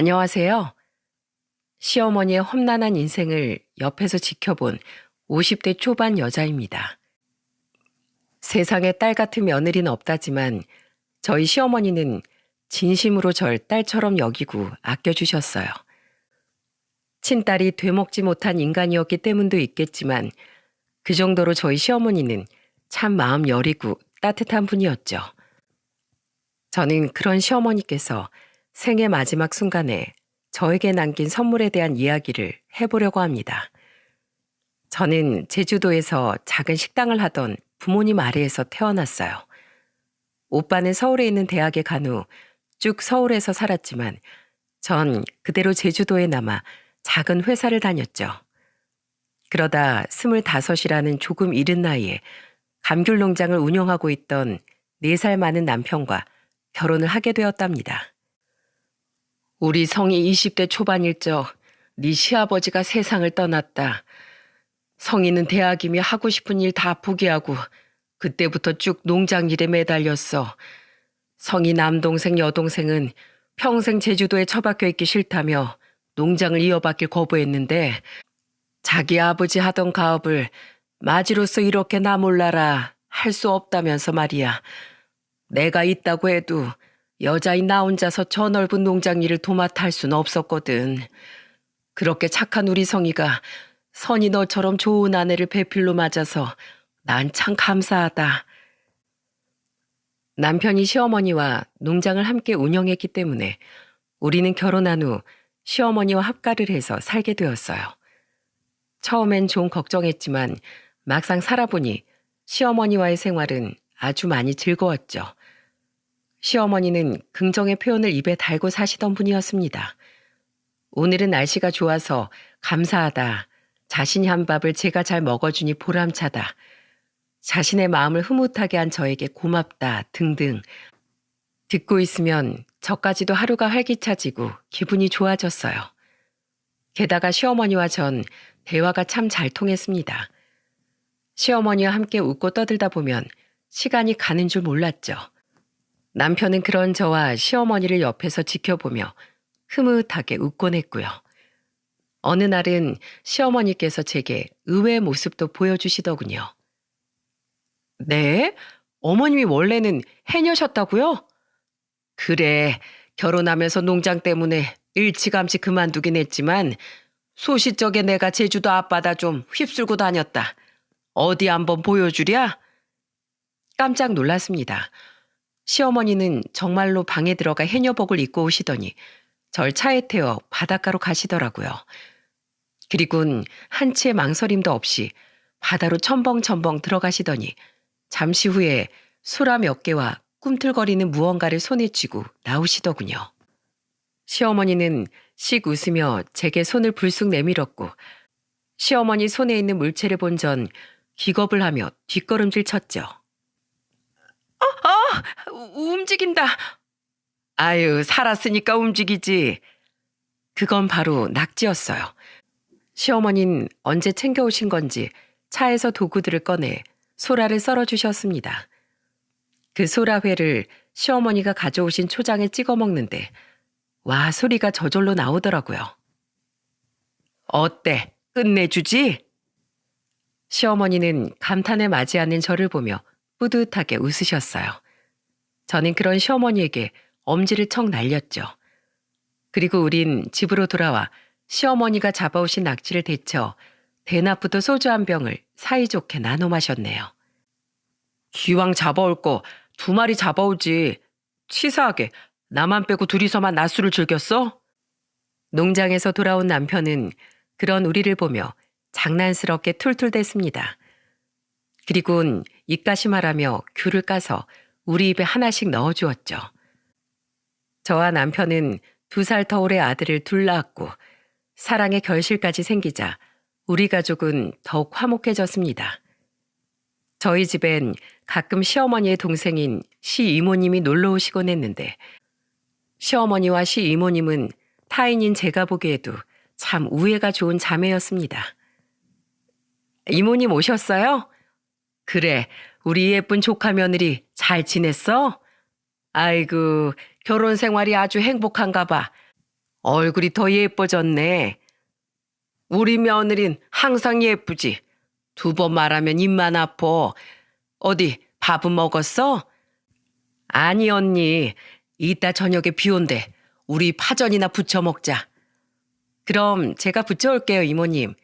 안녕하세요. 시어머니의 험난한 인생을 옆에서 지켜본 50대 초반 여자입니다. 세상에 딸 같은 며느리는 없다지만 저희 시어머니는 진심으로 절 딸처럼 여기고 아껴주셨어요. 친딸이 되먹지 못한 인간이었기 때문도 있겠지만 그 정도로 저희 시어머니는 참 마음 여리고 따뜻한 분이었죠. 저는 그런 시어머니께서 생애 마지막 순간에 저에게 남긴 선물에 대한 이야기를 해보려고 합니다. 저는 제주도에서 작은 식당을 하던 부모님 아래에서 태어났어요. 오빠는 서울에 있는 대학에 간 후 쭉 서울에서 살았지만 전 그대로 제주도에 남아 작은 회사를 다녔죠. 그러다 25이라는 조금 이른 나이에 감귤 농장을 운영하고 있던 4살 많은 남편과 결혼을 하게 되었답니다. 우리 성이 20대 초반일 적 네 시아버지가 세상을 떠났다. 성이는 대학이며 하고 싶은 일 다 포기하고 그때부터 쭉 농장 일에 매달렸어. 성이 남동생 여동생은 평생 제주도에 처박혀 있기 싫다며 농장을 이어받길 거부했는데 자기 아버지 하던 가업을 마지로서 이렇게 나 몰라라 할 수 없다면서 말이야. 내가 있다고 해도 여자인 나 혼자서 저 넓은 농장 일을 도맡아 할 수는 없었거든. 그렇게 착한 우리 성이가 선이 너처럼 좋은 아내를 배필로 맞아서 난 참 감사하다. 남편이 시어머니와 농장을 함께 운영했기 때문에 우리는 결혼한 후 시어머니와 합가를 해서 살게 되었어요. 처음엔 좀 걱정했지만 막상 살아보니 시어머니와의 생활은 아주 많이 즐거웠죠. 시어머니는 긍정의 표현을 입에 달고 사시던 분이었습니다. 오늘은 날씨가 좋아서 감사하다. 자신이 한 밥을 제가 잘 먹어주니 보람차다. 자신의 마음을 흐뭇하게 한 저에게 고맙다 등등. 듣고 있으면 저까지도 하루가 활기차지고 기분이 좋아졌어요. 게다가 시어머니와 전 대화가 참 잘 통했습니다. 시어머니와 함께 웃고 떠들다 보면 시간이 가는 줄 몰랐죠. 남편은 그런 저와 시어머니를 옆에서 지켜보며 흐뭇하게 웃곤 했고요. 어느 날은 시어머니께서 제게 의외의 모습도 보여주시더군요. 네? 어머님이 원래는 해녀셨다고요? 그래, 결혼하면서 농장 때문에 일찌감치 그만두긴 했지만 소시적에 내가 제주도 앞바다 좀 휩쓸고 다녔다. 어디 한번 보여주랴? 깜짝 놀랐습니다. 시어머니는 정말로 방에 들어가 해녀복을 입고 오시더니 절 차에 태워 바닷가로 가시더라고요. 그리곤 한치의 망설임도 없이 바다로 첨벙첨벙 들어가시더니 잠시 후에 소라 몇 개와 꿈틀거리는 무언가를 손에 쥐고 나오시더군요. 시어머니는 씩 웃으며 제게 손을 불쑥 내밀었고 시어머니 손에 있는 물체를 본 전 기겁을 하며 뒷걸음질 쳤죠. 움직인다. 아유, 살았으니까 움직이지. 그건 바로 낙지였어요. 시어머니는 언제 챙겨오신 건지 차에서 도구들을 꺼내 소라를 썰어주셨습니다. 그 소라회를 시어머니가 가져오신 초장에 찍어 먹는데 와 소리가 저절로 나오더라고요. 어때? 끝내주지? 시어머니는 감탄에 맞이 않는 저를 보며 뿌듯하게 웃으셨어요. 저는 그런 시어머니에게 엄지를 척 날렸죠. 그리고 우린 집으로 돌아와 시어머니가 잡아오신 낙지를 데쳐 대낮부터 소주 한 병을 사이좋게 나눠 마셨네요. 기왕 잡아올 거 2마리 잡아오지. 치사하게 나만 빼고 둘이서만 낮술을 즐겼어? 농장에서 돌아온 남편은 그런 우리를 보며 장난스럽게 툴툴댔습니다. 그리곤 입가심하라며 귤을 까서 우리 입에 하나씩 넣어주었죠. 저와 남편은 2살 터울의 아들을 둘 낳았고 사랑의 결실까지 생기자 우리 가족은 더욱 화목해졌습니다. 저희 집엔 가끔 시어머니의 동생인 시이모님이 놀러 오시곤 했는데 시어머니와 시이모님은 타인인 제가 보기에도 참 우애가 좋은 자매였습니다. 이모님 오셨어요? 그래, 우리 예쁜 조카 며느리 잘 지냈어? 아이고, 결혼 생활이 아주 행복한가 봐. 얼굴이 더 예뻐졌네. 우리 며느린 항상 예쁘지. 두 번 말하면 입만 아파. 어디 밥은 먹었어? 아니 언니. 이따 저녁에 비 온대. 우리 파전이나 부쳐 먹자. 그럼 제가 부쳐올게요 이모님.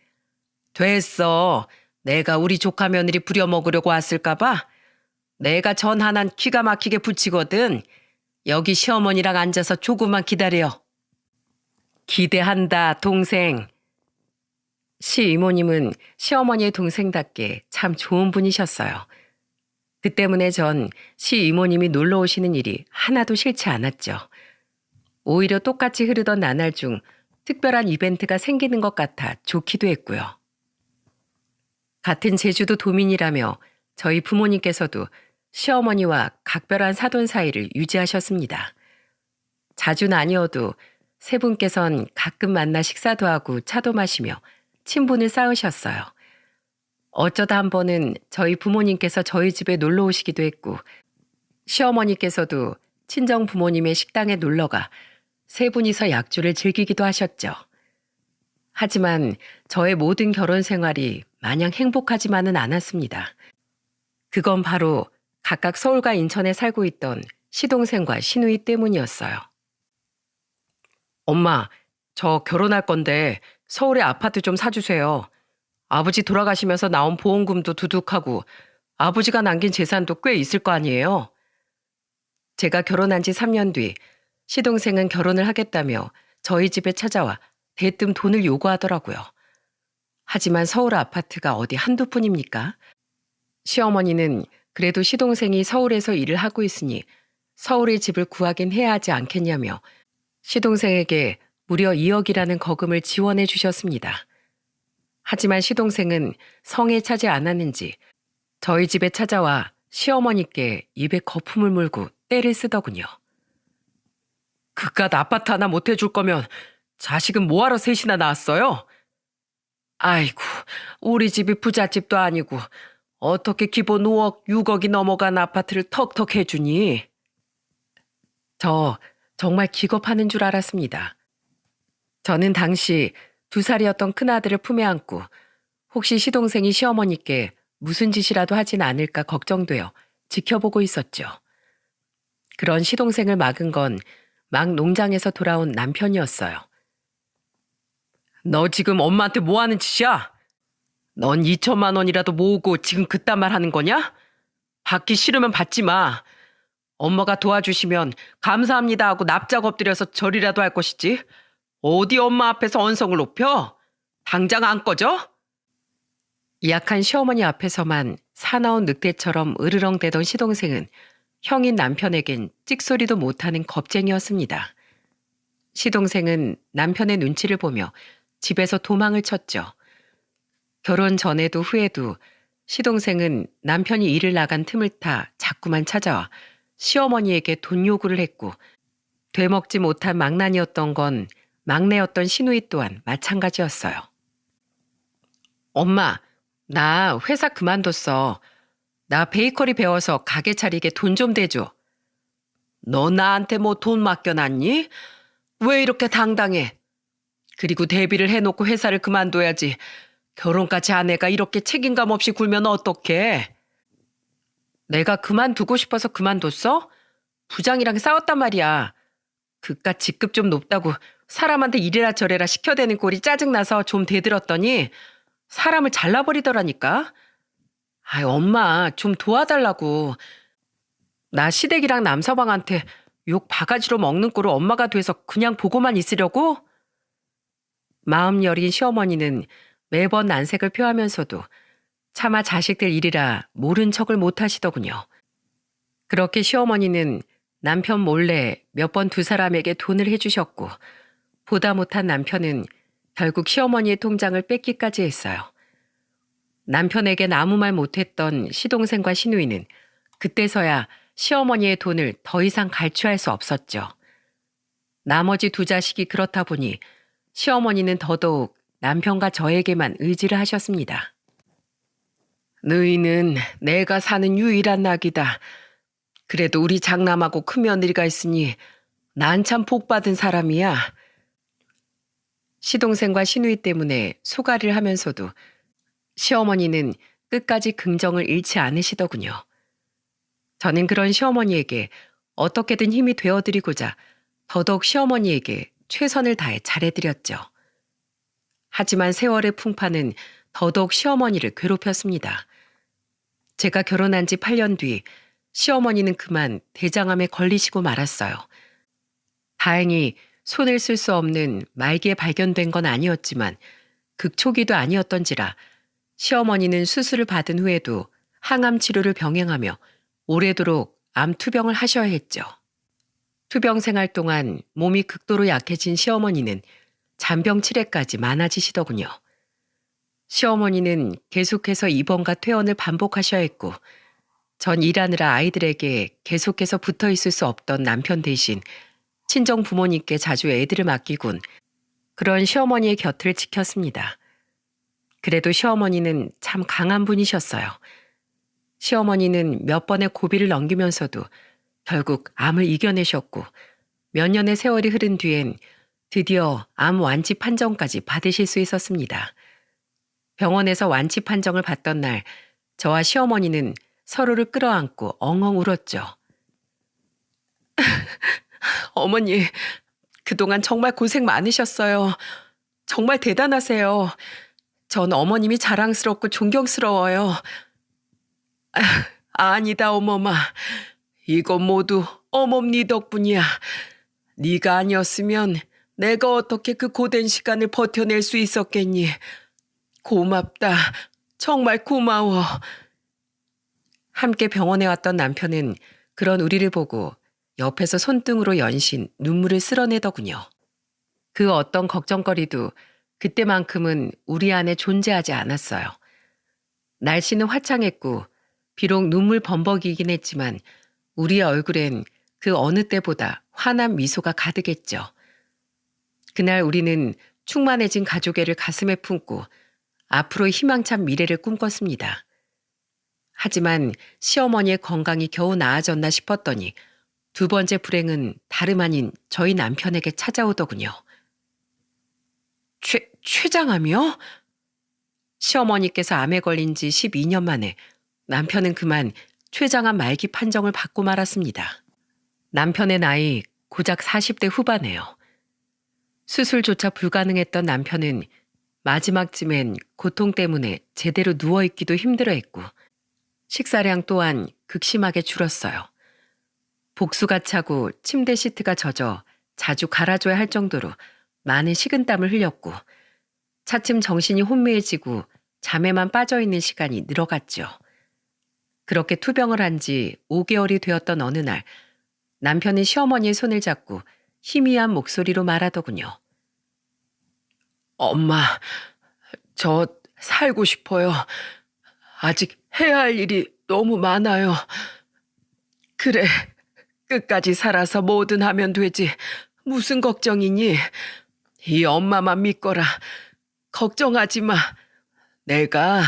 됐어. 내가 우리 조카 며느리 부려 먹으려고 왔을까 봐. 내가 전 하나는 기가 막히게 부치거든. 여기 시어머니랑 앉아서 조금만 기다려. 기대한다 동생. 시이모님은 시어머니의 동생답게 참 좋은 분이셨어요. 그 때문에 전 시이모님이 놀러 오시는 일이 하나도 싫지 않았죠. 오히려 똑같이 흐르던 나날 중 특별한 이벤트가 생기는 것 같아 좋기도 했고요. 같은 제주도 도민이라며 저희 부모님께서도 시어머니와 각별한 사돈 사이를 유지하셨습니다. 자주는 아니어도 세 분께선 가끔 만나 식사도 하고 차도 마시며 친분을 쌓으셨어요. 어쩌다 한 번은 저희 부모님께서 저희 집에 놀러 오시기도 했고 시어머니께서도 친정 부모님의 식당에 놀러가 세 분이서 약주를 즐기기도 하셨죠. 하지만 저의 모든 결혼 생활이 마냥 행복하지만은 않았습니다. 그건 바로 각각 서울과 인천에 살고 있던 시동생과 시누이 때문이었어요. 엄마, 저 결혼할 건데 서울에 아파트 좀 사주세요. 아버지 돌아가시면서 나온 보험금도 두둑하고 아버지가 남긴 재산도 꽤 있을 거 아니에요. 제가 결혼한 지 3년 뒤 시동생은 결혼을 하겠다며 저희 집에 찾아와 대뜸 돈을 요구하더라고요. 하지만 서울 아파트가 어디 한두 푼입니까? 시어머니는 그래도 시동생이 서울에서 일을 하고 있으니 서울에 집을 구하긴 해야 하지 않겠냐며 시동생에게 무려 2억이라는 거금을 지원해 주셨습니다. 하지만 시동생은 성에 차지 않았는지 저희 집에 찾아와 시어머니께 입에 거품을 물고 떼를 쓰더군요. 그깟 아파트 하나 못 해줄 거면 자식은 뭐하러 셋이나 낳았어요? 아이고, 우리 집이 부잣집도 아니고 어떻게 기본 5억, 6억이 넘어간 아파트를 턱턱 해주니? 저 정말 기겁하는 줄 알았습니다. 저는 당시 2살이었던 큰아들을 품에 안고 혹시 시동생이 시어머니께 무슨 짓이라도 하진 않을까 걱정되어 지켜보고 있었죠. 그런 시동생을 막은 건 막 농장에서 돌아온 남편이었어요. 너 지금 엄마한테 뭐 하는 짓이야? 넌 2천만 원이라도 모으고 지금 그딴 말 하는 거냐? 받기 싫으면 받지 마. 엄마가 도와주시면 감사합니다 하고 납작 엎드려서 절이라도 할 것이지. 어디 엄마 앞에서 언성을 높여? 당장 안 꺼져? 약한 시어머니 앞에서만 사나운 늑대처럼 으르렁대던 시동생은 형인 남편에겐 찍소리도 못하는 겁쟁이였습니다. 시동생은 남편의 눈치를 보며 집에서 도망을 쳤죠. 결혼 전에도 후에도 시동생은 남편이 일을 나간 틈을 타 자꾸만 찾아와 시어머니에게 돈 요구를 했고 되먹지 못한 망난이었던 건 막내였던 시누이 또한 마찬가지였어요. 엄마, 나 회사 그만뒀어. 나 베이커리 배워서 가게 차리게 돈 좀 대줘. 너 나한테 뭐 돈 맡겨놨니? 왜 이렇게 당당해? 그리고 대비를 해놓고 회사를 그만둬야지. 결혼까지 아내가 이렇게 책임감 없이 굴면 어떡해? 내가 그만두고 싶어서 그만뒀어? 부장이랑 싸웠단 말이야. 그깟 직급 좀 높다고 사람한테 이래라 저래라 시켜대는 꼴이 짜증나서 좀 대들었더니 사람을 잘라버리더라니까. 아이 엄마 좀 도와달라고. 나 시댁이랑 남서방한테 욕 바가지로 먹는 꼴을 엄마가 돼서 그냥 보고만 있으려고? 마음 여린 시어머니는 매번 난색을 표하면서도 차마 자식들 일이라 모른 척을 못하시더군요. 그렇게 시어머니는 남편 몰래 몇 번 두 사람에게 돈을 해주셨고 보다 못한 남편은 결국 시어머니의 통장을 뺏기까지 했어요. 남편에겐 아무 말 못했던 시동생과 시누이는 그때서야 시어머니의 돈을 더 이상 갈취할 수 없었죠. 나머지 두 자식이 그렇다 보니 시어머니는 더더욱 남편과 저에게만 의지를 하셨습니다. 너희는 내가 사는 유일한 낙이다. 그래도 우리 장남하고 큰며느리가 있으니 난 참 복 받은 사람이야. 시동생과 시누이 때문에 소가리를 하면서도 시어머니는 끝까지 긍정을 잃지 않으시더군요. 저는 그런 시어머니에게 어떻게든 힘이 되어드리고자 더더욱 시어머니에게 최선을 다해 잘해드렸죠. 하지만 세월의 풍파는 더더욱 시어머니를 괴롭혔습니다. 제가 결혼한 지 8년 뒤 시어머니는 그만 대장암에 걸리시고 말았어요. 다행히 손을 쓸 수 없는 말기에 발견된 건 아니었지만 극초기도 아니었던지라 시어머니는 수술을 받은 후에도 항암 치료를 병행하며 오래도록 암 투병을 하셔야 했죠. 투병 생활 동안 몸이 극도로 약해진 시어머니는 잔병 치레까지 많아지시더군요. 시어머니는 계속해서 입원과 퇴원을 반복하셔야 했고 전 일하느라 아이들에게 계속해서 붙어 있을 수 없던 남편 대신 친정 부모님께 자주 애들을 맡기곤 그런 시어머니의 곁을 지켰습니다. 그래도 시어머니는 참 강한 분이셨어요. 시어머니는 몇 번의 고비를 넘기면서도 결국 암을 이겨내셨고 몇 년의 세월이 흐른 뒤엔 드디어 암 완치 판정까지 받으실 수 있었습니다. 병원에서 완치 판정을 받던 날 저와 시어머니는 서로를 끌어안고 엉엉 울었죠. 어머니, 그동안 정말 고생 많으셨어요. 정말 대단하세요. 전 어머님이 자랑스럽고 존경스러워요. 아니다, 어머마. 이건 모두 어멈니 덕분이야. 네가 아니었으면 내가 어떻게 그 고된 시간을 버텨낼 수 있었겠니. 고맙다. 정말 고마워. 함께 병원에 왔던 남편은 그런 우리를 보고 옆에서 손등으로 연신 눈물을 쓸어내더군요. 그 어떤 걱정거리도 그때만큼은 우리 안에 존재하지 않았어요. 날씨는 화창했고 비록 눈물 범벅이긴 했지만 우리의 얼굴엔 그 어느 때보다 환한 미소가 가득했죠. 그날 우리는 충만해진 가족애를 가슴에 품고 앞으로의 희망찬 미래를 꿈꿨습니다. 하지만 시어머니의 건강이 겨우 나아졌나 싶었더니 두 번째 불행은 다름 아닌 저희 남편에게 찾아오더군요. 췌장암이요? 시어머니께서 암에 걸린 지 12년 만에 남편은 그만 췌장암 말기 판정을 받고 말았습니다. 남편의 나이 고작 40대 후반이에요. 수술조차 불가능했던 남편은 마지막쯤엔 고통 때문에 제대로 누워있기도 힘들어했고 식사량 또한 극심하게 줄었어요. 복수가 차고 침대 시트가 젖어 자주 갈아줘야 할 정도로 많은 식은땀을 흘렸고 차츰 정신이 혼미해지고 잠에만 빠져있는 시간이 늘어갔죠. 그렇게 투병을 한 지 5개월이 되었던 어느 날 남편은 시어머니의 손을 잡고 희미한 목소리로 말하더군요. 엄마, 저 살고 싶어요. 아직 해야 할 일이 너무 많아요. 그래, 끝까지 살아서 뭐든 하면 되지. 무슨 걱정이니? 이 엄마만 믿거라. 걱정하지 마. 내가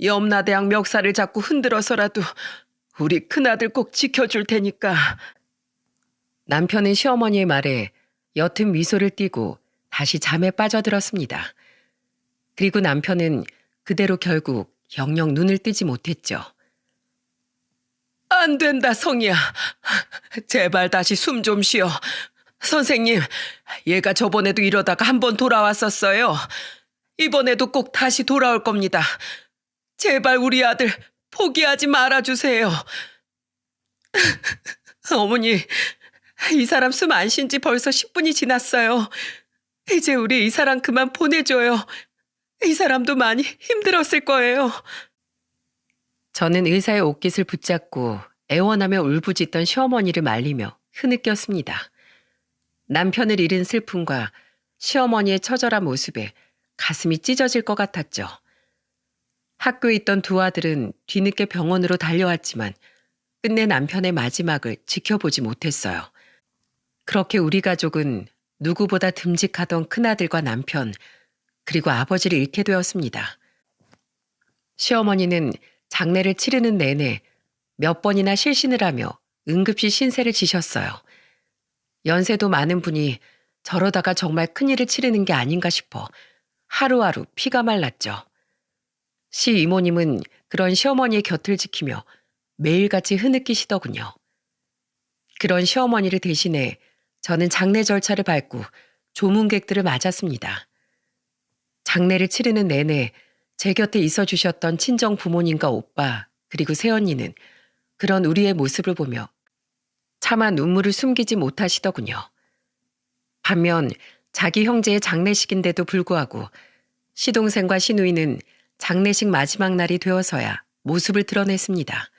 염라대왕 멱살을 잡고 흔들어서라도 우리 큰아들 꼭 지켜줄 테니까. 남편은 시어머니의 말에 옅은 미소를 띠고 다시 잠에 빠져들었습니다. 그리고 남편은 그대로 결국 영영 눈을 뜨지 못했죠. 안 된다, 성이야. 제발 다시 숨 좀 쉬어. 선생님, 얘가 저번에도 이러다가 한 번 돌아왔었어요. 이번에도 꼭 다시 돌아올 겁니다. 제발 우리 아들 포기하지 말아주세요. 어머니, 이 사람 숨 안 쉰 지 벌써 10분이 지났어요. 이제 우리 이 사람 그만 보내줘요. 이 사람도 많이 힘들었을 거예요. 저는 의사의 옷깃을 붙잡고 애원하며 울부짖던 시어머니를 말리며 흐느꼈습니다. 남편을 잃은 슬픔과 시어머니의 처절한 모습에 가슴이 찢어질 것 같았죠. 학교에 있던 두 아들은 뒤늦게 병원으로 달려왔지만 끝내 남편의 마지막을 지켜보지 못했어요. 그렇게 우리 가족은 누구보다 듬직하던 큰아들과 남편, 그리고 아버지를 잃게 되었습니다. 시어머니는 장례를 치르는 내내 몇 번이나 실신을 하며 응급실 신세를 지셨어요. 연세도 많은 분이 저러다가 정말 큰일을 치르는 게 아닌가 싶어 하루하루 피가 말랐죠. 시 이모님은 그런 시어머니의 곁을 지키며 매일같이 흐느끼시더군요. 그런 시어머니를 대신해 저는 장례 절차를 밟고 조문객들을 맞았습니다. 장례를 치르는 내내 제 곁에 있어 주셨던 친정 부모님과 오빠 그리고 새언니는 그런 우리의 모습을 보며 차마 눈물을 숨기지 못하시더군요. 반면 자기 형제의 장례식인데도 불구하고 시동생과 시누이는 장례식 마지막 날이 되어서야 모습을 드러냈습니다.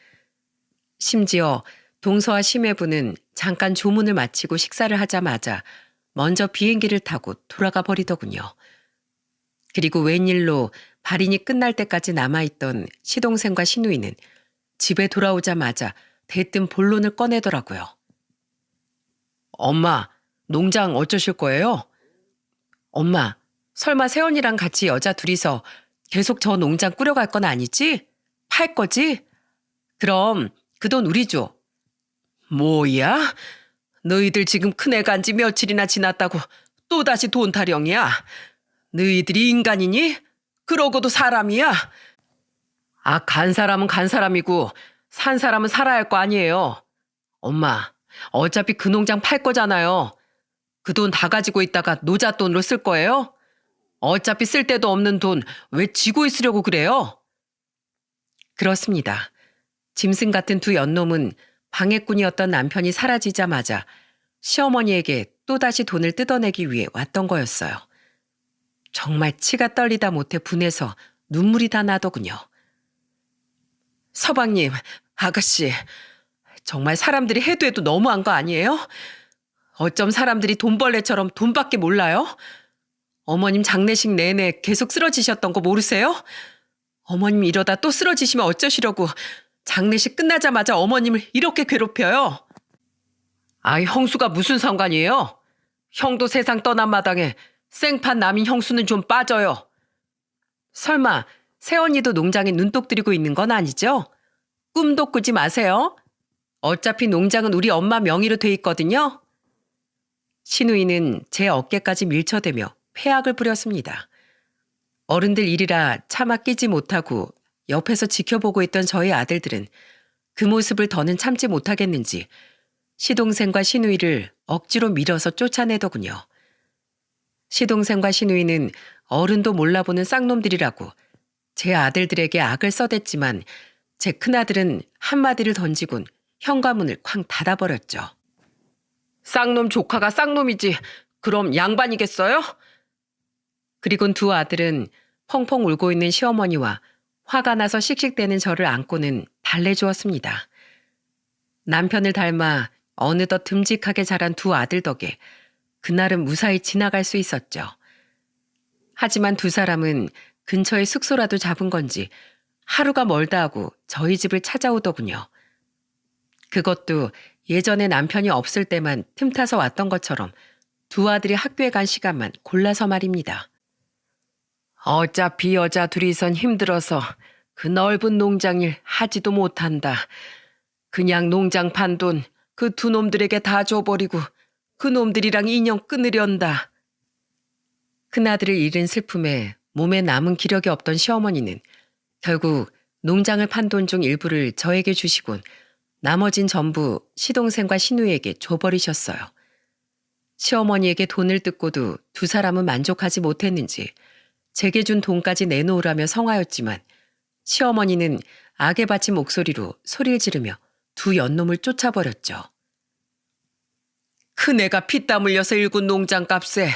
심지어 동서와 심해부는 잠깐 조문을 마치고 식사를 하자마자 먼저 비행기를 타고 돌아가 버리더군요. 그리고 웬일로 발인이 끝날 때까지 남아있던 시동생과 시누이는 집에 돌아오자마자 대뜸 본론을 꺼내더라고요. 엄마, 농장 어쩌실 거예요? 엄마, 설마 새언니랑 같이 여자 둘이서 계속 저 농장 꾸려갈 건 아니지? 팔 거지? 그럼 그 돈 우리 줘. 뭐야? 너희들 지금 큰애 간지 며칠이나 지났다고 또다시 돈 타령이야? 너희들이 인간이니? 그러고도 사람이야? 간 사람은 간 사람이고 산 사람은 살아야 할 거 아니에요. 엄마, 어차피 그 농장 팔 거잖아요. 그 돈 다 가지고 있다가 노잣돈으로 쓸 거예요? 어차피 쓸 데도 없는 돈 왜 쥐고 있으려고 그래요? 그렇습니다. 짐승 같은 두 연놈은 방해꾼이었던 남편이 사라지자마자 시어머니에게 또다시 돈을 뜯어내기 위해 왔던 거였어요. 정말 치가 떨리다 못해 분해서 눈물이 다 나더군요. 서방님, 아가씨, 정말 사람들이 해도 해도 너무한 거 아니에요? 어쩜 사람들이 돈벌레처럼 돈밖에 몰라요? 어머님 장례식 내내 계속 쓰러지셨던 거 모르세요? 어머님 이러다 또 쓰러지시면 어쩌시려고 장례식 끝나자마자 어머님을 이렇게 괴롭혀요? 형수가 무슨 상관이에요? 형도 세상 떠난 마당에 생판 남인 형수는 좀 빠져요. 설마 새언니도 농장에 눈독 들이고 있는 건 아니죠? 꿈도 꾸지 마세요. 어차피 농장은 우리 엄마 명의로 돼 있거든요. 시누이는 제 어깨까지 밀쳐대며 패악을 부렸습니다. 어른들 일이라 차마 끼지 못하고 옆에서 지켜보고 있던 저희 아들들은 그 모습을 더는 참지 못하겠는지 시동생과 시누이를 억지로 밀어서 쫓아내더군요. 시동생과 시누이는 어른도 몰라보는 쌍놈들이라고 제 아들들에게 악을 써댔지만 제 큰아들은 한마디를 던지곤 현관문을 쾅 닫아버렸죠. 쌍놈 조카가 쌍놈이지 그럼 양반이겠어요? 그리곤 두 아들은 펑펑 울고 있는 시어머니와 화가 나서 씩씩대는 저를 안고는 달래주었습니다. 남편을 닮아 어느덧 듬직하게 자란 두 아들 덕에 그날은 무사히 지나갈 수 있었죠. 하지만 두 사람은 근처에 숙소라도 잡은 건지 하루가 멀다 하고 저희 집을 찾아오더군요. 그것도 예전에 남편이 없을 때만 틈타서 왔던 것처럼 두 아들이 학교에 간 시간만 골라서 말입니다. 어차피 여자 둘이선 힘들어서 그 넓은 농장일 하지도 못한다. 그냥 농장 판 돈 그 두 놈들에게 다 줘버리고 그 놈들이랑 인연 끊으련다. 큰아들을 잃은 슬픔에 몸에 남은 기력이 없던 시어머니는 결국 농장을 판 돈 중 일부를 저에게 주시곤 나머진 전부 시동생과 시누이에게 줘버리셨어요. 시어머니에게 돈을 뜯고도 두 사람은 만족하지 못했는지 제게 준 돈까지 내놓으라며 성하였지만 시어머니는 악에 바친 목소리로 소리를 지르며 두 연놈을 쫓아버렸죠. 큰애가 피땀 흘려서 일군 농장값에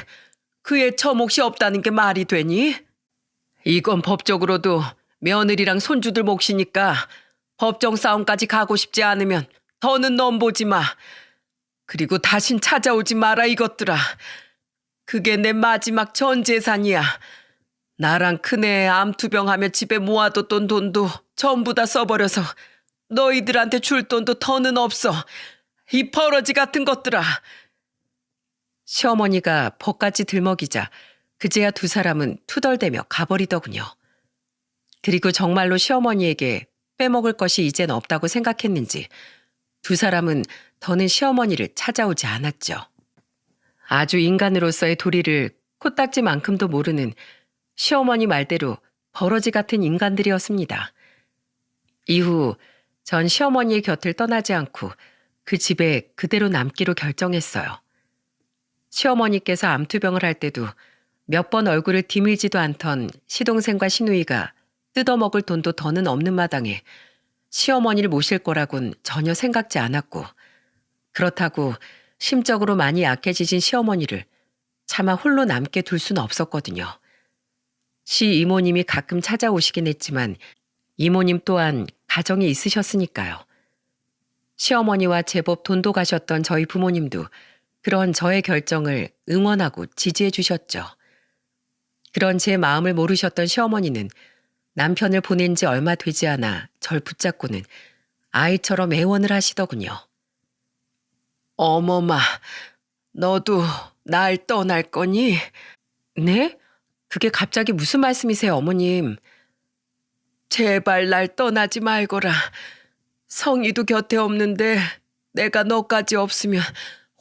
그의 처몫이 없다는 게 말이 되니? 이건 법적으로도 며느리랑 손주들 몫이니까 법정 싸움까지 가고 싶지 않으면 더는 넘보지 마. 그리고 다신 찾아오지 마라 이것들아. 그게 내 마지막 전 재산이야. 나랑 큰애 암투병하며 집에 모아뒀던 돈도 전부 다 써버려서 너희들한테 줄 돈도 더는 없어. 이 버러지 같은 것들아. 시어머니가 벗같이 들먹이자 그제야 두 사람은 투덜대며 가버리더군요. 그리고 정말로 시어머니에게 빼먹을 것이 이젠 없다고 생각했는지 두 사람은 더는 시어머니를 찾아오지 않았죠. 아주 인간으로서의 도리를 코딱지만큼도 모르는 시어머니 말대로 버러지 같은 인간들이었습니다. 이후 전 시어머니의 곁을 떠나지 않고 그 집에 그대로 남기로 결정했어요. 시어머니께서 암투병을 할 때도 몇 번 얼굴을 디밀지도 않던 시동생과 시누이가 뜯어먹을 돈도 더는 없는 마당에 시어머니를 모실 거라곤 전혀 생각지 않았고, 그렇다고 심적으로 많이 약해지신 시어머니를 차마 홀로 남게 둘 수는 없었거든요. 시 이모님이 가끔 찾아오시긴 했지만 이모님 또한 가정이 있으셨으니까요. 시어머니와 제법 돈도 가셨던 저희 부모님도 그런 저의 결정을 응원하고 지지해 주셨죠. 그런 제 마음을 모르셨던 시어머니는 남편을 보낸 지 얼마 되지 않아 절 붙잡고는 아이처럼 애원을 하시더군요. 어머마, 너도 날 떠날 거니? 네? 그게 갑자기 무슨 말씀이세요, 어머님? 제발 날 떠나지 말거라. 성희도 곁에 없는데 내가 너까지 없으면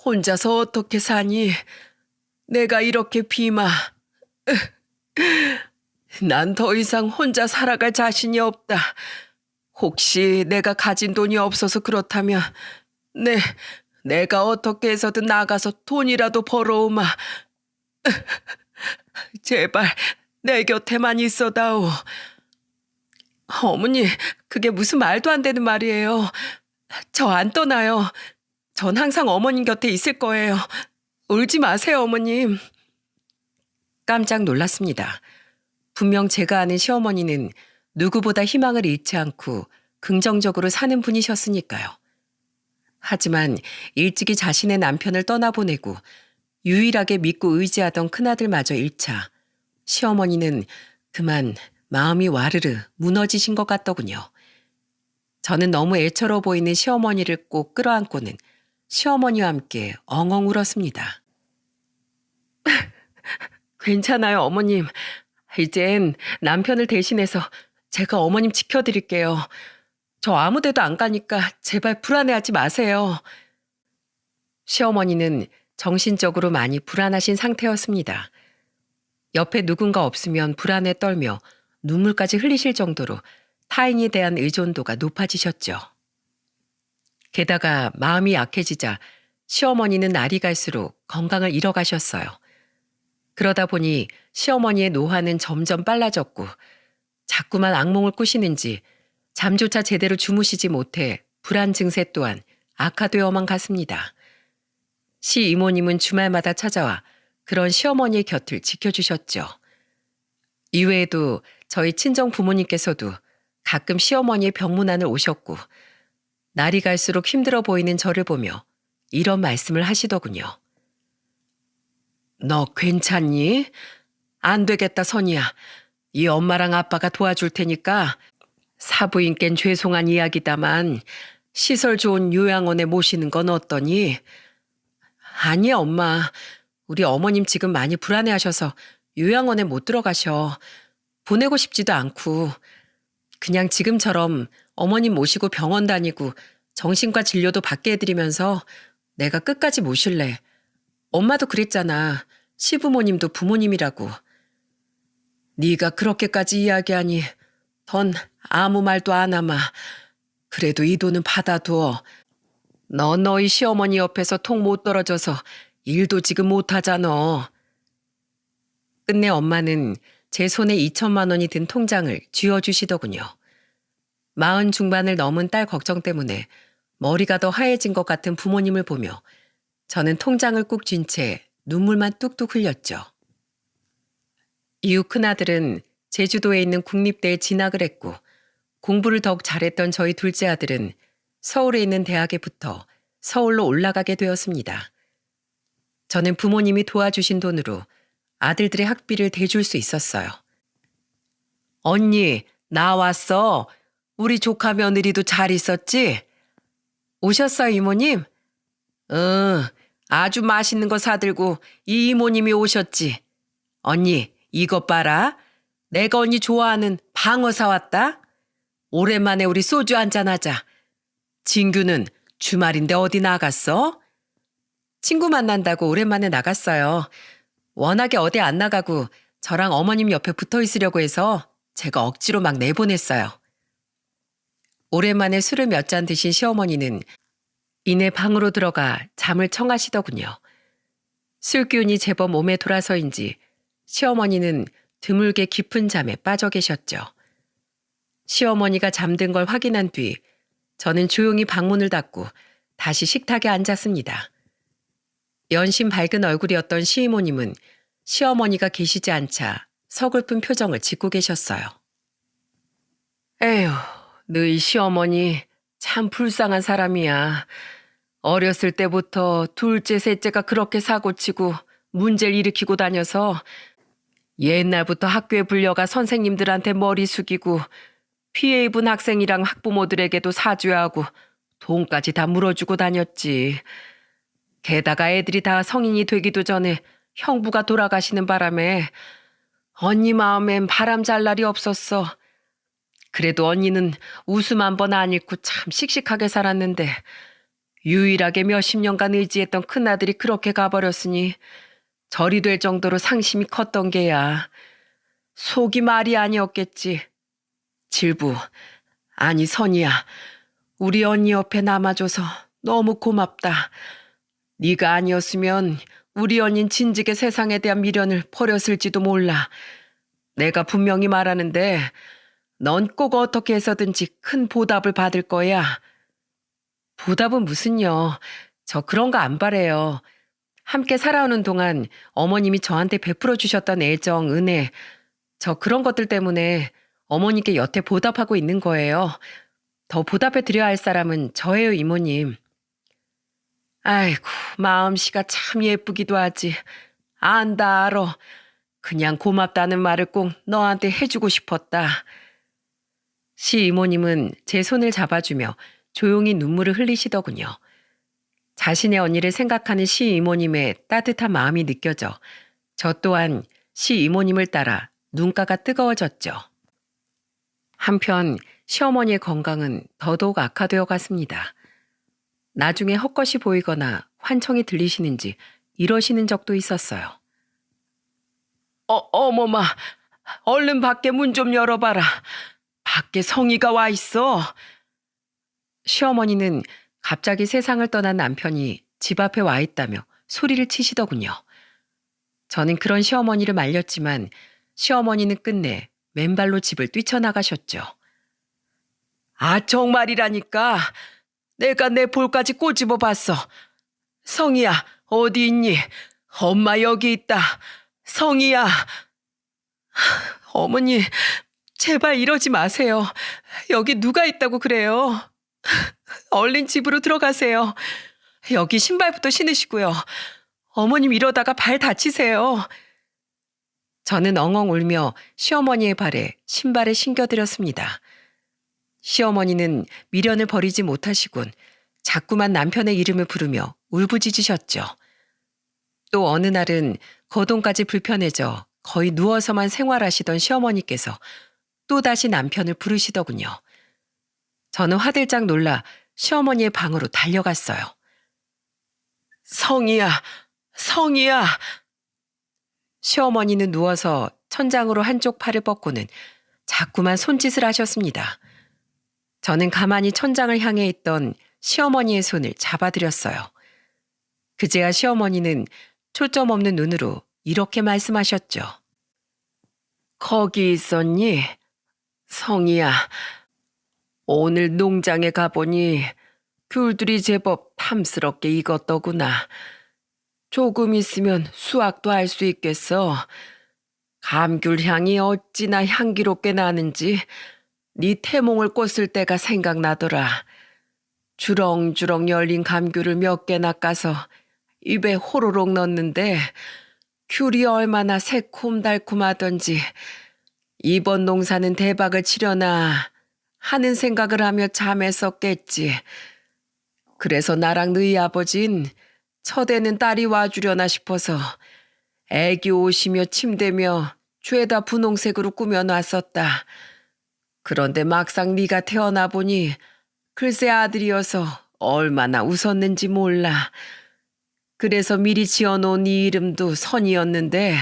혼자서 어떻게 사니? 내가 이렇게 비마. 난 더 이상 혼자 살아갈 자신이 없다. 혹시 내가 가진 돈이 없어서 그렇다면 내가 어떻게 해서든 나가서 돈이라도 벌어오마. 제발 내 곁에만 있어다오. 어머니, 그게 무슨 말도 안 되는 말이에요. 저 안 떠나요. 전 항상 어머님 곁에 있을 거예요. 울지 마세요, 어머님. 깜짝 놀랐습니다. 분명 제가 아는 시어머니는 누구보다 희망을 잃지 않고 긍정적으로 사는 분이셨으니까요. 하지만 일찍이 자신의 남편을 떠나보내고 유일하게 믿고 의지하던 큰아들마저 잃자 시어머니는 그만 마음이 와르르 무너지신 것 같더군요. 저는 너무 애처로 보이는 시어머니를 꼭 끌어안고는 시어머니와 함께 엉엉 울었습니다. 괜찮아요, 어머님. 이젠 남편을 대신해서 제가 어머님 지켜드릴게요. 저 아무 데도 안 가니까 제발 불안해하지 마세요. 시어머니는 정신적으로 많이 불안하신 상태였습니다. 옆에 누군가 없으면 불안에 떨며 눈물까지 흘리실 정도로 타인에 대한 의존도가 높아지셨죠. 게다가 마음이 약해지자 시어머니는 날이 갈수록 건강을 잃어가셨어요. 그러다 보니 시어머니의 노화는 점점 빨라졌고 자꾸만 악몽을 꾸시는지 잠조차 제대로 주무시지 못해 불안 증세 또한 악화되어만 갔습니다. 시 이모님은 주말마다 찾아와 그런 시어머니의 곁을 지켜주셨죠. 이외에도 저희 친정 부모님께서도 가끔 시어머니의 병문안을 오셨고 날이 갈수록 힘들어 보이는 저를 보며 이런 말씀을 하시더군요. 너 괜찮니? 안 되겠다, 선이야. 이 엄마랑 아빠가 도와줄 테니까 사부인께는 죄송한 이야기다만 시설 좋은 요양원에 모시는 건 어떠니? 아니, 엄마. 우리 어머님 지금 많이 불안해하셔서 요양원에 못 들어가셔. 보내고 싶지도 않고 그냥 지금처럼 어머님 모시고 병원 다니고 정신과 진료도 받게 해드리면서 내가 끝까지 모실래. 엄마도 그랬잖아. 시부모님도 부모님이라고. 네가 그렇게까지 이야기하니 넌 아무 말도 안 하마. 그래도 이 돈은 받아두어. 너희 시어머니 옆에서 통 못 떨어져서 일도 지금 못하잖아. 끝내 엄마는 제 손에 2천만 원이 든 통장을 쥐어주시더군요. 40 중반을 넘은 딸 걱정 때문에 머리가 더 하얘진 것 같은 부모님을 보며 저는 통장을 꾹 쥔 채 눈물만 뚝뚝 흘렸죠. 이후 큰아들은 제주도에 있는 국립대에 진학을 했고 공부를 더욱 잘했던 저희 둘째 아들은 서울에 있는 대학에 붙어 서울로 올라가게 되었습니다. 저는 부모님이 도와주신 돈으로 아들들의 학비를 대줄 수 있었어요. 언니, 나 왔어. 우리 조카 며느리도 잘 있었지? 오셨어요, 이모님? 응, 아주 맛있는 거 사들고 이 이모님이 오셨지. 언니, 이것 봐라. 내가 언니 좋아하는 방어 사왔다. 오랜만에 우리 소주 한잔하자. 진규는 주말인데 어디 나갔어? 친구 만난다고 오랜만에 나갔어요. 워낙에 어디 안 나가고 저랑 어머님 옆에 붙어 있으려고 해서 제가 억지로 막 내보냈어요. 오랜만에 술을 몇 잔 드신 시어머니는 이내 방으로 들어가 잠을 청하시더군요. 술 기운이 제법 몸에 돌아서인지 시어머니는 드물게 깊은 잠에 빠져 계셨죠. 시어머니가 잠든 걸 확인한 뒤 저는 조용히 방문을 닫고 다시 식탁에 앉았습니다. 연신 밝은 얼굴이었던 시이모님은 시어머니가 계시지 않자 서글픈 표정을 짓고 계셨어요. 에휴, 너희 시어머니 참 불쌍한 사람이야. 어렸을 때부터 둘째, 셋째가 그렇게 사고치고 문제를 일으키고 다녀서 옛날부터 학교에 불려가 선생님들한테 머리 숙이고 피해 입은 학생이랑 학부모들에게도 사죄하고 돈까지 다 물어주고 다녔지. 게다가 애들이 다 성인이 되기도 전에 형부가 돌아가시는 바람에 언니 마음엔 바람 잘 날이 없었어. 그래도 언니는 웃음 한 번 안 잃고 참 씩씩하게 살았는데 유일하게 몇십 년간 의지했던 큰아들이 그렇게 가버렸으니 절이 될 정도로 상심이 컸던 게야. 속이 말이 아니었겠지. 질부, 아니 선이야. 우리 언니 옆에 남아줘서 너무 고맙다. 네가 아니었으면 우리 언닌 진즉에 세상에 대한 미련을 버렸을지도 몰라. 내가 분명히 말하는데 넌 꼭 어떻게 해서든지 큰 보답을 받을 거야. 보답은 무슨요. 저 그런 거 안 바래요. 함께 살아오는 동안 어머님이 저한테 베풀어 주셨던 애정, 은혜, 저 그런 것들 때문에 어머니께 여태 보답하고 있는 거예요. 더 보답해 드려야 할 사람은 저예요, 이모님. 아이고, 마음씨가 참 예쁘기도 하지. 안다 알아. 그냥 고맙다는 말을 꼭 너한테 해주고 싶었다. 시 이모님은 제 손을 잡아주며 조용히 눈물을 흘리시더군요. 자신의 언니를 생각하는 시 이모님의 따뜻한 마음이 느껴져 저 또한 시 이모님을 따라 눈가가 뜨거워졌죠. 한편 시어머니의 건강은 더더욱 악화되어 갔습니다. 나중에 헛것이 보이거나 환청이 들리시는지 이러시는 적도 있었어요. 어머마, 얼른 밖에 문 좀 열어봐라. 밖에 성희가 와 있어. 시어머니는 갑자기 세상을 떠난 남편이 집 앞에 와 있다며 소리를 치시더군요. 저는 그런 시어머니를 말렸지만 시어머니는 끝내 맨발로 집을 뛰쳐나가셨죠. 아, 정말이라니까. 내가 내 볼까지 꼬집어 봤어. 성희야, 어디 있니? 엄마 여기 있다. 성희야. 어머니, 제발 이러지 마세요. 여기 누가 있다고 그래요. 얼른 집으로 들어가세요. 여기 신발부터 신으시고요. 어머님 이러다가 발 다치세요. 저는 엉엉 울며 시어머니의 발에 신발을 신겨드렸습니다. 시어머니는 미련을 버리지 못하시곤 자꾸만 남편의 이름을 부르며 울부짖으셨죠. 또 어느 날은 거동까지 불편해져 거의 누워서만 생활하시던 시어머니께서 또다시 남편을 부르시더군요. 저는 화들짝 놀라 시어머니의 방으로 달려갔어요. 성희야, 성희야. 시어머니는 누워서 천장으로 한쪽 팔을 뻗고는 자꾸만 손짓을 하셨습니다. 저는 가만히 천장을 향해 있던 시어머니의 손을 잡아드렸어요. 그제야 시어머니는 초점 없는 눈으로 이렇게 말씀하셨죠. 거기 있었니? 성희야, 오늘 농장에 가보니 귤들이 제법 탐스럽게 익었더구나. 조금 있으면 수확도 할 수 있겠어. 감귤 향이 어찌나 향기롭게 나는지 네 태몽을 꽂을 때가 생각나더라. 주렁주렁 열린 감귤을 몇 개나 까서 입에 호로록 넣었는데 귤이 얼마나 새콤달콤하던지 이번 농사는 대박을 치려나 하는 생각을 하며 잠에서 깼지. 그래서 나랑 너희 아버진 첫에는 딸이 와주려나 싶어서 애기 옷이며 침대며 죄다 분홍색으로 꾸며놨었다. 그런데 막상 네가 태어나 보니 글쎄 아들이어서 얼마나 웃었는지 몰라. 그래서 미리 지어놓은 네 이름도 선이었는데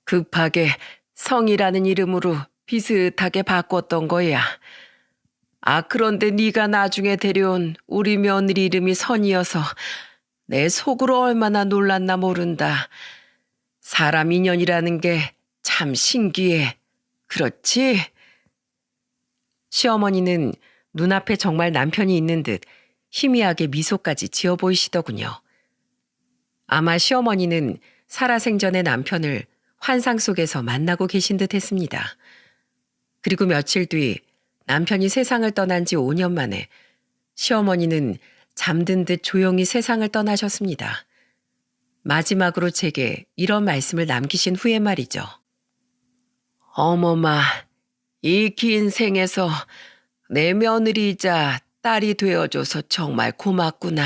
급하게 성이라는 이름으로 비슷하게 바꿨던 거야. 아, 그런데 네가 나중에 데려온 우리 며느리 이름이 선이어서 내 속으로 얼마나 놀랐나 모른다. 사람 인연이라는 게 참 신기해. 그렇지? 시어머니는 눈앞에 정말 남편이 있는 듯 희미하게 미소까지 지어 보이시더군요. 아마 시어머니는 살아생전의 남편을 환상 속에서 만나고 계신 듯 했습니다. 그리고 며칠 뒤 남편이 세상을 떠난 지 5년 만에 시어머니는 잠든 듯 조용히 세상을 떠나셨습니다. 마지막으로 제게 이런 말씀을 남기신 후에 말이죠. 어머마, 이 긴 생에서 내 며느리이자 딸이 되어줘서 정말 고맙구나.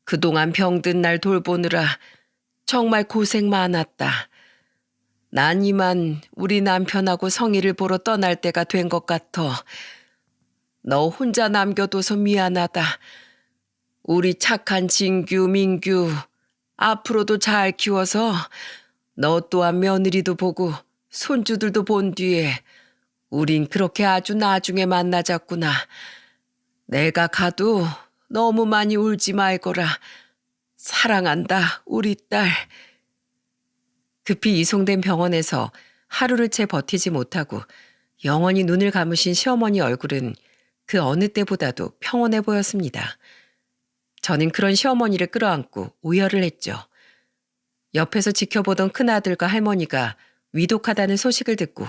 그동안 병든 날 돌보느라 정말 고생 많았다. 난 이만 우리 남편하고 성희를 보러 떠날 때가 된 것 같아. 너 혼자 남겨둬서 미안하다. 우리 착한 진규, 민규 앞으로도 잘 키워서 너 또한 며느리도 보고 손주들도 본 뒤에 우린 그렇게 아주 나중에 만나자꾸나. 내가 가도 너무 많이 울지 말거라. 사랑한다, 우리 딸. 급히 이송된 병원에서 하루를 채 버티지 못하고 영원히 눈을 감으신 시어머니 얼굴은 그 어느 때보다도 평온해 보였습니다. 저는 그런 시어머니를 끌어안고 오열을 했죠. 옆에서 지켜보던 큰아들과 할머니가 위독하다는 소식을 듣고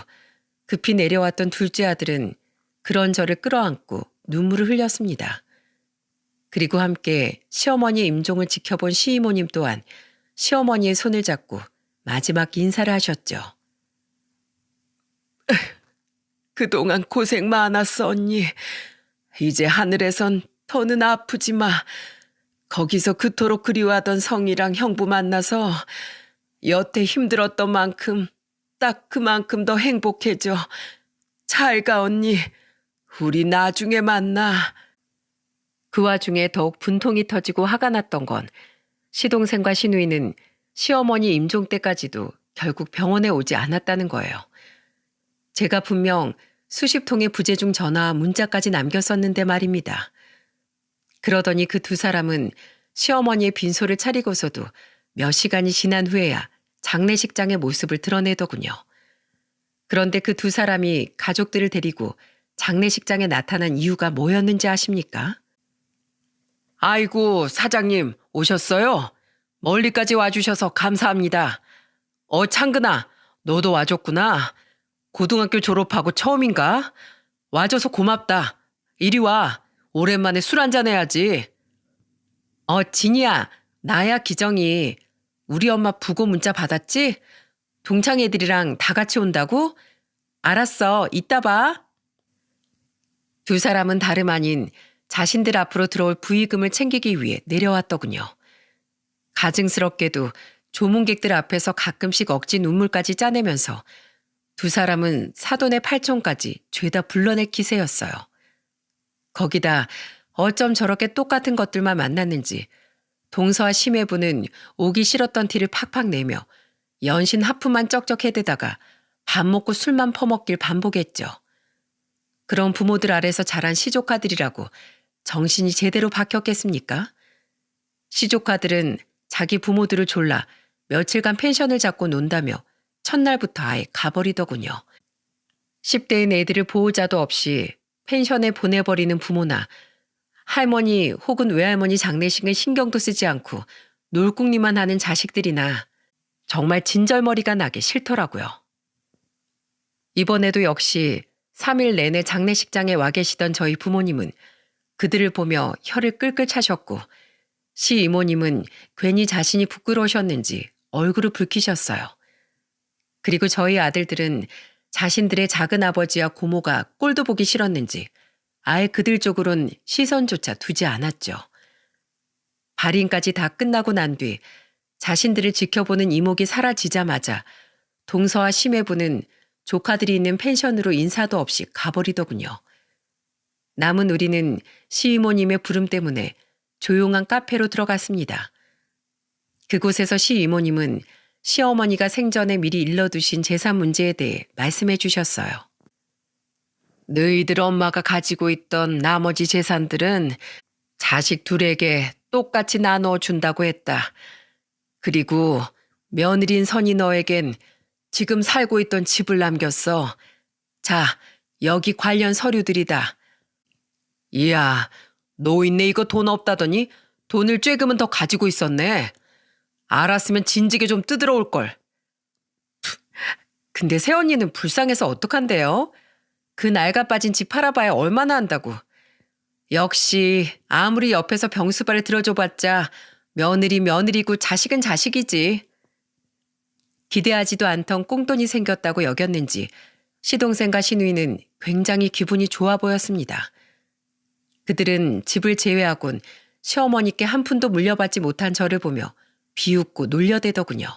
급히 내려왔던 둘째 아들은 그런 저를 끌어안고 눈물을 흘렸습니다. 그리고 함께 시어머니의 임종을 지켜본 시이모님 또한 시어머니의 손을 잡고 마지막 인사를 하셨죠. 그동안 고생 많았어, 언니. 이제 하늘에선 더는 아프지 마. 거기서 그토록 그리워하던 성이랑 형부 만나서 여태 힘들었던 만큼 딱 그만큼 더 행복해져. 잘 가, 언니. 우리 나중에 만나. 그 와중에 더욱 분통이 터지고 화가 났던 건 시동생과 시누이는 시어머니 임종 때까지도 결국 병원에 오지 않았다는 거예요. 제가 분명 수십 통의 부재중 전화와 문자까지 남겼었는데 말입니다. 그러더니 그 두 사람은 시어머니의 빈소를 차리고서도 몇 시간이 지난 후에야 장례식장의 모습을 드러내더군요. 그런데 그 두 사람이 가족들을 데리고 장례식장에 나타난 이유가 뭐였는지 아십니까? 아이고, 사장님 오셨어요? 멀리까지 와주셔서 감사합니다. 창근아, 너도 와줬구나. 고등학교 졸업하고 처음인가? 와줘서 고맙다. 이리 와. 오랜만에 술 한잔 해야지. 진이야, 나야 기정이. 우리 엄마 부고 문자 받았지? 동창 애들이랑 다 같이 온다고? 알았어, 이따 봐. 두 사람은 다름 아닌 자신들 앞으로 들어올 부의금을 챙기기 위해 내려왔더군요. 가증스럽게도 조문객들 앞에서 가끔씩 억지 눈물까지 짜내면서 두 사람은 사돈의 팔촌까지 죄다 불러낼 기세였어요. 거기다 어쩜 저렇게 똑같은 것들만 만났는지 동서와 심해부는 오기 싫었던 티를 팍팍 내며 연신 하프만 쩍쩍 해대다가 밥 먹고 술만 퍼먹길 반복했죠. 그런 부모들 아래서 자란 시조카들이라고 정신이 제대로 박혔겠습니까? 시조카들은 자기 부모들을 졸라 며칠간 펜션을 잡고 논다며 첫날부터 아예 가버리더군요. 10대인 애들을 보호자도 없이 펜션에 보내버리는 부모나 할머니 혹은 외할머니 장례식은 신경도 쓰지 않고 놀궁리만 하는 자식들이나 정말 진절머리가 나기 싫더라고요. 이번에도 역시 3일 내내 장례식장에 와 계시던 저희 부모님은 그들을 보며 혀를 끌끌 차셨고 시 이모님은 괜히 자신이 부끄러우셨는지 얼굴을 붉히셨어요. 그리고 저희 아들들은 자신들의 작은 아버지와 고모가 꼴도 보기 싫었는지 아예 그들 쪽으론 시선조차 두지 않았죠. 발인까지 다 끝나고 난 뒤 자신들을 지켜보는 이목이 사라지자마자 동서와 심해부는 조카들이 있는 펜션으로 인사도 없이 가버리더군요. 남은 우리는 시이모님의 부름 때문에 조용한 카페로 들어갔습니다. 그곳에서 시 이모님은 시어머니가 생전에 미리 일러두신 재산 문제에 대해 말씀해 주셨어요. 너희들 엄마가 가지고 있던 나머지 재산들은 자식 둘에게 똑같이 나눠 준다고 했다. 그리고 며느린 선이 너에겐 지금 살고 있던 집을 남겼어. 자, 여기 관련 서류들이다. 이야, 노인네 이거 돈 없다더니 돈을 쬐금은 더 가지고 있었네. 알았으면 진지게 좀 뜯으러올걸. 근데 새언니는 불쌍해서 어떡한데요? 그 낡아 빠진 집 팔아봐야 얼마나 한다고. 역시 아무리 옆에서 병수발을 들어줘봤자 며느리 며느리고 자식은 자식이지. 기대하지도 않던 꽁돈이 생겼다고 여겼는지 시동생과 시누이는 굉장히 기분이 좋아 보였습니다. 그들은 집을 제외하곤 시어머니께 한 푼도 물려받지 못한 저를 보며 비웃고 놀려대더군요.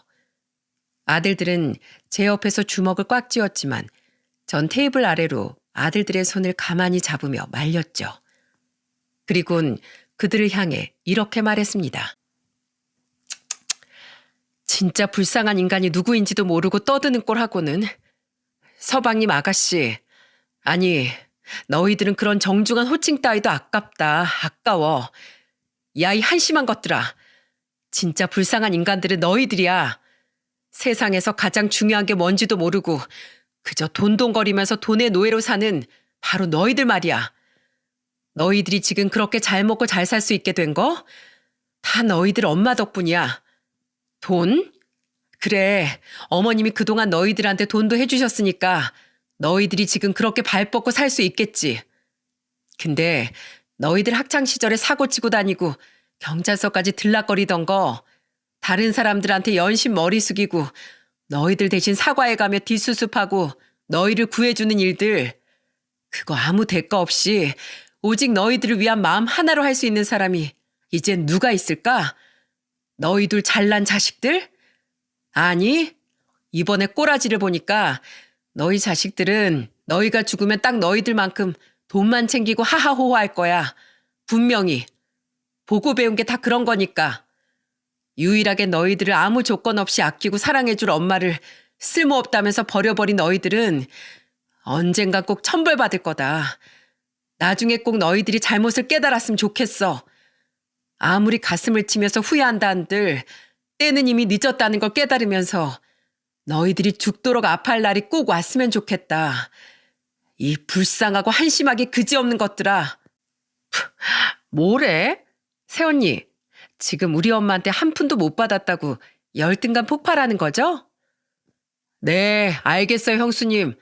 아들들은 제 옆에서 주먹을 꽉 쥐었지만 전 테이블 아래로 아들들의 손을 가만히 잡으며 말렸죠. 그리곤 그들을 향해 이렇게 말했습니다. 진짜 불쌍한 인간이 누구인지도 모르고 떠드는 꼴하고는. 서방님 아가씨, 아니 너희들은 그런 정중한 호칭 따위도 아깝다. 아까워. 야, 이 한심한 것들아. 진짜 불쌍한 인간들은 너희들이야. 세상에서 가장 중요한 게 뭔지도 모르고 그저 돈돈거리면서 돈의 노예로 사는 바로 너희들 말이야. 너희들이 지금 그렇게 잘 먹고 잘 살 수 있게 된 거? 다 너희들 엄마 덕분이야. 돈? 그래, 어머님이 그동안 너희들한테 돈도 해주셨으니까 너희들이 지금 그렇게 발 뻗고 살 수 있겠지. 근데 너희들 학창시절에 사고치고 다니고 경찰서까지 들락거리던 거 다른 사람들한테 연신 머리 숙이고 너희들 대신 사과해가며 뒷수습하고 너희를 구해주는 일들, 그거 아무 대가 없이 오직 너희들을 위한 마음 하나로 할 수 있는 사람이 이젠 누가 있을까? 너희 둘 잘난 자식들? 아니, 이번에 꼬라지를 보니까 너희 자식들은 너희가 죽으면 딱 너희들만큼 돈만 챙기고 하하호호 할 거야. 분명히. 보고 배운 게 다 그런 거니까. 유일하게 너희들을 아무 조건 없이 아끼고 사랑해줄 엄마를 쓸모없다면서 버려버린 너희들은 언젠가 꼭 천벌받을 거다. 나중에 꼭 너희들이 잘못을 깨달았으면 좋겠어. 아무리 가슴을 치면서 후회한다 한들 때는 이미 늦었다는 걸 깨달으면서 너희들이 죽도록 아파할 날이 꼭 왔으면 좋겠다. 이 불쌍하고 한심하게 그지없는 것들아. 뭐래? 새언니, 지금 우리 엄마한테 한 푼도 못 받았다고 열등감 폭발하는 거죠? 네, 알겠어요, 형수님.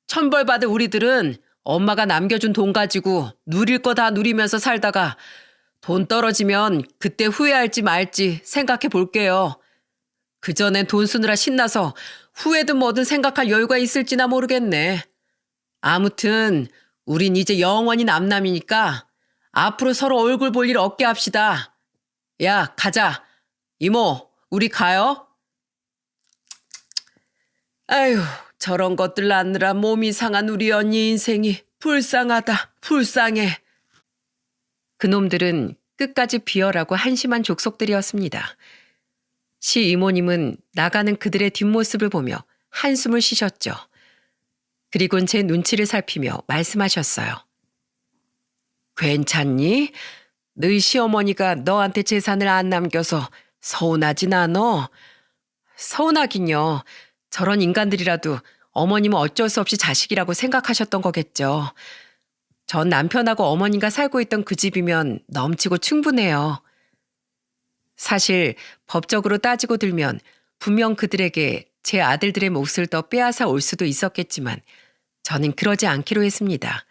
천벌받을 우리들은 엄마가 남겨준 돈 가지고 누릴 거 다 누리면서 살다가 돈 떨어지면 그때 후회할지 말지 생각해 볼게요. 그전엔 돈 쓰느라 신나서 후회든 뭐든 생각할 여유가 있을지나 모르겠네. 아무튼 우린 이제 영원히 남남이니까 앞으로 서로 얼굴 볼 일 없게 합시다. 야, 가자. 이모, 우리 가요? 아휴, 저런 것들 낳느라 몸이 상한 우리 언니 인생이 불쌍하다, 불쌍해. 그놈들은 끝까지 비열하고 한심한 족속들이었습니다. 시 이모님은 나가는 그들의 뒷모습을 보며 한숨을 쉬셨죠. 그리곤 제 눈치를 살피며 말씀하셨어요. 괜찮니? 너희 시어머니가 너한테 재산을 안 남겨서 서운하진 않어? 서운하긴요. 저런 인간들이라도 어머님은 어쩔 수 없이 자식이라고 생각하셨던 거겠죠. 전 남편하고 어머님과 살고 있던 그 집이면 넘치고 충분해요. 사실 법적으로 따지고 들면 분명 그들에게 제 아들들의 몫을 더 빼앗아 올 수도 있었겠지만 저는 그러지 않기로 했습니다.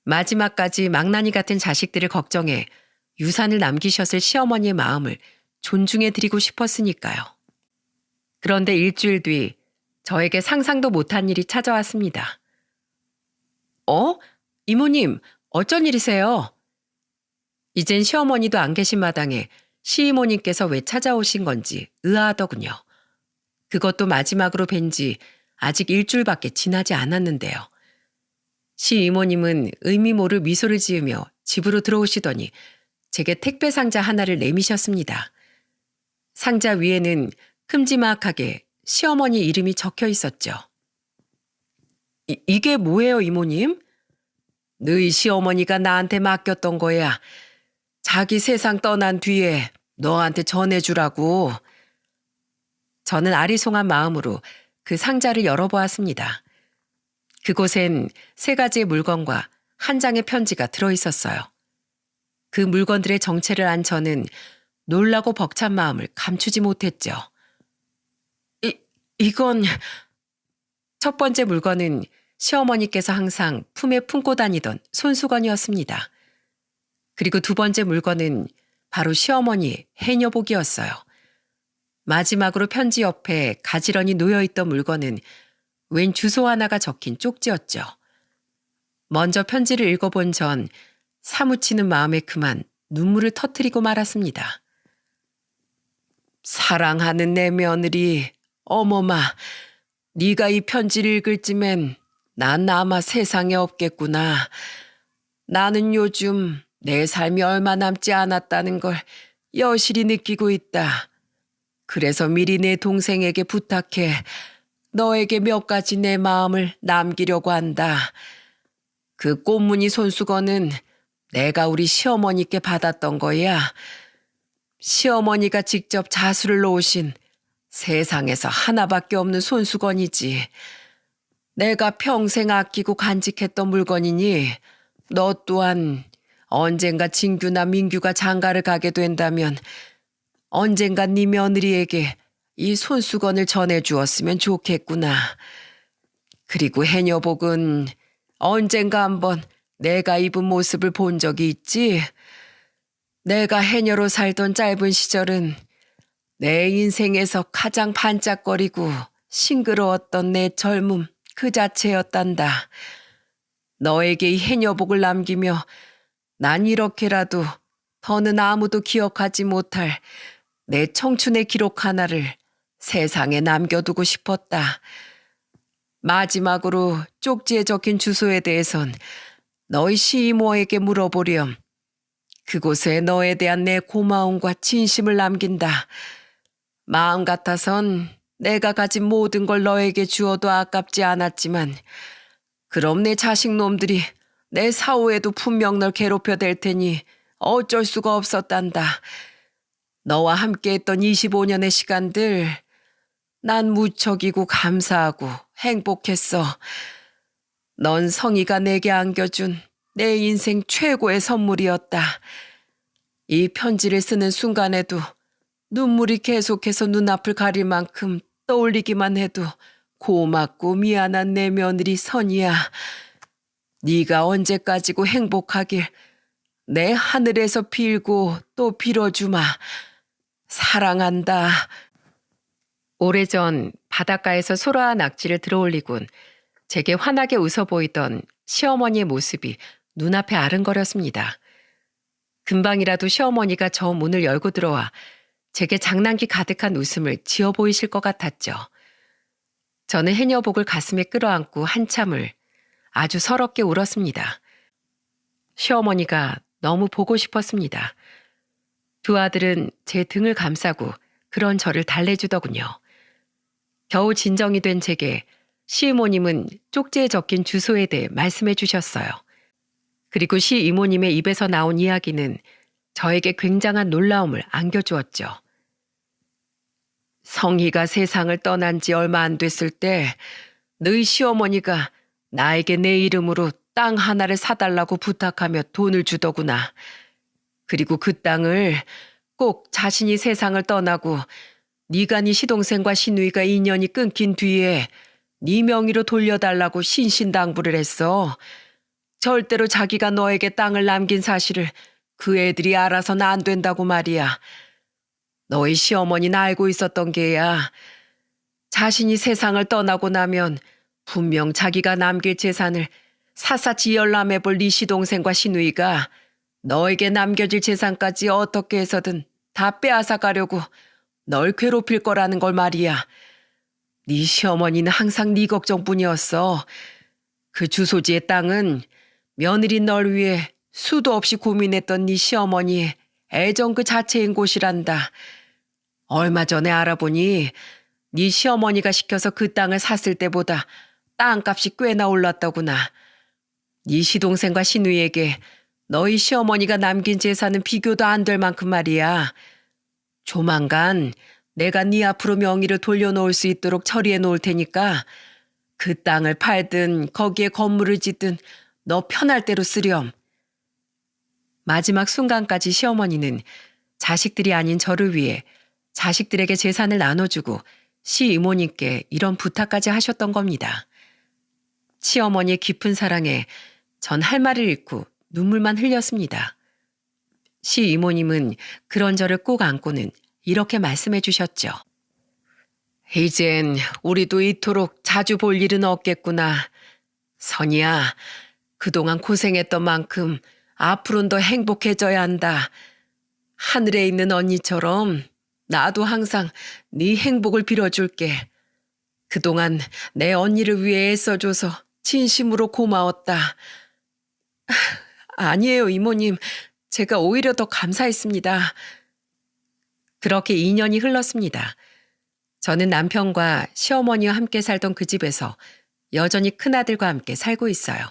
마지막까지 망나니 같은 자식들을 걱정해 유산을 남기셨을 시어머니의 마음을 존중해드리고 싶었으니까요. 그런데 일주일 뒤 저에게 상상도 못한 일이 찾아왔습니다. 이모님, 어쩐 일이세요? 이젠 시어머니도 안 계신 마당에 시이모님께서 왜 찾아오신 건지 의아하더군요. 그것도 마지막으로 뵌 지 아직 일주일밖에 지나지 않았는데요. 시이모님은 의미 모를 미소를 지으며 집으로 들어오시더니 제게 택배 상자 하나를 내미셨습니다. 상자 위에는 큼지막하게 시어머니 이름이 적혀 있었죠. 이게 뭐예요, 이모님? 너희 시어머니가 나한테 맡겼던 거야. 자기 세상 떠난 뒤에 너한테 전해주라고. 저는 아리송한 마음으로 그 상자를 열어보았습니다. 그곳엔 3가지의 물건과 한 장의 편지가 들어있었어요. 그 물건들의 정체를 안 저는 놀라고 벅찬 마음을 감추지 못했죠. 이건... 첫 번째 물건은 시어머니께서 항상 품에 품고 다니던 손수건이었습니다. 그리고 2번째 물건은 바로 시어머니의 해녀복이었어요. 마지막으로 편지 옆에 가지런히 놓여있던 물건은 웬 주소 하나가 적힌 쪽지였죠. 먼저 편지를 읽어본 전 사무치는 마음에 그만 눈물을 터뜨리고 말았습니다. 사랑하는 내 며느리, 어머마, 네가 이 편지를 읽을 쯤엔 난 아마 세상에 없겠구나. 나는 요즘 내 삶이 얼마 남지 않았다는 걸 여실히 느끼고 있다. 그래서 미리 내 동생에게 부탁해 너에게 몇 가지 내 마음을 남기려고 한다. 그 꽃무늬 손수건은 내가 우리 시어머니께 받았던 거야. 시어머니가 직접 자수를 놓으신 세상에서 하나밖에 없는 손수건이지. 내가 평생 아끼고 간직했던 물건이니 너 또한 언젠가 진규나 민규가 장가를 가게 된다면 언젠가 네 며느리에게 이 손수건을 전해주었으면 좋겠구나. 그리고 해녀복은 언젠가 한번 내가 입은 모습을 본 적이 있지. 내가 해녀로 살던 짧은 시절은 내 인생에서 가장 반짝거리고 싱그러웠던 내 젊음 그 자체였단다. 너에게 이 해녀복을 남기며 난 이렇게라도 더는 아무도 기억하지 못할 내 청춘의 기록 하나를 세상에 남겨두고 싶었다. 마지막으로 쪽지에 적힌 주소에 대해선 너희 시이모에게 물어보렴. 그곳에 너에 대한 내 고마움과 진심을 남긴다. 마음 같아선 내가 가진 모든 걸 너에게 주어도 아깝지 않았지만 그럼 내 자식놈들이 내 사후에도 분명 널 괴롭혀 댈 테니 어쩔 수가 없었단다. 너와 함께했던 25년의 시간들 난 무척이고 감사하고 행복했어. 넌 성희가 내게 안겨준 내 인생 최고의 선물이었다. 이 편지를 쓰는 순간에도 눈물이 계속해서 눈앞을 가릴 만큼 떠올리기만 해도 고맙고 미안한 내 며느리 선이야. 네가 언제까지고 행복하길 내 하늘에서 빌고 또 빌어주마. 사랑한다. 오래전 바닷가에서 소라와 낙지를 들어올리곤 제게 환하게 웃어 보이던 시어머니의 모습이 눈앞에 아른거렸습니다. 금방이라도 시어머니가 저 문을 열고 들어와 제게 장난기 가득한 웃음을 지어 보이실 것 같았죠. 저는 해녀복을 가슴에 끌어안고 한참을 아주 서럽게 울었습니다. 시어머니가 너무 보고 싶었습니다. 2 아들은 제 등을 감싸고 그런 저를 달래주더군요. 겨우 진정이 된 제게 시이모님은 쪽지에 적힌 주소에 대해 말씀해 주셨어요. 그리고 시이모님의 입에서 나온 이야기는 저에게 굉장한 놀라움을 안겨주었죠. 성희가 세상을 떠난 지 얼마 안 됐을 때 너희 시어머니가 나에게 내 이름으로 땅 하나를 사달라고 부탁하며 돈을 주더구나. 그리고 그 땅을 꼭 자신이 세상을 떠나고 네가 네 시동생과 시누이가 인연이 끊긴 뒤에 네 명의로 돌려달라고 신신당부를 했어. 절대로 자기가 너에게 땅을 남긴 사실을 그 애들이 알아서는 안 된다고 말이야. 너희 시어머니는 알고 있었던 게야. 자신이 세상을 떠나고 나면 분명 자기가 남길 재산을 샅샅이 열람해볼 네 시동생과 시누이가 너에게 남겨질 재산까지 어떻게 해서든 다 빼앗아 가려고 널 괴롭힐 거라는 걸 말이야. 네 시어머니는 항상 네 걱정뿐이었어. 그 주소지의 땅은 며느리 널 위해 수도 없이 고민했던 네 시어머니의 애정 그 자체인 곳이란다. 얼마 전에 알아보니 네 시어머니가 시켜서 그 땅을 샀을 때보다 땅값이 꽤나 올랐더구나. 네 시동생과 시누이에게 너희 시어머니가 남긴 재산은 비교도 안 될 만큼 말이야. 조만간 내가 네 앞으로 명의를 돌려놓을 수 있도록 처리해 놓을 테니까 그 땅을 팔든 거기에 건물을 짓든 너 편할 대로 쓰렴. 마지막 순간까지 시어머니는 자식들이 아닌 저를 위해 자식들에게 재산을 나눠주고 시이모님께 이런 부탁까지 하셨던 겁니다. 시어머니의 깊은 사랑에 전 할 말을 잃고 눈물만 흘렸습니다. 시이모님은 그런 저를 꼭 안고는 이렇게 말씀해 주셨죠. 이젠 우리도 이토록 자주 볼 일은 없겠구나. 선이야, 그동안 고생했던 만큼 앞으로는 더 행복해져야 한다. 하늘에 있는 언니처럼 나도 항상 네 행복을 빌어줄게. 그동안 내 언니를 위해 애써줘서 진심으로 고마웠다. 아니에요, 이모님. 제가 오히려 더 감사했습니다. 그렇게 2년이 흘렀습니다. 저는 남편과 시어머니와 함께 살던 그 집에서 여전히 큰아들과 함께 살고 있어요.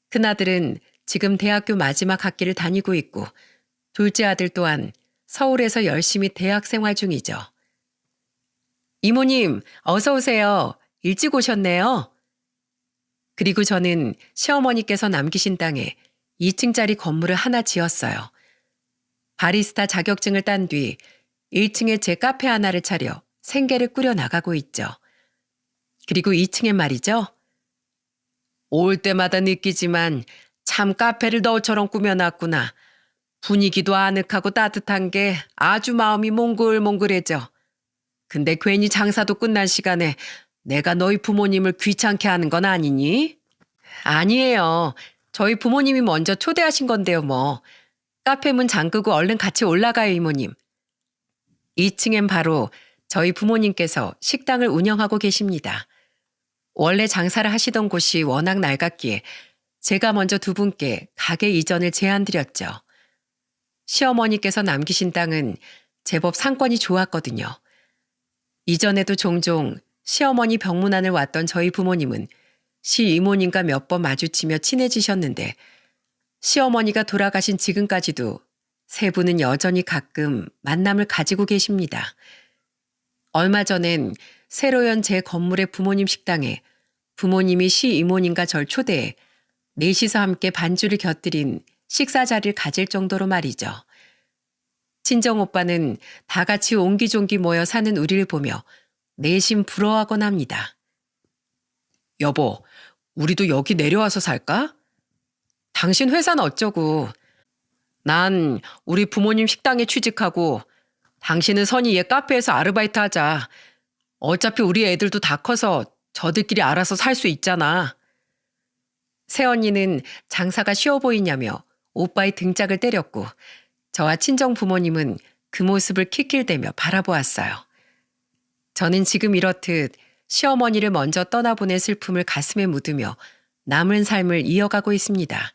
큰아들은 지금 대학교 마지막 학기를 다니고 있고 둘째 아들 또한 서울에서 열심히 대학 생활 중이죠. 이모님, 어서 오세요. 일찍 오셨네요. 그리고 저는 시어머니께서 남기신 땅에 2층짜리 건물을 하나 지었어요. 바리스타 자격증을 딴 뒤 1층에 제 카페 하나를 차려 생계를 꾸려 나가고 있죠. 그리고 2층엔 말이죠. 올 때마다 느끼지만 참 카페를 너처럼 꾸며놨구나. 분위기도 아늑하고 따뜻한 게 아주 마음이 몽글몽글해져. 근데 괜히 장사도 끝난 시간에 내가 너희 부모님을 귀찮게 하는 건 아니니? 아니에요. 저희 부모님이 먼저 초대하신 건데요, 뭐. 카페 문 잠그고 얼른 같이 올라가요, 이모님. 2층엔 바로 저희 부모님께서 식당을 운영하고 계십니다. 원래 장사를 하시던 곳이 워낙 낡았기에 제가 먼저 두 분께 가게 이전을 제안드렸죠. 시어머니께서 남기신 땅은 제법 상권이 좋았거든요. 이전에도 종종 시어머니 병문안을 왔던 저희 부모님은 시이모님과 몇 번 마주치며 친해지셨는데 시어머니가 돌아가신 지금까지도 세 분은 여전히 가끔 만남을 가지고 계십니다. 얼마 전엔 새로 연 제 건물의 부모님 식당에 부모님이 시이모님과 절 초대해 넷이서 함께 반주를 곁들인 식사 자리를 가질 정도로 말이죠. 친정오빠는 다 같이 옹기종기 모여 사는 우리를 보며 내심 부러워하곤 합니다. 여보, 우리도 여기 내려와서 살까? 당신 회사는 어쩌고. 난 우리 부모님 식당에 취직하고 당신은 선이 얘 카페에서 아르바이트 하자. 어차피 우리 애들도 다 커서 저들끼리 알아서 살 수 있잖아. 새언니는 장사가 쉬워 보이냐며 오빠의 등짝을 때렸고 저와 친정 부모님은 그 모습을 킥킬대며 바라보았어요. 저는 지금 이렇듯 시어머니를 먼저 떠나보낸 슬픔을 가슴에 묻으며 남은 삶을 이어가고 있습니다.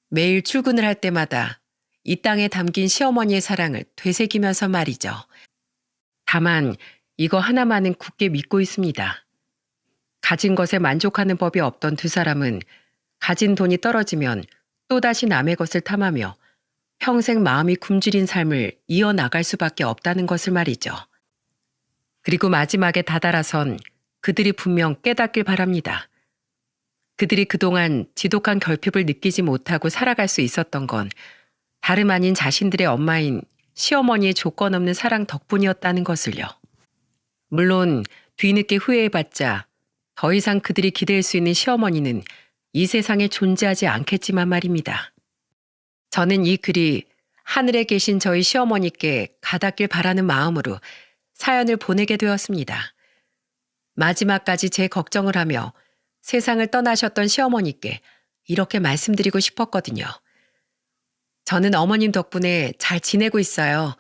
매일 출근을 할 때마다 이 땅에 담긴 시어머니의 사랑을 되새기면서 말이죠. 다만 이거 하나만은 굳게 믿고 있습니다. 가진 것에 만족하는 법이 없던 두 사람은 가진 돈이 떨어지면 또다시 남의 것을 탐하며 평생 마음이 굶주린 삶을 이어나갈 수밖에 없다는 것을 말이죠. 그리고 마지막에 다다라선 그들이 분명 깨닫길 바랍니다. 그들이 그동안 지독한 결핍을 느끼지 못하고 살아갈 수 있었던 건 다름 아닌 자신들의 엄마인 시어머니의 조건 없는 사랑 덕분이었다는 것을요. 물론 뒤늦게 후회해봤자 더 이상 그들이 기댈 수 있는 시어머니는 이 세상에 존재하지 않겠지만 말입니다. 저는 이 글이 하늘에 계신 저희 시어머니께 가닿길 바라는 마음으로 사연을 보내게 되었습니다. 마지막까지 제 걱정을 하며 세상을 떠나셨던 시어머니께 이렇게 말씀드리고 싶었거든요. 저는 어머님 덕분에 잘 지내고 있어요.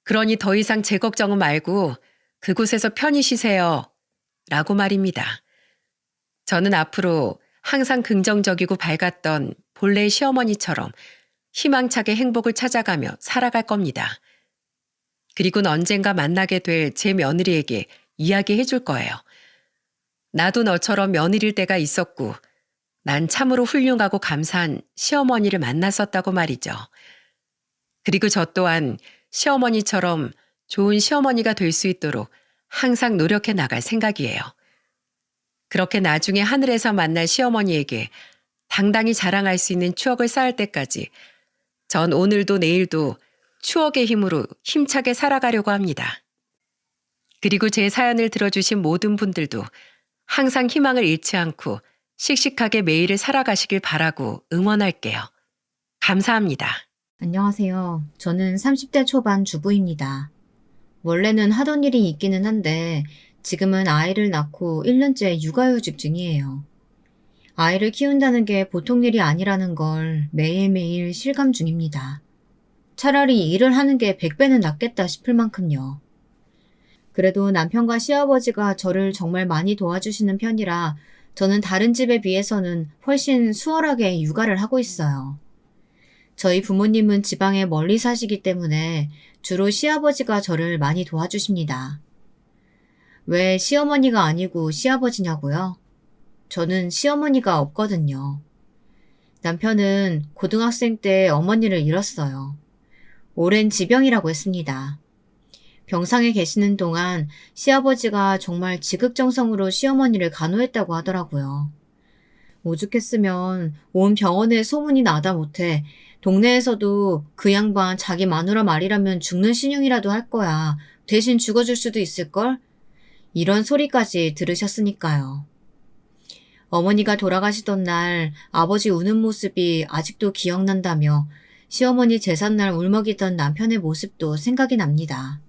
그러니 더 이상 제 걱정은 말고 그곳에서 편히 쉬세요. 라고 말입니다. 저는 앞으로 항상 긍정적이고 밝았던 본래의 시어머니처럼 희망차게 행복을 찾아가며 살아갈 겁니다. 그리고는 언젠가 만나게 될 제 며느리에게 이야기해 줄 거예요. 나도 너처럼 며느리일 때가 있었고 난 참으로 훌륭하고 감사한 시어머니를 만났었다고 말이죠. 그리고 저 또한 시어머니처럼 좋은 시어머니가 될 수 있도록 항상 노력해 나갈 생각이에요. 그렇게 나중에 하늘에서 만날 시어머니에게 당당히 자랑할 수 있는 추억을 쌓을 때까지 전 오늘도 내일도 추억의 힘으로 힘차게 살아가려고 합니다. 그리고 제 사연을 들어주신 모든 분들도 항상 희망을 잃지 않고 씩씩하게 매일을 살아가시길 바라고 응원할게요. 감사합니다. 안녕하세요. 저는 30대 초반 주부입니다. 원래는 하던 일이 있기는 한데 지금은 아이를 낳고 1년째 육아휴직 중이에요. 아이를 키운다는 게 보통 일이 아니라는 걸 매일매일 실감 중입니다. 차라리 일을 하는 게 100배는 낫겠다 싶을 만큼요. 그래도 남편과 시아버지가 저를 정말 많이 도와주시는 편이라 저는 다른 집에 비해서는 훨씬 수월하게 육아를 하고 있어요. 저희 부모님은 지방에 멀리 사시기 때문에 주로 시아버지가 저를 많이 도와주십니다. 왜 시어머니가 아니고 시아버지냐고요? 저는 시어머니가 없거든요. 남편은 고등학생 때 어머니를 잃었어요. 오랜 지병이라고 했습니다. 병상에 계시는 동안 시아버지가 정말 지극정성으로 시어머니를 간호했다고 하더라고요. 오죽했으면 온 병원에 소문이 나다 못해 동네에서도 그 양반 자기 마누라 말이라면 죽는 신용이라도 할 거야. 대신 죽어줄 수도 있을걸? 이런 소리까지 들으셨으니까요. 어머니가 돌아가시던 날 아버지 우는 모습이 아직도 기억난다며 시어머니 제삿날 울먹이던 남편의 모습도 생각이 납니다.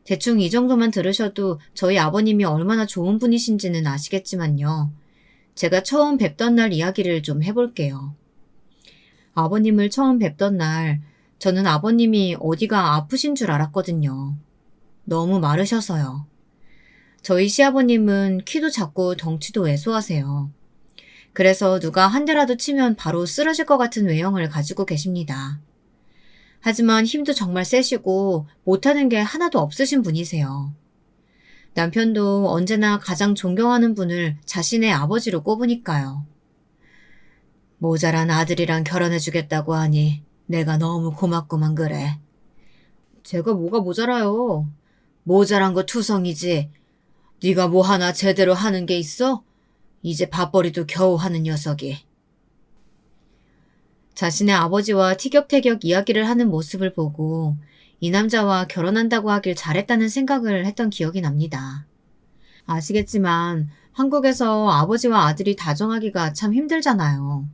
대충 이 정도만 들으셔도 저희 아버님이 얼마나 좋은 분이신지는 아시겠지만요. 제가 처음 뵙던 날 이야기를 좀 해볼게요. 아버님을 처음 뵙던 날 저는 아버님이 어디가 아프신 줄 알았거든요. 너무 마르셔서요. 저희 시아버님은 키도 작고 덩치도 왜소하세요. 그래서 누가 한 대라도 치면 바로 쓰러질 것 같은 외형을 가지고 계십니다. 하지만 힘도 정말 세시고 못하는 게 하나도 없으신 분이세요. 남편도 언제나 가장 존경하는 분을 자신의 아버지로 꼽으니까요. 모자란 아들이랑 결혼해주겠다고 하니 내가 너무 고맙구만 그래. 제가 뭐가 모자라요? 모자란 거 투성이지. 네가 뭐 하나 제대로 하는 게 있어? 이제 밥벌이도 겨우 하는 녀석이. 자신의 아버지와 티격태격 이야기를 하는 모습을 보고 이 남자와 결혼한다고 하길 잘했다는 생각을 했던 기억이 납니다. 아시겠지만 한국에서 아버지와 아들이 다정하기가 참 힘들잖아요.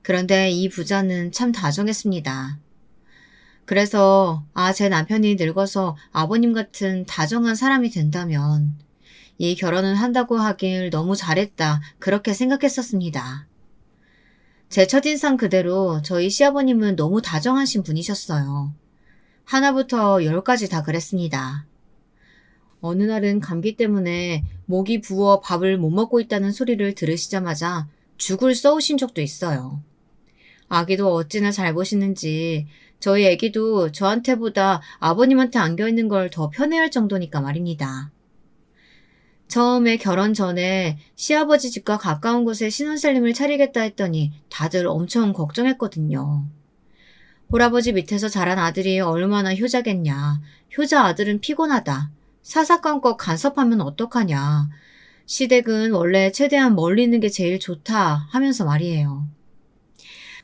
그런데 이 부자는 참 다정했습니다. 그래서 제 남편이 늙어서 아버님 같은 다정한 사람이 된다면 이 결혼을 한다고 하길 너무 잘했다 그렇게 생각했었습니다. 제 첫인상 그대로 저희 시아버님은 너무 다정하신 분이셨어요. 하나부터 10까지 다 그랬습니다. 어느 날은 감기 때문에 목이 부어 밥을 못 먹고 있다는 소리를 들으시자마자 죽을 써오신 적도 있어요. 아기도 어찌나 잘 보시는지 저희 아기도 저한테보다 아버님한테 안겨있는 걸 더 편해할 정도니까 말입니다. 처음에 결혼 전에 시아버지 집과 가까운 곳에 신혼살림을 차리겠다 했더니 다들 엄청 걱정했거든요. 홀아버지 밑에서 자란 아들이 얼마나 효자겠냐. 효자 아들은 피곤하다. 사사건건 간섭하면 어떡하냐. 시댁은 원래 최대한 멀리 있는 게 제일 좋다 하면서 말이에요.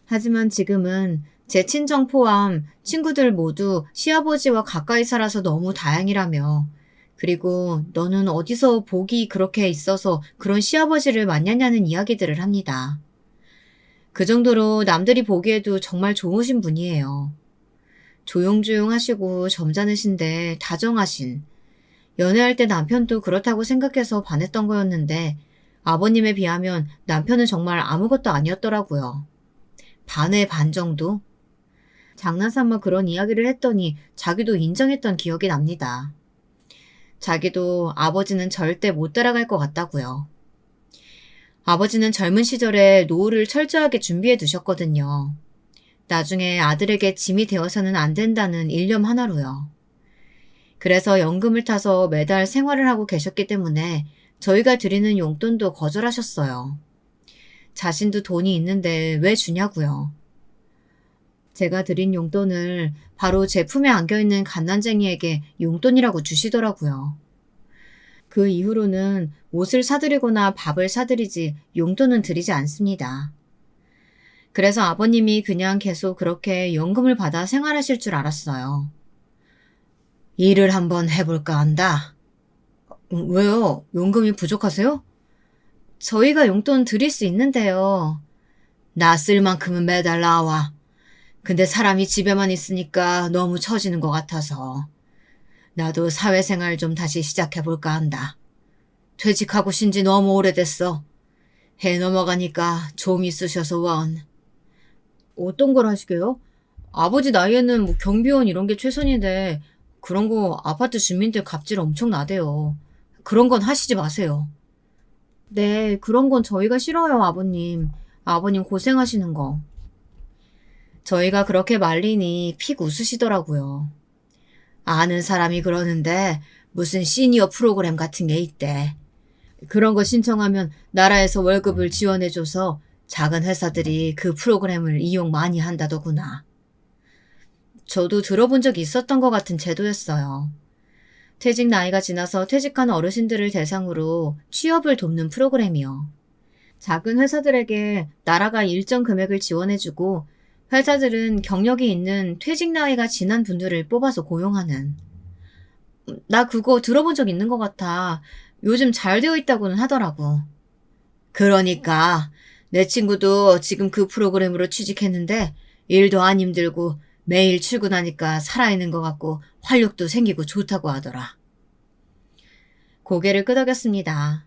하지만 지금은 제 친정 포함 친구들 모두 시아버지와 가까이 살아서 너무 다행이라며 그리고 너는 어디서 복이 그렇게 있어서 그런 시아버지를 만났냐는 이야기들을 합니다. 그 정도로 남들이 보기에도 정말 좋으신 분이에요. 조용조용하시고 점잖으신데 다정하신 연애할 때 남편도 그렇다고 생각해서 반했던 거였는데 아버님에 비하면 남편은 정말 아무것도 아니었더라고요. 반의 반 정도? 장난삼아 그런 이야기를 했더니 자기도 인정했던 기억이 납니다. 자기도 아버지는 절대 못 따라갈 것 같다고요. 아버지는 젊은 시절에 노후를 철저하게 준비해 두셨거든요. 나중에 아들에게 짐이 되어서는 안 된다는 일념 하나로요. 그래서 연금을 타서 매달 생활을 하고 계셨기 때문에 저희가 드리는 용돈도 거절하셨어요. 자신도 돈이 있는데 왜 주냐고요. 제가 드린 용돈을 바로 제품에 안겨있는 갓난쟁이에게 용돈이라고 주시더라고요. 그 이후로는 옷을 사드리거나 밥을 사드리지 용돈은 드리지 않습니다. 그래서 아버님이 그냥 계속 그렇게 연금을 받아 생활하실 줄 알았어요. 일을 한번 해볼까 한다. 왜요? 연금이 부족하세요? 저희가 용돈 드릴 수 있는데요. 나 쓸 만큼은 매달 나와. 근데 사람이 집에만 있으니까 너무 처지는 것 같아서 나도 사회생활 좀 다시 시작해볼까 한다. 퇴직하고 신지 너무 오래됐어. 해 넘어가니까 좀 있으셔서 원. 어떤 걸 하시게요? 아버지 나이에는 뭐 경비원 이런 게 최선인데 그런 거 아파트 주민들 갑질 엄청 나대요. 그런 건 하시지 마세요. 네, 그런 건 저희가 싫어요, 아버님. 아버님 고생하시는 거. 저희가 그렇게 말리니 픽 웃으시더라고요. 아는 사람이 그러는데 무슨 시니어 프로그램 같은 게 있대. 그런 거 신청하면 나라에서 월급을 지원해줘서 작은 회사들이 그 프로그램을 이용 많이 한다더구나. 저도 들어본 적이 있었던 것 같은 제도였어요. 퇴직 나이가 지나서 퇴직한 어르신들을 대상으로 취업을 돕는 프로그램이요. 작은 회사들에게 나라가 일정 금액을 지원해주고 회사들은 경력이 있는 퇴직 나이가 지난 분들을 뽑아서 고용하는. 나 그거 들어본 적 있는 것 같아. 요즘 잘 되어 있다고는 하더라고. 그러니까 내 친구도 지금 그 프로그램으로 취직했는데 일도 안 힘들고 매일 출근하니까 살아있는 것 같고 활력도 생기고 좋다고 하더라. 고개를 끄덕였습니다.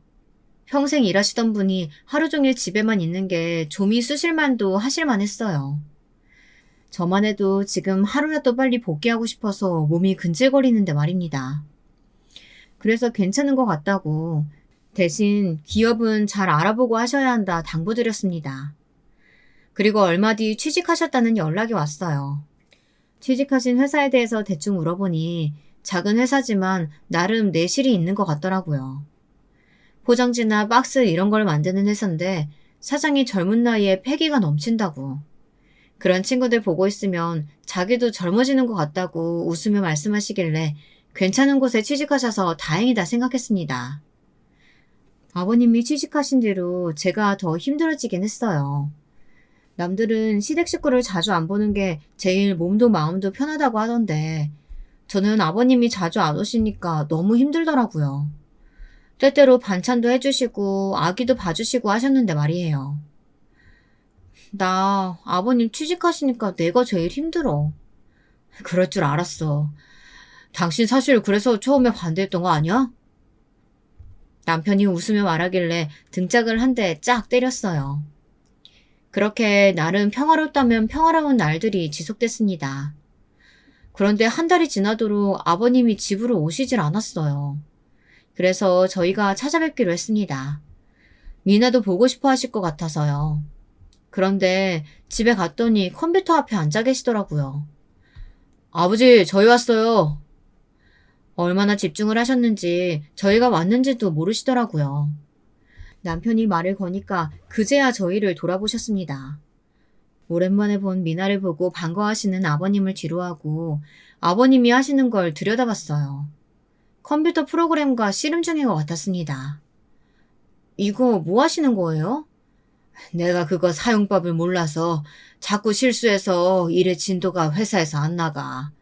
평생 일하시던 분이 하루 종일 집에만 있는 게 좀이 쑤실만도 하실만 했어요. 저만 해도 지금 하루라도 빨리 복귀하고 싶어서 몸이 근질거리는데 말입니다. 그래서 괜찮은 것 같다고 대신 기업은 잘 알아보고 하셔야 한다 당부드렸습니다. 그리고 얼마 뒤 취직하셨다는 연락이 왔어요. 취직하신 회사에 대해서 대충 물어보니 작은 회사지만 나름 내실이 있는 것 같더라고요. 포장지나 박스 이런 걸 만드는 회사인데 사장이 젊은 나이에 패기가 넘친다고. 그런 친구들 보고 있으면 자기도 젊어지는 것 같다고 웃으며 말씀하시길래 괜찮은 곳에 취직하셔서 다행이다 생각했습니다. 아버님이 취직하신 뒤로 제가 더 힘들어지긴 했어요. 남들은 시댁 식구를 자주 안 보는 게 제일 몸도 마음도 편하다고 하던데 저는 아버님이 자주 안 오시니까 너무 힘들더라고요. 때때로 반찬도 해주시고 아기도 봐주시고 하셨는데 말이에요. 나 아버님 취직하시니까 내가 제일 힘들어. 그럴 줄 알았어. 당신 사실 그래서 처음에 반대했던 거 아니야? 남편이 웃으며 말하길래 등짝을 한 대 짝 때렸어요. 그렇게 나름 평화롭다면 평화로운 날들이 지속됐습니다. 그런데 한 달이 지나도록 아버님이 집으로 오시질 않았어요. 그래서 저희가 찾아뵙기로 했습니다. 미나도 보고 싶어 하실 것 같아서요. 그런데 집에 갔더니 컴퓨터 앞에 앉아 계시더라고요. 아버지, 저희 왔어요. 얼마나 집중을 하셨는지 저희가 왔는지도 모르시더라고요. 남편이 말을 거니까 그제야 저희를 돌아보셨습니다. 오랜만에 본 미나를 보고 반가워하시는 아버님을 뒤로하고 아버님이 하시는 걸 들여다봤어요. 컴퓨터 프로그램과 씨름 중인 것 같았습니다. 이거 뭐 하시는 거예요? 내가 그거 사용법을 몰라서 자꾸 실수해서 일의 진도가 회사에서 안 나가.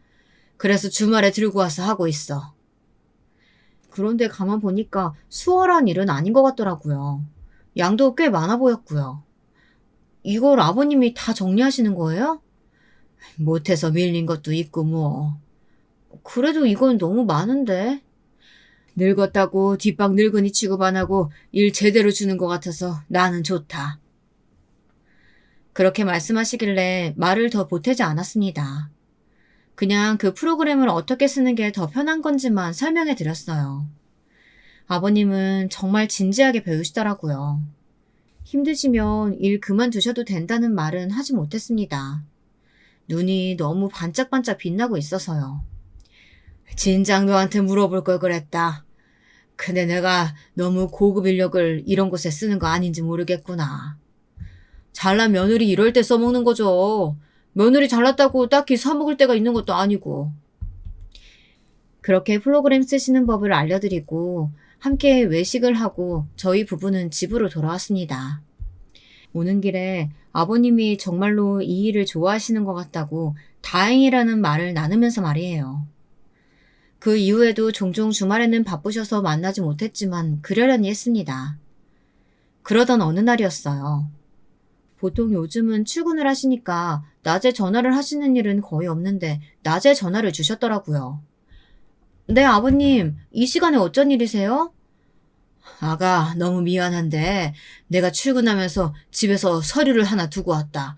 그래서 주말에 들고 와서 하고 있어. 그런데 가만 보니까 수월한 일은 아닌 것 같더라고요. 양도 꽤 많아 보였고요. 이걸 아버님이 다 정리하시는 거예요? 못해서 밀린 것도 있고 뭐. 그래도 이건 너무 많은데. 늙었다고 뒷방 늙은이 취급 안 하고 일 제대로 주는 것 같아서 나는 좋다. 그렇게 말씀하시길래 말을 더 보태지 않았습니다. 그냥 그 프로그램을 어떻게 쓰는 게 더 편한 건지만 설명해 드렸어요. 아버님은 정말 진지하게 배우시더라고요. 힘드시면 일 그만두셔도 된다는 말은 하지 못했습니다. 눈이 너무 반짝반짝 빛나고 있어서요. 진작 너한테 물어볼 걸 그랬다. 근데 내가 너무 고급 인력을 이런 곳에 쓰는 거 아닌지 모르겠구나. 잘난 며느리 이럴 때 써먹는 거죠. 며느리 잘났다고 딱히 사먹을 때가 있는 것도 아니고. 그렇게 프로그램 쓰시는 법을 알려드리고 함께 외식을 하고 저희 부부는 집으로 돌아왔습니다. 오는 길에 아버님이 정말로 이 일을 좋아하시는 것 같다고 다행이라는 말을 나누면서 말이에요. 그 이후에도 종종 주말에는 바쁘셔서 만나지 못했지만 그러려니 했습니다. 그러던 어느 날이었어요. 보통 요즘은 출근을 하시니까 낮에 전화를 하시는 일은 거의 없는데 낮에 전화를 주셨더라고요. 네, 아버님, 이 시간에 어쩐 일이세요? 아가, 너무 미안한데 내가 출근하면서 집에서 서류를 하나 두고 왔다.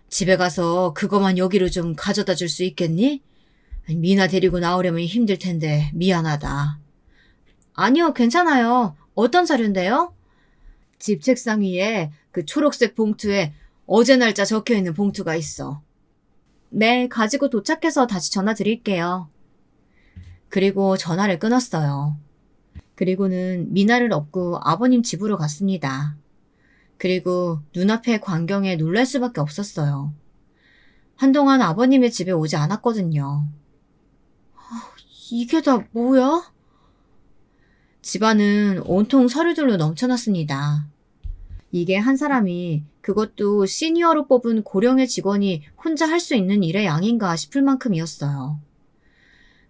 집에 가서 그거만 여기로 좀 가져다 줄 수 있겠니? 미나 데리고 나오려면 힘들 텐데 미안하다. 아니요, 괜찮아요. 어떤 서류인데요? 집 책상 위에 그 초록색 봉투에 어제 날짜 적혀 있는 봉투가 있어. 네, 가지고 도착해서 다시 전화 드릴게요. 그리고 전화를 끊었어요. 그리고는 미나를 업고 아버님 집으로 갔습니다. 그리고 눈앞의 광경에 놀랄 수밖에 없었어요. 한동안 아버님의 집에 오지 않았거든요. 이게 다 뭐야? 집안은 온통 서류들로 넘쳐났습니다. 이게 한 사람이, 그것도 시니어로 뽑은 고령의 직원이 혼자 할 수 있는 일의 양인가 싶을 만큼이었어요.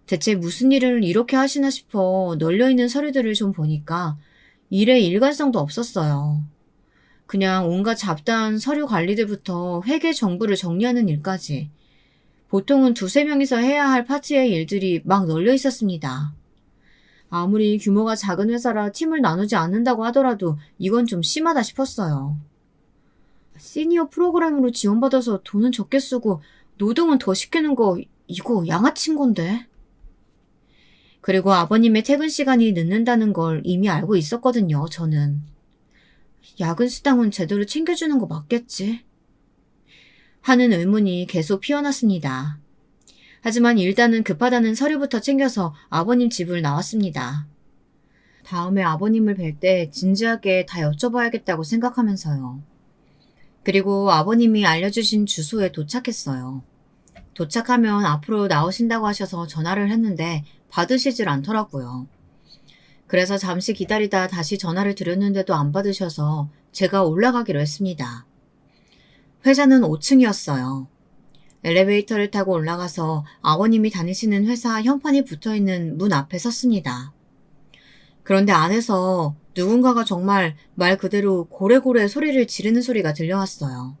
대체 무슨 일을 이렇게 하시나 싶어 널려있는 서류들을 좀 보니까 일의 일관성도 없었어요. 그냥 온갖 잡다한 서류 관리들부터 회계 정보를 정리하는 일까지 보통은 두세 명이서 해야 할 파트의 일들이 막 널려 있었습니다. 아무리 규모가 작은 회사라 팀을 나누지 않는다고 하더라도 이건 좀 심하다 싶었어요. 시니어 프로그램으로 지원받아서 돈은 적게 쓰고 노동은 더 시키는 거 이거 양아치인 건데. 그리고 아버님의 퇴근 시간이 늦는다는 걸 이미 알고 있었거든요, 저는. 야근 수당은 제대로 챙겨주는 거 맞겠지? 하는 의문이 계속 피어났습니다. 하지만 일단은 급하다는 서류부터 챙겨서 아버님 집을 나왔습니다. 다음에 아버님을 뵐 때 진지하게 다 여쭤봐야겠다고 생각하면서요. 그리고 아버님이 알려주신 주소에 도착했어요. 도착하면 앞으로 나오신다고 하셔서 전화를 했는데 받으시질 않더라고요. 그래서 잠시 기다리다 다시 전화를 드렸는데도 안 받으셔서 제가 올라가기로 했습니다. 회사는 5층이었어요. 엘리베이터를 타고 올라가서 아버님이 다니시는 회사 현판이 붙어있는 문 앞에 섰습니다. 그런데 안에서 누군가가 정말 말 그대로 고래고래 소리를 지르는 소리가 들려왔어요.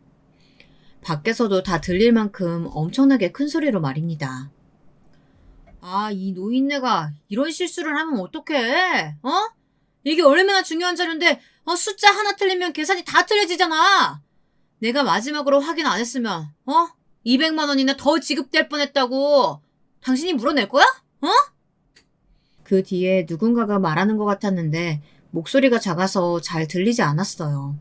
밖에서도 다 들릴 만큼 엄청나게 큰 소리로 말입니다. 아, 이 노인네가 이런 실수를 하면 어떡해? 어? 이게 얼마나 중요한 자료인데 숫자 하나 틀리면 계산이 다 틀려지잖아. 내가 마지막으로 확인 안 했으면 200만 원이나 더 지급될 뻔했다고. 당신이 물어낼 거야? 그 뒤에 누군가가 말하는 것 같았는데 목소리가 작아서 잘 들리지 않았어요.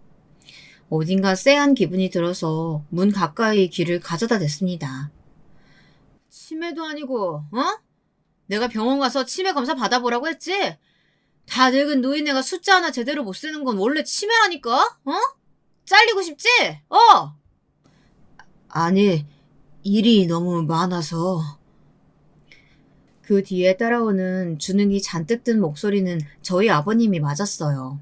어딘가 쎄한 기분이 들어서 문 가까이 귀를 가져다 댔습니다. 치매도 아니고 내가 병원 가서 치매 검사 받아보라고 했지? 다 늙은 노인네가 숫자 하나 제대로 못 쓰는 건 원래 치매라니까? 잘리고 싶지? 아니, 일이 너무 많아서. 그 뒤에 따라오는 주눅이 잔뜩 든 목소리는 저희 아버님이 맞았어요.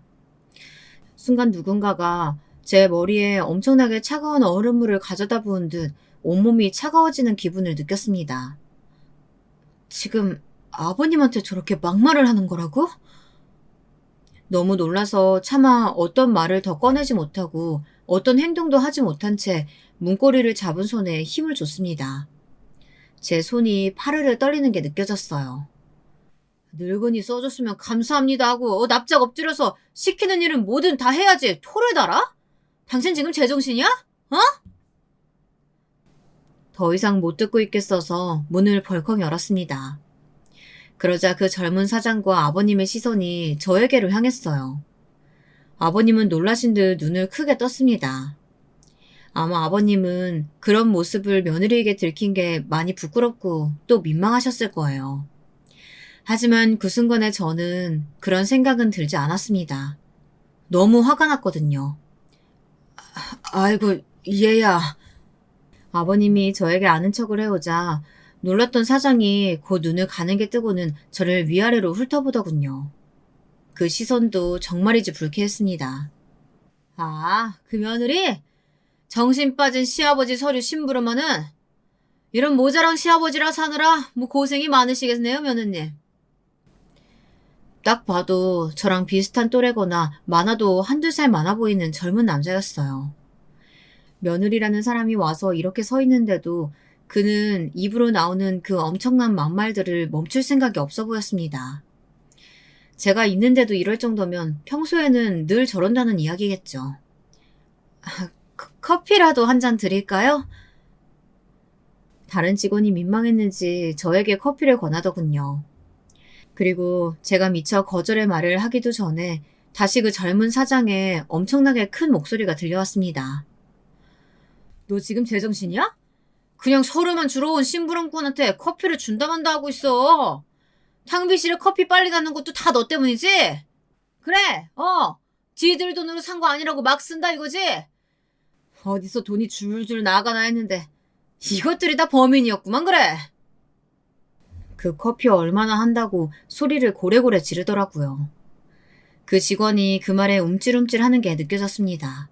순간 누군가가 제 머리에 엄청나게 차가운 얼음물을 가져다 부은 듯 온몸이 차가워지는 기분을 느꼈습니다. 지금 아버님한테 저렇게 막말을 하는 거라고? 너무 놀라서 차마 어떤 말을 더 꺼내지 못하고 어떤 행동도 하지 못한 채 문고리를 잡은 손에 힘을 줬습니다. 제 손이 파르르 떨리는 게 느껴졌어요. 늙은이 써줬으면 감사합니다 하고 납작 엎드려서 시키는 일은 뭐든 다 해야지 토를 달아? 당신 지금 제정신이야? 더 이상 못 듣고 있겠어서 문을 벌컥 열었습니다. 그러자 그 젊은 사장과 아버님의 시선이 저에게로 향했어요. 아버님은 놀라신 듯 눈을 크게 떴습니다. 아마 아버님은 그런 모습을 며느리에게 들킨 게 많이 부끄럽고 또 민망하셨을 거예요. 하지만 그 순간에 저는 그런 생각은 들지 않았습니다. 너무 화가 났거든요. 아이고, 얘야. 아버님이 저에게 아는 척을 해오자 놀랐던 사장이 곧 눈을 가늘게 뜨고는 저를 위아래로 훑어보더군요. 그 시선도 정말이지 불쾌했습니다. 아, 그 며느리? 정신 빠진 시아버지 서류 심부름하는 이런 모자랑 시아버지라 사느라 뭐 고생이 많으시겠네요, 며느님. 딱 봐도 저랑 비슷한 또래거나 많아도 한두 살 많아 보이는 젊은 남자였어요. 며느리라는 사람이 와서 이렇게 서 있는데도 그는 입으로 나오는 그 엄청난 막말들을 멈출 생각이 없어 보였습니다. 제가 있는데도 이럴 정도면 평소에는 늘 저런다는 이야기겠죠. 커피라도 한 잔 드릴까요? 다른 직원이 민망했는지 저에게 커피를 권하더군요. 그리고 제가 미처 거절의 말을 하기도 전에 다시 그 젊은 사장의 엄청나게 큰 목소리가 들려왔습니다. 너 지금 제정신이야? 그냥 서류만 주러 온 심부름꾼한테 커피를 준다만다 하고 있어. 탕비실에 커피 빨리 가는 것도 다 너 때문이지? 그래, 지들 돈으로 산 거 아니라고 막 쓴다 이거지? 어디서 돈이 줄줄 나가나 했는데 이것들이 다 범인이었구만 그래. 그 커피 얼마나 한다고 소리를 고래고래 지르더라고요. 그 직원이 그 말에 움찔움찔 하는 게 느껴졌습니다.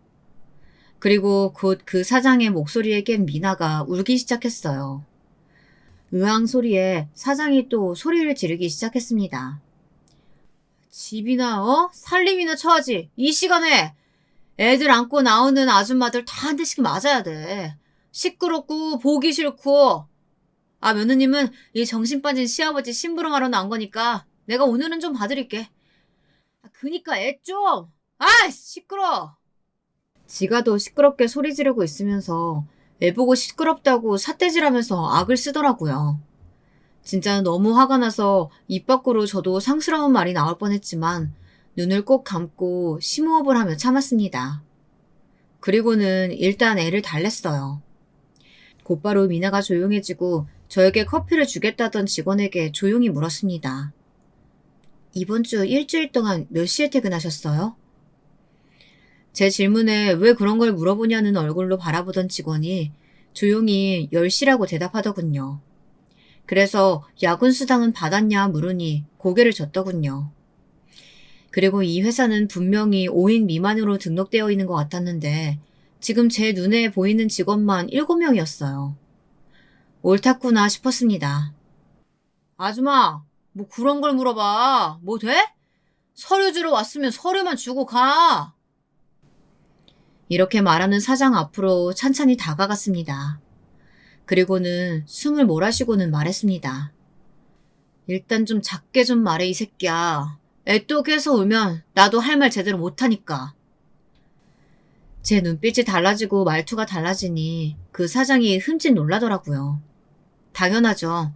그리고 곧 그 사장의 목소리에 깬 미나가 울기 시작했어요. 으앙 소리에 사장이 또 소리를 지르기 시작했습니다. 집이나 살림이나 처하지. 이 시간에 애들 안고 나오는 아줌마들 다 한 대씩 맞아야 돼. 시끄럽고 보기 싫고. 아, 며느님은 이 정신 빠진 시아버지 심부름하러 나온 거니까 내가 오늘은 좀 봐드릴게. 그니까 애 좀. 아, 시끄러. 지가 더 시끄럽게 소리 지르고 있으면서 애 보고 시끄럽다고 삿대질하면서 악을 쓰더라고요. 진짜 너무 화가 나서 입 밖으로 저도 상스러운 말이 나올 뻔했지만 눈을 꼭 감고 심호흡을 하며 참았습니다. 그리고는 일단 애를 달랬어요. 곧바로 미나가 조용해지고 저에게 커피를 주겠다던 직원에게 조용히 물었습니다. 이번 주 일주일 동안 몇 시에 퇴근하셨어요? 제 질문에 왜 그런 걸 물어보냐는 얼굴로 바라보던 직원이 조용히 10시라고 대답하더군요. 그래서 야근 수당은 받았냐 물으니 고개를 젓더군요. 그리고 이 회사는 분명히 5인 미만으로 등록되어 있는 것 같았는데 지금 제 눈에 보이는 직원만 7명이었어요. 옳았구나 싶었습니다. 아줌마, 뭐 그런 걸 물어봐. 뭐 돼? 서류 주러 왔으면 서류만 주고 가. 이렇게 말하는 사장 앞으로 찬찬히 다가갔습니다. 그리고는 숨을 몰아쉬고는 말했습니다. 일단 좀 작게 좀 말해 이 새끼야. 애 또 깨서 울면 나도 할 말 제대로 못하니까. 제 눈빛이 달라지고 말투가 달라지니 그 사장이 흠칫 놀라더라고요. 당연하죠.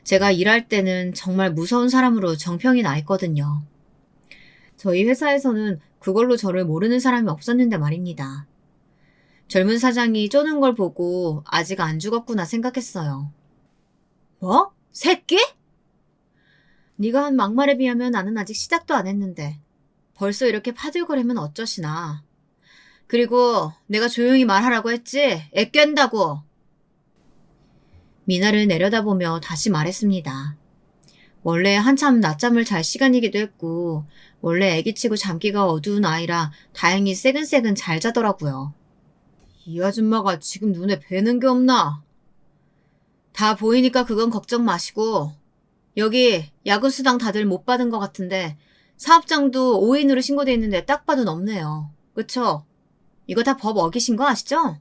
제가 일할 때는 정말 무서운 사람으로 정평이 나 있거든요. 저희 회사에서는 그걸로 저를 모르는 사람이 없었는데 말입니다. 젊은 사장이 쪼는 걸 보고 아직 안 죽었구나 생각했어요. 뭐? 새끼? 네가 한 막말에 비하면 나는 아직 시작도 안 했는데 벌써 이렇게 파들거리면 어쩌시나. 그리고 내가 조용히 말하라고 했지? 애 깬다고. 미나를 내려다보며 다시 말했습니다. 원래 한참 낮잠을 잘 시간이기도 했고 원래 애기치고 잠기가 어두운 아이라 다행히 새근새근 잘 자더라고요. 이 아줌마가 지금 눈에 뵈는 게 없나? 다 보이니까 그건 걱정 마시고 여기 야근수당 다들 못 받은 것 같은데 사업장도 5인으로 신고돼 있는데 딱 봐도 없네요. 그쵸? 이거 다 법 어기신 거 아시죠?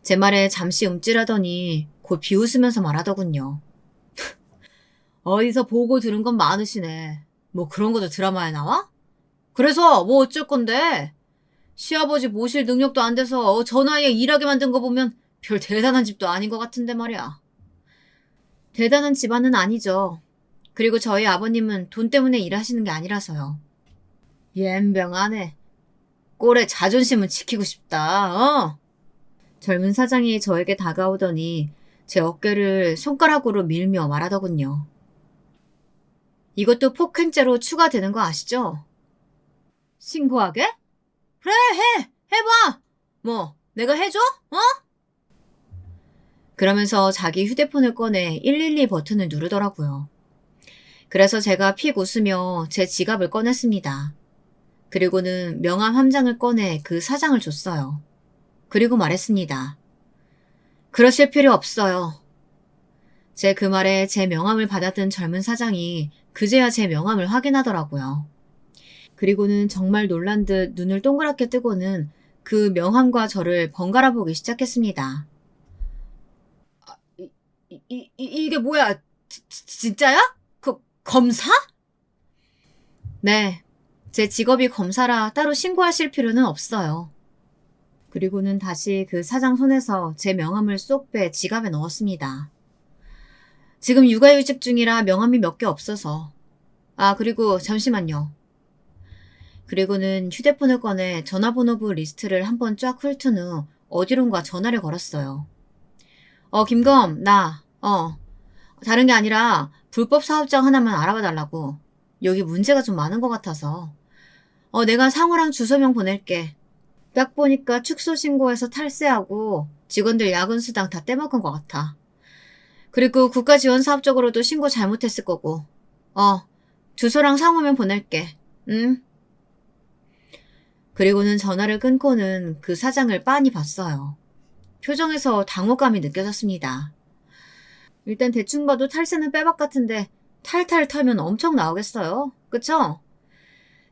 제 말에 잠시 움찔하더니 곧 비웃으면서 말하더군요. 어디서 보고 들은 건 많으시네. 뭐 그런 것도 드라마에 나와? 그래서 뭐 어쩔 건데? 시아버지 모실 능력도 안 돼서 저 나이에 일하게 만든 거 보면 별 대단한 집도 아닌 것 같은데 말이야. 대단한 집안은 아니죠. 그리고 저희 아버님은 돈 때문에 일하시는 게 아니라서요. 옌병하네. 꼴의 자존심은 지키고 싶다. 젊은 사장이 저에게 다가오더니 제 어깨를 손가락으로 밀며 말하더군요. 이것도 폭행죄로 추가되는 거 아시죠? 신고하게? 그래, 해봐! 뭐, 내가 해줘? 어? 그러면서 자기 휴대폰을 꺼내 112 버튼을 누르더라고요. 그래서 제가 픽 웃으며 제 지갑을 꺼냈습니다. 그리고는 명함 한 장을 꺼내 그 사장을 줬어요. 그리고 말했습니다. 그러실 필요 없어요. 제 그 말에 제 명함을 받았던 젊은 사장이 그제야 제 명함을 확인하더라고요. 그리고는 정말 놀란 듯 눈을 동그랗게 뜨고는 그 명함과 저를 번갈아 보기 시작했습니다. 이게 뭐야? 진짜야? 검사? 네. 제 직업이 검사라 따로 신고하실 필요는 없어요. 그리고는 다시 그 사장 손에서 제 명함을 쏙 빼 지갑에 넣었습니다. 지금 육아휴직 중이라 명함이 몇 개 없어서. 아, 그리고 잠시만요. 그리고는 휴대폰을 꺼내 전화번호부 리스트를 한번 쫙 훑은 후 어디론가 전화를 걸었어요. 김검, 다른 게 아니라 불법 사업장 하나만 알아봐 달라고. 여기 문제가 좀 많은 것 같아서. 내가 상호랑 주소명 보낼게. 딱 보니까 축소 신고해서 탈세하고 직원들 야근 수당 다 떼먹은 것 같아. 그리고 국가 지원 사업 쪽으로도 신고 잘못했을 거고. 주소랑 상호명 보낼게. 응? 그리고는 전화를 끊고는 그 사장을 빤히 봤어요. 표정에서 당혹감이 느껴졌습니다. 일단 대충 봐도 탈세는 빼박 같은데 탈탈 털면 엄청 나오겠어요. 그쵸?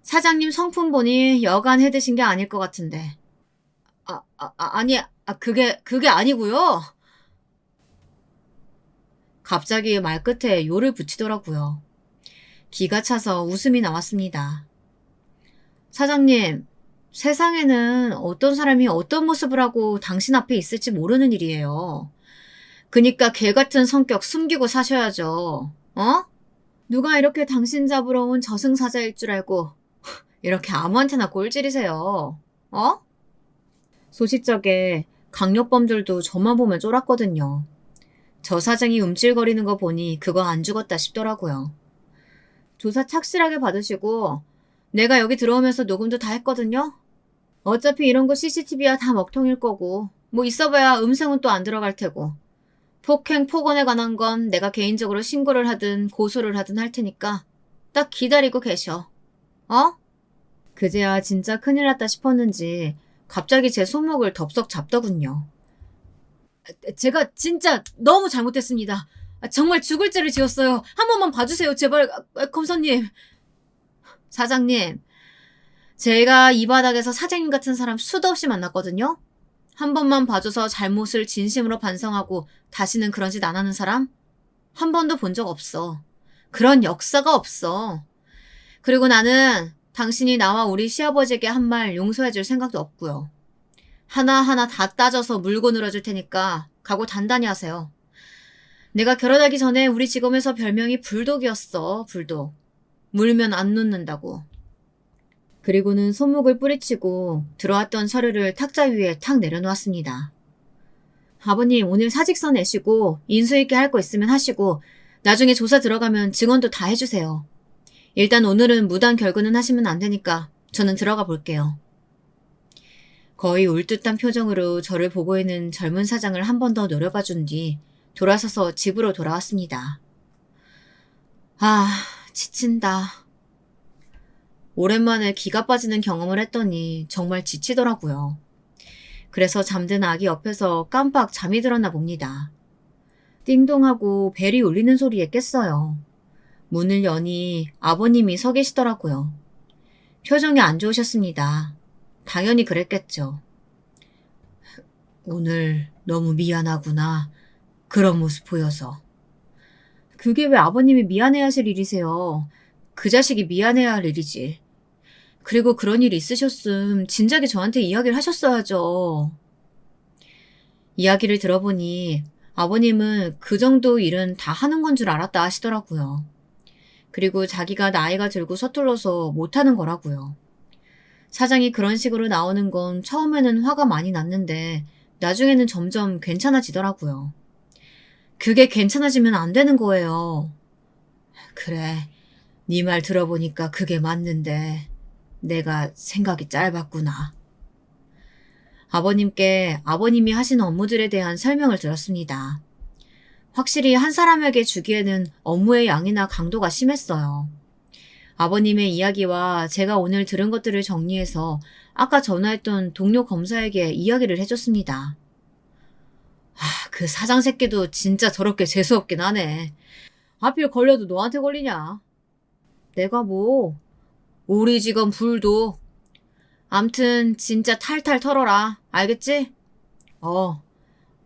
사장님 성품 보니 여간 해드신 게 아닐 것 같은데. 그게 아니고요. 갑자기 말끝에 요를 붙이더라고요. 기가 차서 웃음이 나왔습니다. 사장님, 세상에는 어떤 사람이 어떤 모습을 하고 당신 앞에 있을지 모르는 일이에요. 그니까 개 같은 성격 숨기고 사셔야죠. 누가 이렇게 당신 잡으러 온 저승사자일 줄 알고 이렇게 아무한테나 꼴찌리세요. 소시적에 강력범들도 저만 보면 쫄았거든요. 저 사장이 움찔거리는 거 보니 그거 안 죽었다 싶더라고요. 조사 착실하게 받으시고 내가 여기 들어오면서 녹음도 다 했거든요. 어차피 이런 거 CCTV야 다 먹통일 거고 뭐 있어봐야 음성은 또 안 들어갈 테고 폭행, 폭언에 관한 건 내가 개인적으로 신고를 하든 고소를 하든 할 테니까 딱 기다리고 계셔. 그제야 진짜 큰일 났다 싶었는지 갑자기 제 손목을 덥석 잡더군요. 제가 진짜 너무 잘못했습니다. 정말 죽을 죄를 지었어요. 한 번만 봐주세요. 제발, 검사님. 사장님, 제가 이 바닥에서 사장님 같은 사람 수도 없이 만났거든요. 한 번만 봐줘서 잘못을 진심으로 반성하고 다시는 그런 짓 안 하는 사람? 한 번도 본 적 없어. 그런 역사가 없어. 그리고 나는 당신이 나와 우리 시아버지에게 한 말 용서해줄 생각도 없고요. 하나하나 다 따져서 물고 늘어줄 테니까 각오 단단히 하세요. 내가 결혼하기 전에 우리 직업에서 별명이 불독이었어. 불독. 물면 안 놓는다고. 그리고는 손목을 뿌리치고 들어왔던 서류를 탁자 위에 탁 내려놓았습니다. 아버님, 오늘 사직서 내시고 인수 있게 할 거 있으면 하시고 나중에 조사 들어가면 증언도 다 해주세요. 일단 오늘은 무단 결근은 하시면 안 되니까 저는 들어가 볼게요. 거의 울듯한 표정으로 저를 보고 있는 젊은 사장을 한 번 더 노려봐준 뒤 돌아서서 집으로 돌아왔습니다. 지친다. 오랜만에 기가 빠지는 경험을 했더니 정말 지치더라고요. 그래서 잠든 아기 옆에서 깜빡 잠이 들었나 봅니다. 띵동하고 벨이 울리는 소리에 깼어요. 문을 여니 아버님이 서 계시더라고요. 표정이 안 좋으셨습니다. 당연히 그랬겠죠. 오늘 너무 미안하구나. 그런 모습 보여서. 그게 왜 아버님이 미안해야 하실 일이세요. 그 자식이 미안해야 할 일이지. 그리고 그런 일이 있으셨음 진작에 저한테 이야기를 하셨어야죠. 이야기를 들어보니 아버님은 그 정도 일은 다 하는 건 줄 알았다 하시더라고요. 그리고 자기가 나이가 들고 서툴러서 못하는 거라고요. 사장이 그런 식으로 나오는 건 처음에는 화가 많이 났는데 나중에는 점점 괜찮아지더라고요. 그게 괜찮아지면 안 되는 거예요. 그래, 네 말 들어보니까 그게 맞는데 내가 생각이 짧았구나. 아버님께 아버님이 하신 업무들에 대한 설명을 들었습니다. 확실히 한 사람에게 주기에는 업무의 양이나 강도가 심했어요. 아버님의 이야기와 제가 오늘 들은 것들을 정리해서 아까 전화했던 동료 검사에게 이야기를 해줬습니다. 그 사장 새끼도 진짜 저렇게 재수없긴 하네. 하필 걸려도 너한테 걸리냐? 내가 뭐, 우리 직원 불도. 암튼 진짜 탈탈 털어라. 알겠지?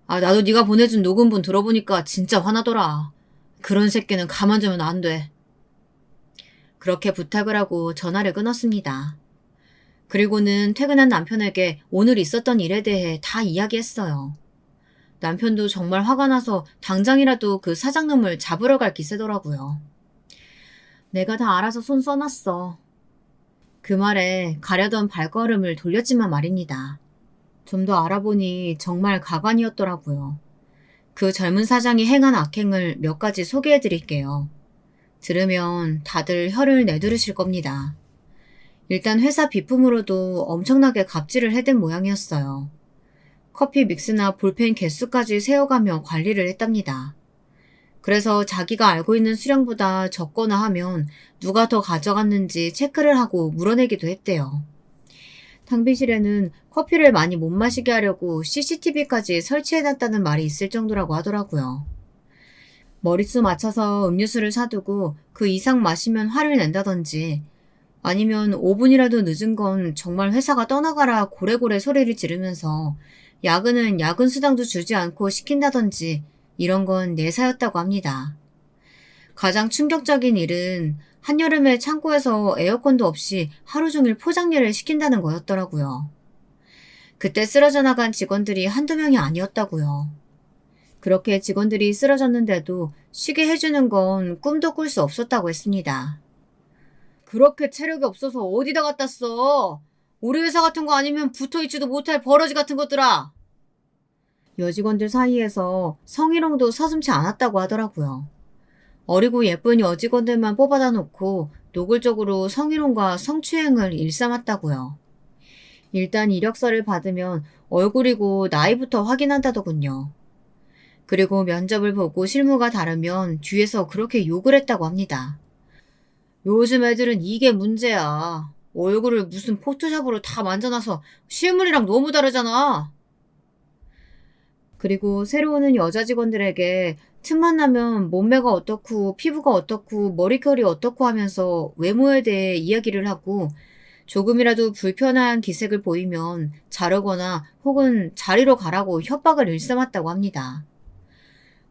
나도 네가 보내준 녹음본 들어보니까 진짜 화나더라. 그런 새끼는 가만두면 안 돼. 그렇게 부탁을 하고 전화를 끊었습니다. 그리고는 퇴근한 남편에게 오늘 있었던 일에 대해 다 이야기했어요. 남편도 정말 화가 나서 당장이라도 그 사장놈을 잡으러 갈 기세더라고요. 내가 다 알아서 손 써놨어. 그 말에 가려던 발걸음을 돌렸지만 말입니다. 좀 더 알아보니 정말 가관이었더라고요. 그 젊은 사장이 행한 악행을 몇 가지 소개해드릴게요. 들으면 다들 혀를 내두르실 겁니다. 일단 회사 비품으로도 엄청나게 갑질을 해댄 모양이었어요. 커피 믹스나 볼펜 개수까지 세어가며 관리를 했답니다. 그래서 자기가 알고 있는 수량보다 적거나 하면 누가 더 가져갔는지 체크를 하고 물어내기도 했대요. 탕비실에는 커피를 많이 못 마시게 하려고 CCTV까지 설치해놨다는 말이 있을 정도라고 하더라고요. 머릿수 맞춰서 음료수를 사두고 그 이상 마시면 화를 낸다든지 아니면 5분이라도 늦은 건 정말 회사가 떠나가라 고래고래 소리를 지르면서 야근은 야근 수당도 주지 않고 시킨다든지 이런 건 내사였다고 합니다. 가장 충격적인 일은 한여름에 창고에서 에어컨도 없이 하루 종일 포장일을 시킨다는 거였더라고요. 그때 쓰러져 나간 직원들이 한두 명이 아니었다고요. 그렇게 직원들이 쓰러졌는데도 쉬게 해주는 건 꿈도 꿀 수 없었다고 했습니다. 그렇게 체력이 없어서 어디다 갖다 써? 우리 회사 같은 거 아니면 붙어있지도 못할 버러지 같은 것들아. 여직원들 사이에서 성희롱도 서슴지 않았다고 하더라고요. 어리고 예쁜 여직원들만 뽑아다 놓고 노골적으로 성희롱과 성추행을 일삼았다고요. 일단 이력서를 받으면 얼굴이고 나이부터 확인한다더군요. 그리고 면접을 보고 실무가 다르면 뒤에서 그렇게 욕을 했다고 합니다. 요즘 애들은 이게 문제야. 얼굴을 무슨 포토샵으로 다 만져놔서 실물이랑 너무 다르잖아. 그리고 새로 오는 여자 직원들에게 틈만 나면 몸매가 어떻고 피부가 어떻고 머리결이 어떻고 하면서 외모에 대해 이야기를 하고 조금이라도 불편한 기색을 보이면 자르거나 혹은 자리로 가라고 협박을 일삼았다고 합니다.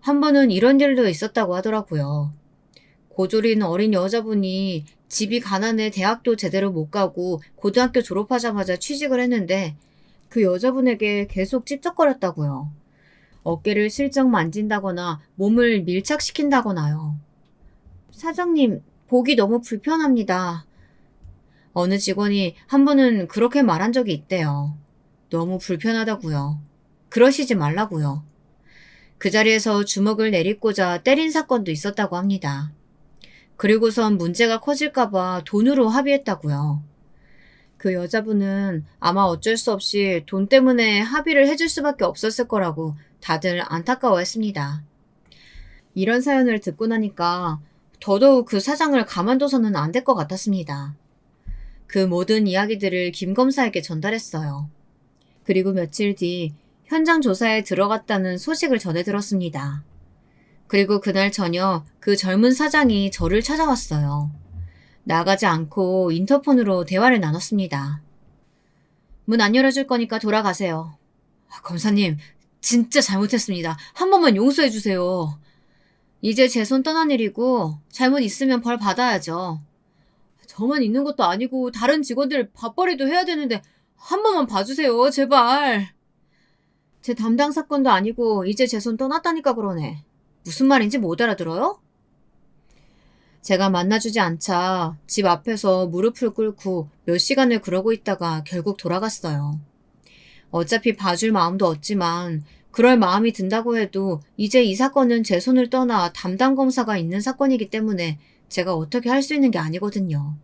한 번은 이런 일도 있었다고 하더라고요. 고졸인 어린 여자분이 집이 가난해 대학도 제대로 못 가고 고등학교 졸업하자마자 취직을 했는데 그 여자분에게 계속 찝쩍거렸다고요. 어깨를 슬쩍 만진다거나 몸을 밀착시킨다거나요. 사장님, 보기 너무 불편합니다. 어느 직원이 한 번은 그렇게 말한 적이 있대요. 너무 불편하다고요. 그러시지 말라고요. 그 자리에서 주먹을 내리꽂아 때린 사건도 있었다고 합니다. 그리고선 문제가 커질까봐 돈으로 합의했다고요. 그 여자분은 아마 어쩔 수 없이 돈 때문에 합의를 해줄 수밖에 없었을 거라고 다들 안타까워했습니다. 이런 사연을 듣고 나니까 더더욱 그 사장을 가만둬서는 안 될 것 같았습니다. 그 모든 이야기들을 김 검사에게 전달했어요. 그리고 며칠 뒤 현장 조사에 들어갔다는 소식을 전해 들었습니다. 그리고 그날 저녁 그 젊은 사장이 저를 찾아왔어요. 나가지 않고 인터폰으로 대화를 나눴습니다. 문 안 열어줄 거니까 돌아가세요. 검사님, 진짜 잘못했습니다. 한 번만 용서해 주세요. 이제 제 손 떠난 일이고 잘못 있으면 벌 받아야죠. 저만 있는 것도 아니고 다른 직원들 밥벌이도 해야 되는데 한 번만 봐주세요, 제발. 제 담당 사건도 아니고 이제 제 손 떠났다니까 그러네. 무슨 말인지 못 알아들어요? 제가 만나주지 않자 집 앞에서 무릎을 꿇고 몇 시간을 그러고 있다가 결국 돌아갔어요. 어차피 봐줄 마음도 없지만 그럴 마음이 든다고 해도 이제 이 사건은 제 손을 떠나 담당 검사가 있는 사건이기 때문에 제가 어떻게 할 수 있는 게 아니거든요.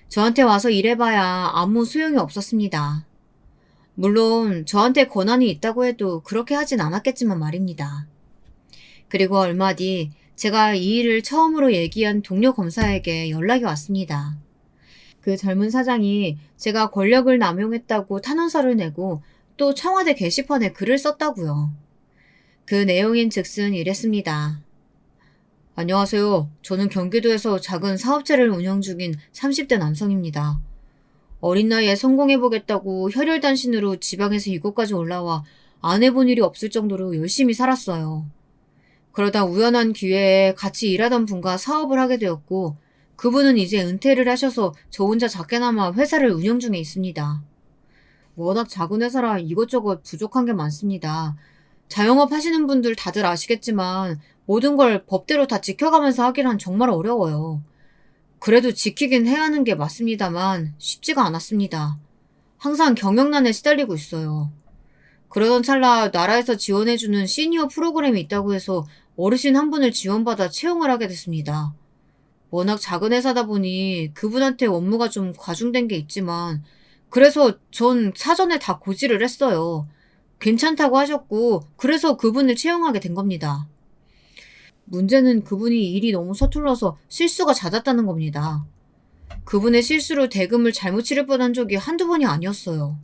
저한테 와서 일해봐야 아무 소용이 없었습니다. 물론 저한테 권한이 있다고 해도 그렇게 하진 않았겠지만 말입니다. 그리고 얼마 뒤 제가 이 일을 처음으로 얘기한 동료 검사에게 연락이 왔습니다. 그 젊은 사장이 제가 권력을 남용했다고 탄원서를 내고 또 청와대 게시판에 글을 썼다고요. 그 내용인 즉슨 이랬습니다. 안녕하세요. 저는 경기도에서 작은 사업체를 운영 중인 30대 남성입니다. 어린 나이에 성공해보겠다고 혈혈단신으로 지방에서 이곳까지 올라와 안 해본 일이 없을 정도로 열심히 살았어요. 그러다 우연한 기회에 같이 일하던 분과 사업을 하게 되었고 그분은 이제 은퇴를 하셔서 저 혼자 작게나마 회사를 운영 중에 있습니다. 워낙 작은 회사라 이것저것 부족한 게 많습니다. 자영업 하시는 분들 다들 아시겠지만 모든 걸 법대로 다 지켜가면서 하기란 정말 어려워요. 그래도 지키긴 해야 하는 게 맞습니다만 쉽지가 않았습니다. 항상 경영난에 시달리고 있어요. 그러던 찰나 나라에서 지원해주는 시니어 프로그램이 있다고 해서 어르신 한 분을 지원받아 채용을 하게 됐습니다. 워낙 작은 회사다 보니 그분한테 업무가 좀 과중된 게 있지만 그래서 전 사전에 다 고지를 했어요. 괜찮다고 하셨고 그래서 그분을 채용하게 된 겁니다. 문제는 그분이 일이 너무 서툴러서 실수가 잦았다는 겁니다. 그분의 실수로 대금을 잘못 치를 뻔한 적이 한두 번이 아니었어요.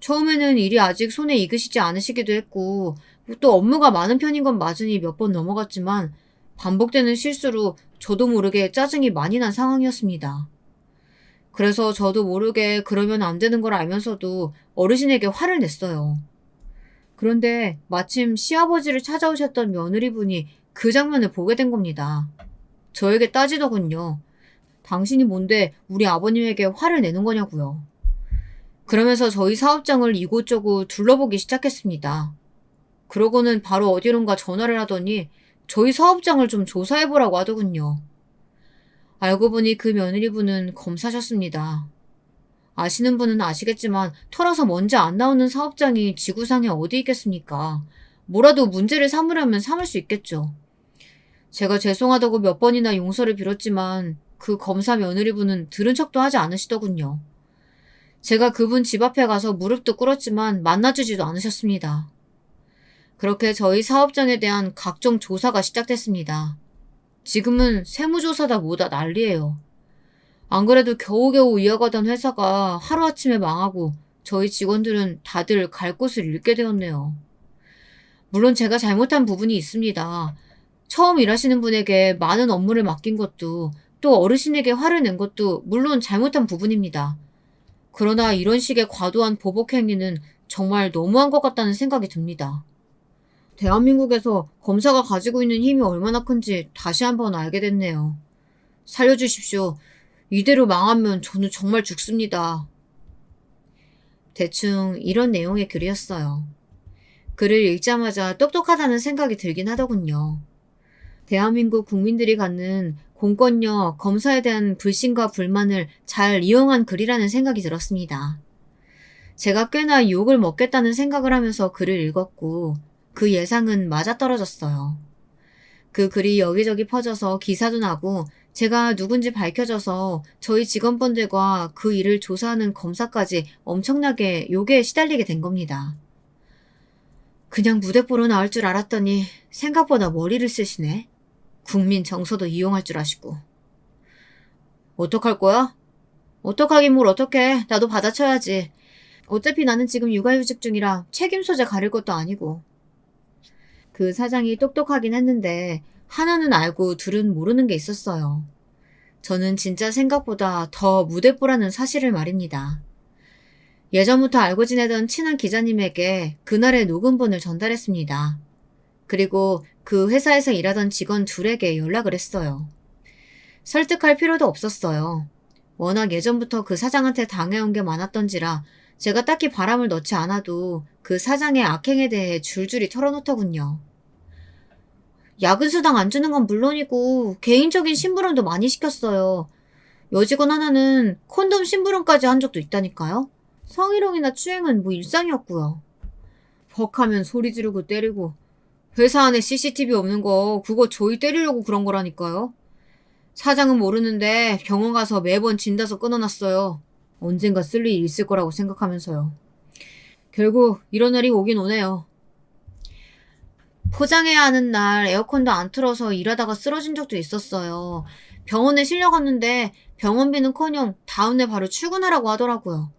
처음에는 일이 아직 손에 익으시지 않으시기도 했고 또 업무가 많은 편인 건 맞으니 몇 번 넘어갔지만 반복되는 실수로 저도 모르게 짜증이 많이 난 상황이었습니다. 그래서 저도 모르게 그러면 안 되는 걸 알면서도 어르신에게 화를 냈어요. 그런데 마침 시아버지를 찾아오셨던 며느리분이 그 장면을 보게 된 겁니다. 저에게 따지더군요. 당신이 뭔데 우리 아버님에게 화를 내는 거냐고요. 그러면서 저희 사업장을 이곳저곳 둘러보기 시작했습니다. 그러고는 바로 어디론가 전화를 하더니 저희 사업장을 좀 조사해보라고 하더군요. 알고 보니 그 며느리분은 검사셨습니다. 아시는 분은 아시겠지만 털어서 먼지 안 나오는 사업장이 지구상에 어디 있겠습니까? 뭐라도 문제를 삼으려면 삼을 수 있겠죠. 제가 죄송하다고 몇 번이나 용서를 빌었지만 그 검사 며느리분은 들은 척도 하지 않으시더군요. 제가 그분 집 앞에 가서 무릎도 꿇었지만 만나주지도 않으셨습니다. 그렇게 저희 사업장에 대한 각종 조사가 시작됐습니다. 지금은 세무조사다 뭐다 난리예요. 안 그래도 겨우겨우 이어가던 회사가 하루아침에 망하고 저희 직원들은 다들 갈 곳을 잃게 되었네요. 물론 제가 잘못한 부분이 있습니다. 처음 일하시는 분에게 많은 업무를 맡긴 것도 또 어르신에게 화를 낸 것도 물론 잘못한 부분입니다. 그러나 이런 식의 과도한 보복 행위는 정말 너무한 것 같다는 생각이 듭니다. 대한민국에서 검사가 가지고 있는 힘이 얼마나 큰지 다시 한번 알게 됐네요. 살려주십시오. 이대로 망하면 저는 정말 죽습니다. 대충 이런 내용의 글이었어요. 글을 읽자마자 똑똑하다는 생각이 들긴 하더군요. 대한민국 국민들이 갖는 공권력, 검사에 대한 불신과 불만을 잘 이용한 글이라는 생각이 들었습니다. 제가 꽤나 욕을 먹겠다는 생각을 하면서 글을 읽었고 그 예상은 맞아떨어졌어요. 그 글이 여기저기 퍼져서 기사도 나고 제가 누군지 밝혀져서 저희 직원분들과 그 일을 조사하는 검사까지 엄청나게 욕에 시달리게 된 겁니다. 그냥 무대뽀로 나올 줄 알았더니 생각보다 머리를 쓰시네. 국민 정서도 이용할 줄 아시고. 어떡할 거야? 어떡하긴 뭘 어떡해. 나도 받아쳐야지. 어차피 나는 지금 육아휴직 중이라 책임 소재 가릴 것도 아니고. 그 사장이 똑똑하긴 했는데 하나는 알고 둘은 모르는 게 있었어요. 저는 진짜 생각보다 더 무대뽀라는 사실을 말입니다. 예전부터 알고 지내던 친한 기자님에게 그날의 녹음본을 전달했습니다. 그리고 그 회사에서 일하던 직원 둘에게 연락을 했어요. 설득할 필요도 없었어요. 워낙 예전부터 그 사장한테 당해온 게 많았던지라 제가 딱히 바람을 넣지 않아도 그 사장의 악행에 대해 줄줄이 털어놓더군요. 야근수당 안 주는 건 물론이고 개인적인 심부름도 많이 시켰어요. 여직원 하나는 콘돔 심부름까지 한 적도 있다니까요. 성희롱이나 추행은 뭐 일상이었고요. 벅하면 소리 지르고 때리고 회사 안에 CCTV 없는 거 그거 저희 때리려고 그런 거라니까요. 사장은 모르는데 병원 가서 매번 진단서 끊어놨어요. 언젠가 쓸 일이 있을 거라고 생각하면서요. 결국 이런 날이 오긴 오네요. 포장해야 하는 날 에어컨도 안 틀어서 일하다가 쓰러진 적도 있었어요. 병원에 실려갔는데 병원비는커녕 다음날 바로 출근하라고 하더라고요.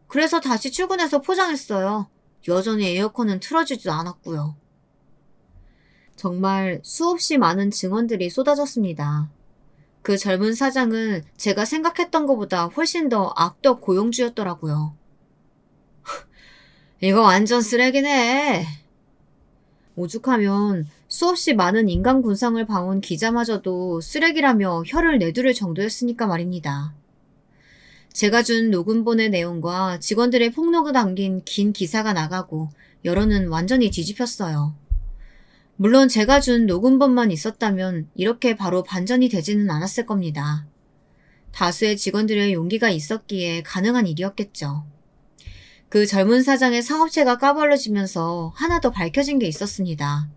그래서 다시 출근해서 포장했어요. 여전히 에어컨은 틀어지지도 않았고요. 정말 수없이 많은 증언들이 쏟아졌습니다. 그 젊은 사장은 제가 생각했던 것보다 훨씬 더 악덕 고용주였더라고요. 이거 완전 쓰레기네. 오죽하면 수없이 많은 인간 군상을 봐온 기자마저도 쓰레기라며 혀를 내두를 정도였으니까 말입니다. 제가 준 녹음본의 내용과 직원들의 폭로가 담긴 긴 기사가 나가고 여론은 완전히 뒤집혔어요. 물론 제가 준 녹음본만 있었다면 이렇게 바로 반전이 되지는 않았을 겁니다. 다수의 직원들의 용기가 있었기에 가능한 일이었겠죠. 그 젊은 사장의 사업체가 까발려지면서 하나 더 밝혀진 게 있었습니다.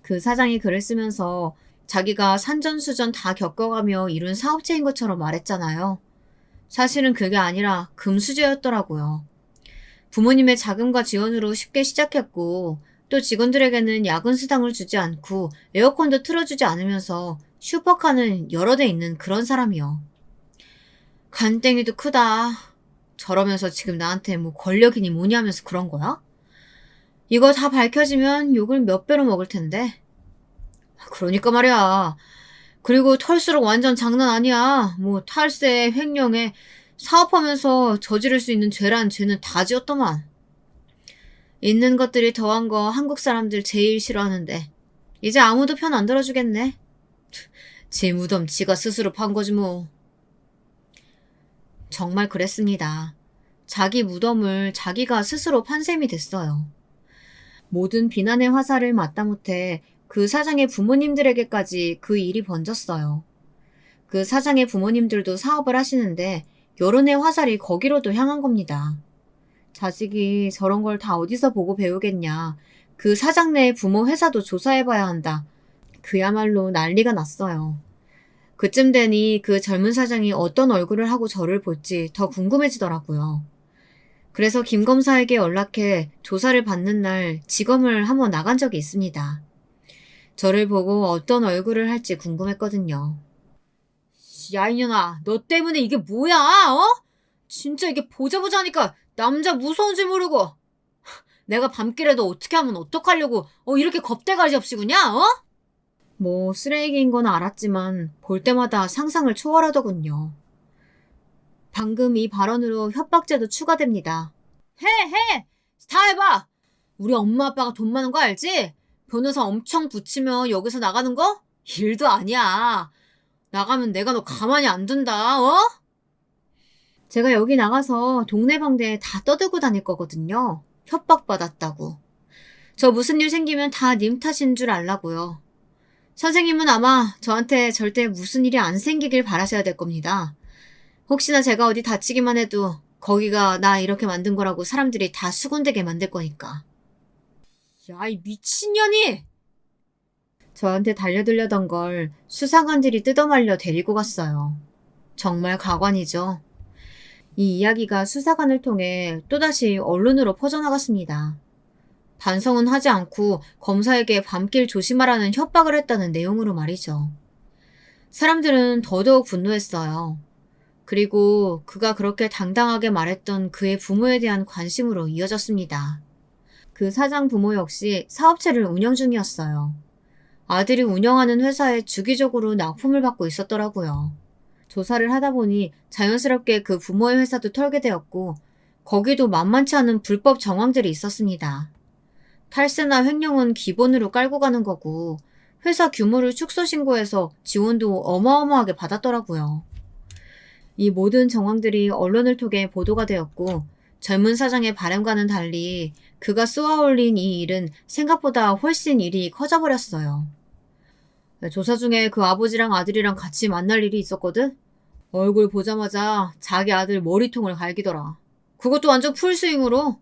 그 사장이 글을 쓰면서 자기가 산전수전 다 겪어가며 이룬 사업체인 것처럼 말했잖아요. 사실은 그게 아니라 금수저였더라고요. 부모님의 자금과 지원으로 쉽게 시작했고 또 직원들에게는 야근 수당을 주지 않고 에어컨도 틀어주지 않으면서 슈퍼카는 여러 대 있는 그런 사람이요. 간땡이도 크다. 저러면서 지금 나한테 뭐 권력이니 뭐니 하면서 그런 거야? 이거 다 밝혀지면 욕을 몇 배로 먹을 텐데. 그러니까 말이야. 그리고 털수록 완전 장난 아니야. 뭐 탈세, 횡령에 사업하면서 저지를 수 있는 죄란 죄는 다 지었더만. 있는 것들이 더한 거 한국 사람들 제일 싫어하는데 이제 아무도 편 안 들어주겠네. 지 무덤 지가 스스로 판 거지 뭐. 정말 그랬습니다. 자기 무덤을 자기가 스스로 판 셈이 됐어요. 모든 비난의 화살을 마다못해 그 사장의 부모님들에게까지 그 일이 번졌어요. 그 사장의 부모님들도 사업을 하시는데 여론의 화살이 거기로도 향한 겁니다. 자식이 저런 걸 다 어디서 보고 배우겠냐. 그 사장 네의 부모 회사도 조사해봐야 한다. 그야말로 난리가 났어요. 그쯤 되니 그 젊은 사장이 어떤 얼굴을 하고 저를 볼지 더 궁금해지더라고요. 그래서 김 검사에게 연락해 조사를 받는 날 지검을 한번 나간 적이 있습니다. 저를 보고 어떤 얼굴을 할지 궁금했거든요. 야 이년아, 너 때문에 이게 뭐야? 어? 진짜 이게 보자 하니까 남자 무서운 줄 모르고. 내가 밤길에도 어떻게 하면 어떡하려고 이렇게 겁대가리 없이 구냐? 어? 뭐 쓰레기인 건 알았지만 볼 때마다 상상을 초월하더군요. 방금 이 발언으로 협박죄도 추가됩니다. 해! 다 해봐! 우리 엄마 아빠가 돈 많은 거 알지? 변호사 엄청 붙이면 여기서 나가는 거? 일도 아니야. 나가면 내가 너 가만히 안 둔다, 어? 제가 여기 나가서 동네방네 다 떠들고 다닐 거거든요. 협박받았다고. 저 무슨 일 생기면 다 님 탓인 줄 알라고요. 선생님은 아마 저한테 절대 무슨 일이 안 생기길 바라셔야 될 겁니다. 혹시나 제가 어디 다치기만 해도 거기가 나 이렇게 만든 거라고 사람들이 다 수군대게 만들 거니까. 야, 이 미친년이! 저한테 달려들려던 걸 수상한들이 뜯어말려 데리고 갔어요. 정말 가관이죠. 이 이야기가 수사관을 통해 또다시 언론으로 퍼져나갔습니다. 반성은 하지 않고 검사에게 밤길 조심하라는 협박을 했다는 내용으로 말이죠. 사람들은 더더욱 분노했어요. 그리고 그가 그렇게 당당하게 말했던 그의 부모에 대한 관심으로 이어졌습니다. 그 사장 부모 역시 사업체를 운영 중이었어요. 아들이 운영하는 회사에 주기적으로 납품을 받고 있었더라고요. 조사를 하다 보니 자연스럽게 그 부모의 회사도 털게 되었고 거기도 만만치 않은 불법 정황들이 있었습니다. 탈세나 횡령은 기본으로 깔고 가는 거고 회사 규모를 축소 신고해서 지원도 어마어마하게 받았더라고요. 이 모든 정황들이 언론을 통해 보도가 되었고 젊은 사장의 바람과는 달리 그가 쏘아올린 이 일은 생각보다 훨씬 일이 커져버렸어요. 조사 중에 그 아버지랑 아들이랑 같이 만날 일이 있었거든? 얼굴 보자마자 자기 아들 머리통을 갈기더라. 그것도 완전 풀스윙으로.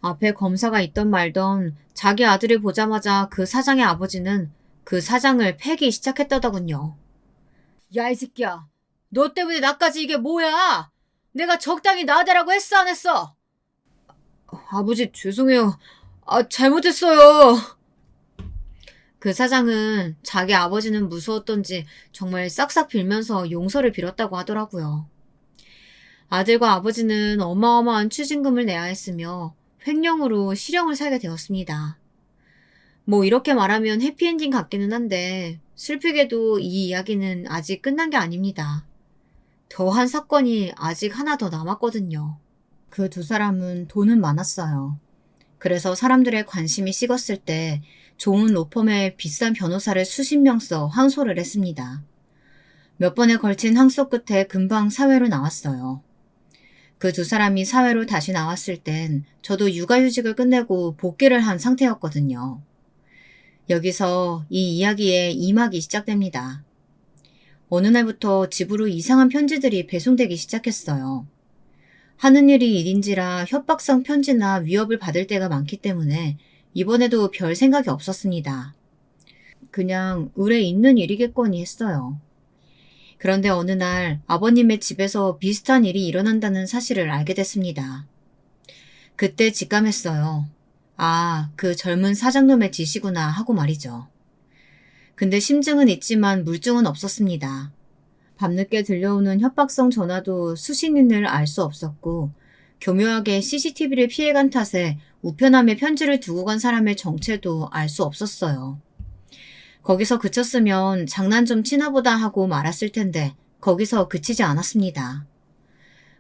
앞에 검사가 있던 말던 자기 아들을 보자마자 그 사장의 아버지는 그 사장을 패기 시작했다더군요. 야, 이 새끼야. 너 때문에 나까지 이게 뭐야? 내가 적당히 나대라고 했어, 안 했어? 아버지, 죄송해요. 잘못했어요. 그 사장은 자기 아버지는 무서웠던지 정말 싹싹 빌면서 용서를 빌었다고 하더라고요. 아들과 아버지는 어마어마한 추징금을 내야 했으며 횡령으로 실형을 살게 되었습니다. 뭐 이렇게 말하면 해피엔딩 같기는 한데 슬프게도 이 이야기는 아직 끝난 게 아닙니다. 더한 사건이 아직 하나 더 남았거든요. 그 두 사람은 돈은 많았어요. 그래서 사람들의 관심이 식었을 때 좋은 로펌에 비싼 변호사를 수십 명 써 항소를 했습니다. 몇 번에 걸친 항소 끝에 금방 사회로 나왔어요. 그 두 사람이 사회로 다시 나왔을 땐 저도 육아휴직을 끝내고 복귀를 한 상태였거든요. 여기서 이 이야기의 이막이 시작됩니다. 어느 날부터 집으로 이상한 편지들이 배송되기 시작했어요. 하는 일이 일인지라 협박성 편지나 위협을 받을 때가 많기 때문에 이번에도 별 생각이 없었습니다. 그냥 의뢰 있는 일이겠거니 했어요. 그런데 어느 날 아버님의 집에서 비슷한 일이 일어난다는 사실을 알게 됐습니다. 그때 직감했어요. 아, 그 젊은 사장놈의 짓이구나 하고 말이죠. 근데 심증은 있지만 물증은 없었습니다. 밤늦게 들려오는 협박성 전화도 수신인을 알 수 없었고 교묘하게 CCTV를 피해간 탓에 우편함에 편지를 두고 간 사람의 정체도 알 수 없었어요. 거기서 그쳤으면 장난 좀 치나보다 하고 말았을 텐데 거기서 그치지 않았습니다.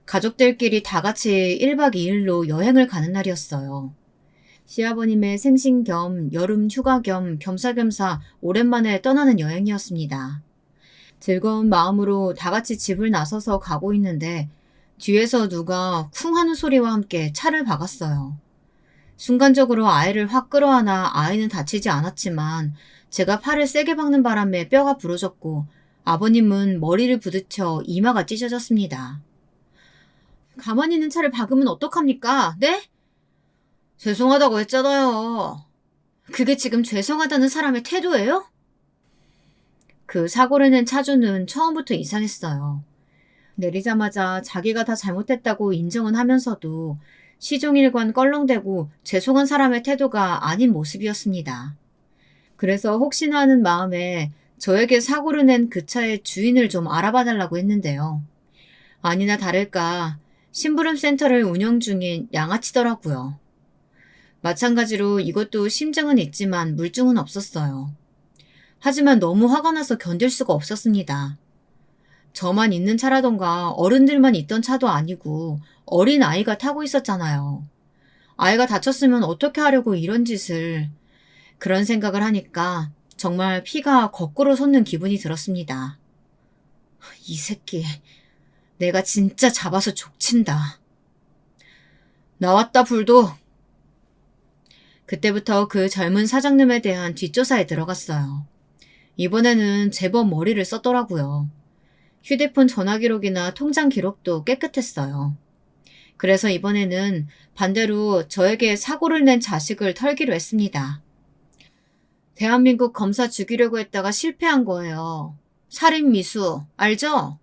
가족들끼리 다 같이 1박 2일로 여행을 가는 날이었어요. 시아버님의 생신 겸 여름 휴가 겸 겸사겸사 오랜만에 떠나는 여행이었습니다. 즐거운 마음으로 다 같이 집을 나서서 가고 있는데 뒤에서 누가 쿵 하는 소리와 함께 차를 박았어요. 순간적으로 아이를 확 끌어안아 아이는 다치지 않았지만 제가 팔을 세게 박는 바람에 뼈가 부러졌고 아버님은 머리를 부딪혀 이마가 찢어졌습니다. 가만히 있는 차를 박으면 어떡합니까? 네? 죄송하다고 했잖아요. 그게 지금 죄송하다는 사람의 태도예요? 그 사고를 낸 차주는 처음부터 이상했어요. 내리자마자 자기가 다 잘못했다고 인정은 하면서도 시종일관 껄렁대고 죄송한 사람의 태도가 아닌 모습이었습니다. 그래서 혹시나 하는 마음에 저에게 사고를 낸 그 차의 주인을 좀 알아봐달라고 했는데요. 아니나 다를까 심부름 센터를 운영 중인 양아치더라고요. 마찬가지로 이것도 심증은 있지만 물증은 없었어요. 하지만 너무 화가 나서 견딜 수가 없었습니다. 저만 있는 차라던가 어른들만 있던 차도 아니고 어린 아이가 타고 있었잖아요. 아이가 다쳤으면 어떻게 하려고 이런 짓을. 그런 생각을 하니까 정말 피가 거꾸로 솟는 기분이 들었습니다. 이 새끼, 내가 진짜 잡아서 족친다. 나왔다 불도. 그때부터 그 젊은 사장님에 대한 뒷조사에 들어갔어요. 이번에는 제법 머리를 썼더라고요. 휴대폰 전화 기록이나 통장 기록도 깨끗했어요. 그래서 이번에는 반대로 저에게 사고를 낸 자식을 털기로 했습니다. 대한민국 검사 죽이려고 했다가 실패한 거예요. 살인 미수, 알죠?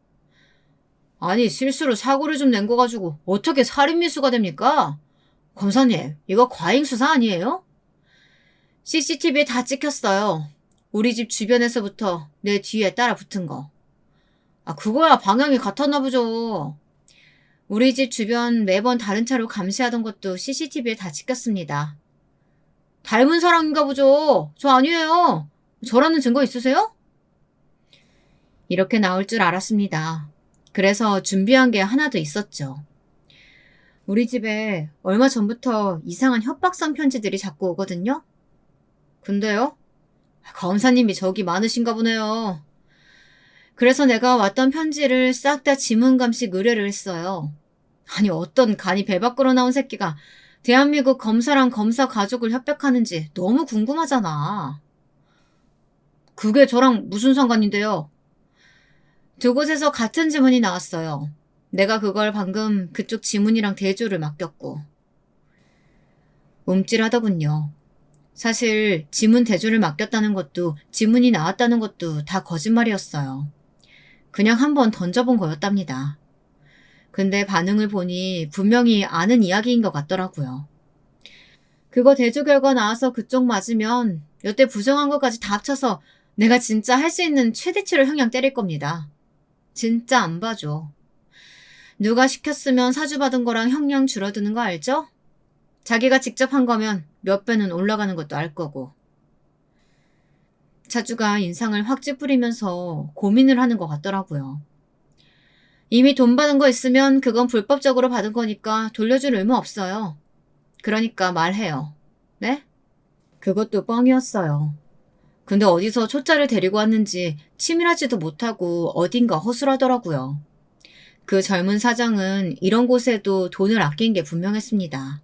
아니, 실수로 사고를 좀 낸 거 가지고 어떻게 살인 미수가 됩니까? 검사님, 이거 과잉 수사 아니에요? CCTV에 다 찍혔어요. 우리 집 주변에서부터 내 뒤에 따라 붙은 거. 그거야 방향이 같았나 보죠. 우리 집 주변 매번 다른 차로 감시하던 것도 CCTV에 다 찍혔습니다. 닮은 사람인가 보죠. 저 아니에요. 저라는 증거 있으세요? 이렇게 나올 줄 알았습니다. 그래서 준비한 게 하나 더 있었죠. 우리 집에 얼마 전부터 이상한 협박성 편지들이 자꾸 오거든요. 근데요? 검사님이 적이 많으신가 보네요. 그래서 내가 왔던 편지를 싹 다 지문감식 의뢰를 했어요. 아니 어떤 간이 배 밖으로 나온 새끼가 대한민국 검사랑 검사 가족을 협박하는지 너무 궁금하잖아. 그게 저랑 무슨 상관인데요? 두 곳에서 같은 지문이 나왔어요. 내가 그걸 방금 그쪽 지문이랑 대조를 맡겼고. 움찔하더군요. 사실 지문 대조를 맡겼다는 것도 지문이 나왔다는 것도 다 거짓말이었어요. 그냥 한번 던져본 거였답니다. 근데 반응을 보니 분명히 아는 이야기인 것 같더라고요. 그거 대조 결과 나와서 그쪽 맞으면 여태 부정한 것까지 다 합쳐서 내가 진짜 할 수 있는 최대치로 형량 때릴 겁니다. 진짜 안 봐줘. 누가 시켰으면 사주받은 거랑 형량 줄어드는 거 알죠? 자기가 직접 한 거면 몇 배는 올라가는 것도 알 거고. 차주가 인상을 확 찌푸리면서 고민을 하는 것 같더라고요. 이미 돈 받은 거 있으면 그건 불법적으로 받은 거니까 돌려줄 의무 없어요. 그러니까 말해요. 네? 그것도 뻥이었어요. 근데 어디서 초짜를 데리고 왔는지 치밀하지도 못하고 어딘가 허술하더라고요. 그 젊은 사장은 이런 곳에도 돈을 아낀 게 분명했습니다.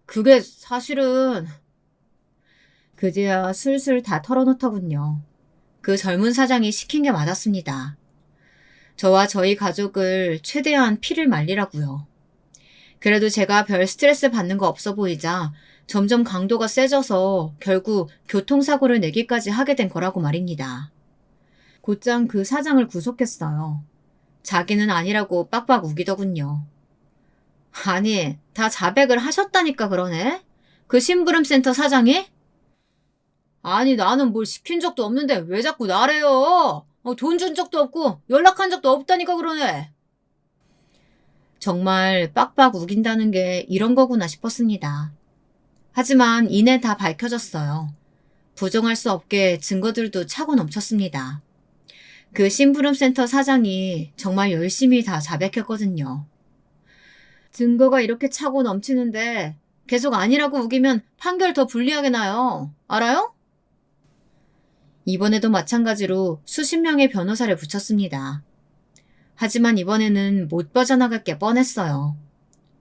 그게 사실은... 그제야 술술 다 털어놓더군요. 그 젊은 사장이 시킨 게 맞았습니다. 저와 저희 가족을 최대한 피를 말리라고요. 그래도 제가 별 스트레스 받는 거 없어 보이자 점점 강도가 세져서 결국 교통사고를 내기까지 하게 된 거라고 말입니다. 곧장 그 사장을 구속했어요. 자기는 아니라고 빡빡 우기더군요. 아니, 다 자백을 하셨다니까 그러네? 그 심부름센터 사장이? 아니, 나는 뭘 시킨 적도 없는데 왜 자꾸 나래요? 돈 준 적도 없고 연락한 적도 없다니까 그러네. 정말 빡빡 우긴다는 게 이런 거구나 싶었습니다. 하지만 이내 다 밝혀졌어요. 부정할 수 없게 증거들도 차고 넘쳤습니다. 그 심부름센터 사장이 정말 열심히 다 자백했거든요. 증거가 이렇게 차고 넘치는데 계속 아니라고 우기면 판결 더 불리하게 나요. 알아요? 이번에도 마찬가지로 수십 명의 변호사를 붙였습니다. 하지만 이번에는 못 빠져나갈 게 뻔했어요.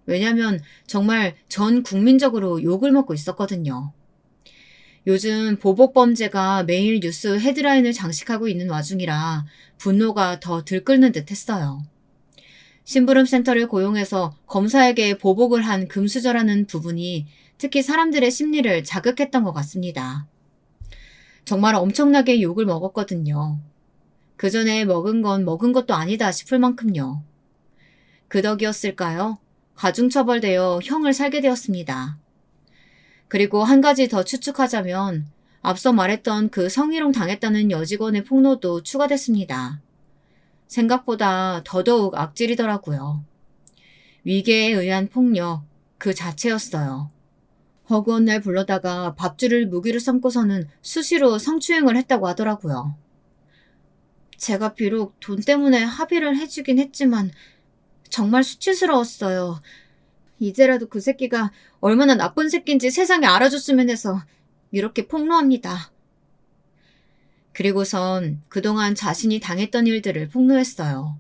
왜냐면 정말 전 국민적으로 욕을 먹고 있었거든요. 요즘 보복범죄가 매일 뉴스 헤드라인을 장식하고 있는 와중이라 분노가 더 들끓는 듯 했어요. 심부름센터를 고용해서 검사에게 보복을 한 금수저라는 부분이 특히 사람들의 심리를 자극했던 것 같습니다. 정말 엄청나게 욕을 먹었거든요. 그 전에 먹은 건 먹은 것도 아니다 싶을 만큼요. 그 덕이었을까요? 가중처벌되어 형을 살게 되었습니다. 그리고 한 가지 더 추측하자면 앞서 말했던 그 성희롱 당했다는 여직원의 폭로도 추가됐습니다. 생각보다 더더욱 악질이더라고요. 위계에 의한 폭력 그 자체였어요. 허구한 날 불러다가 밥줄을 무기로 삼고서는 수시로 성추행을 했다고 하더라고요. 제가 비록 돈 때문에 합의를 해주긴 했지만 정말 수치스러웠어요. 이제라도 그 새끼가 얼마나 나쁜 새끼인지 세상에 알아줬으면 해서 이렇게 폭로합니다. 그리고선 그동안 자신이 당했던 일들을 폭로했어요.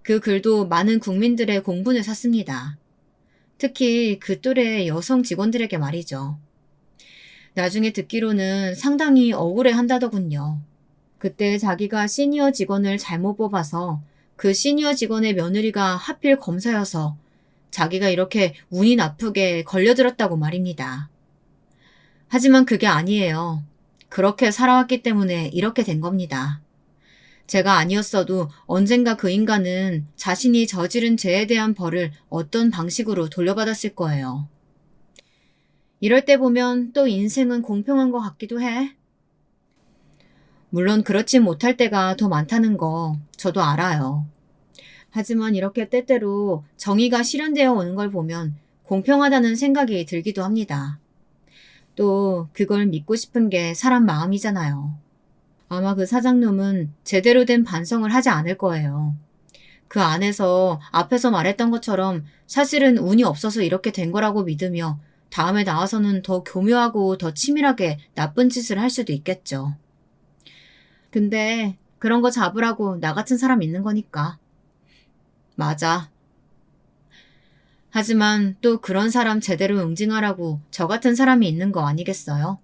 그 글도 많은 국민들의 공분을 샀습니다. 특히 그 또래의 여성 직원들에게 말이죠. 나중에 듣기로는 상당히 억울해한다더군요. 그때 자기가 시니어 직원을 잘못 뽑아서 그 시니어 직원의 며느리가 하필 검사여서 자기가 이렇게 운이 나쁘게 걸려들었다고 말입니다. 하지만 그게 아니에요. 그렇게 살아왔기 때문에 이렇게 된 겁니다. 제가 아니었어도 언젠가 그 인간은 자신이 저지른 죄에 대한 벌을 어떤 방식으로 돌려받았을 거예요. 이럴 때 보면 또 인생은 공평한 것 같기도 해. 물론 그렇지 못할 때가 더 많다는 거 저도 알아요. 하지만 이렇게 때때로 정의가 실현되어 오는 걸 보면 공평하다는 생각이 들기도 합니다. 또 그걸 믿고 싶은 게 사람 마음이잖아요. 아마 그 사장놈은 제대로 된 반성을 하지 않을 거예요. 그 안에서 앞에서 말했던 것처럼 사실은 운이 없어서 이렇게 된 거라고 믿으며 다음에 나와서는 더 교묘하고 더 치밀하게 나쁜 짓을 할 수도 있겠죠. 근데 그런 거 잡으라고 나 같은 사람 있는 거니까. 맞아. 하지만 또 그런 사람 제대로 응징하라고 저 같은 사람이 있는 거 아니겠어요?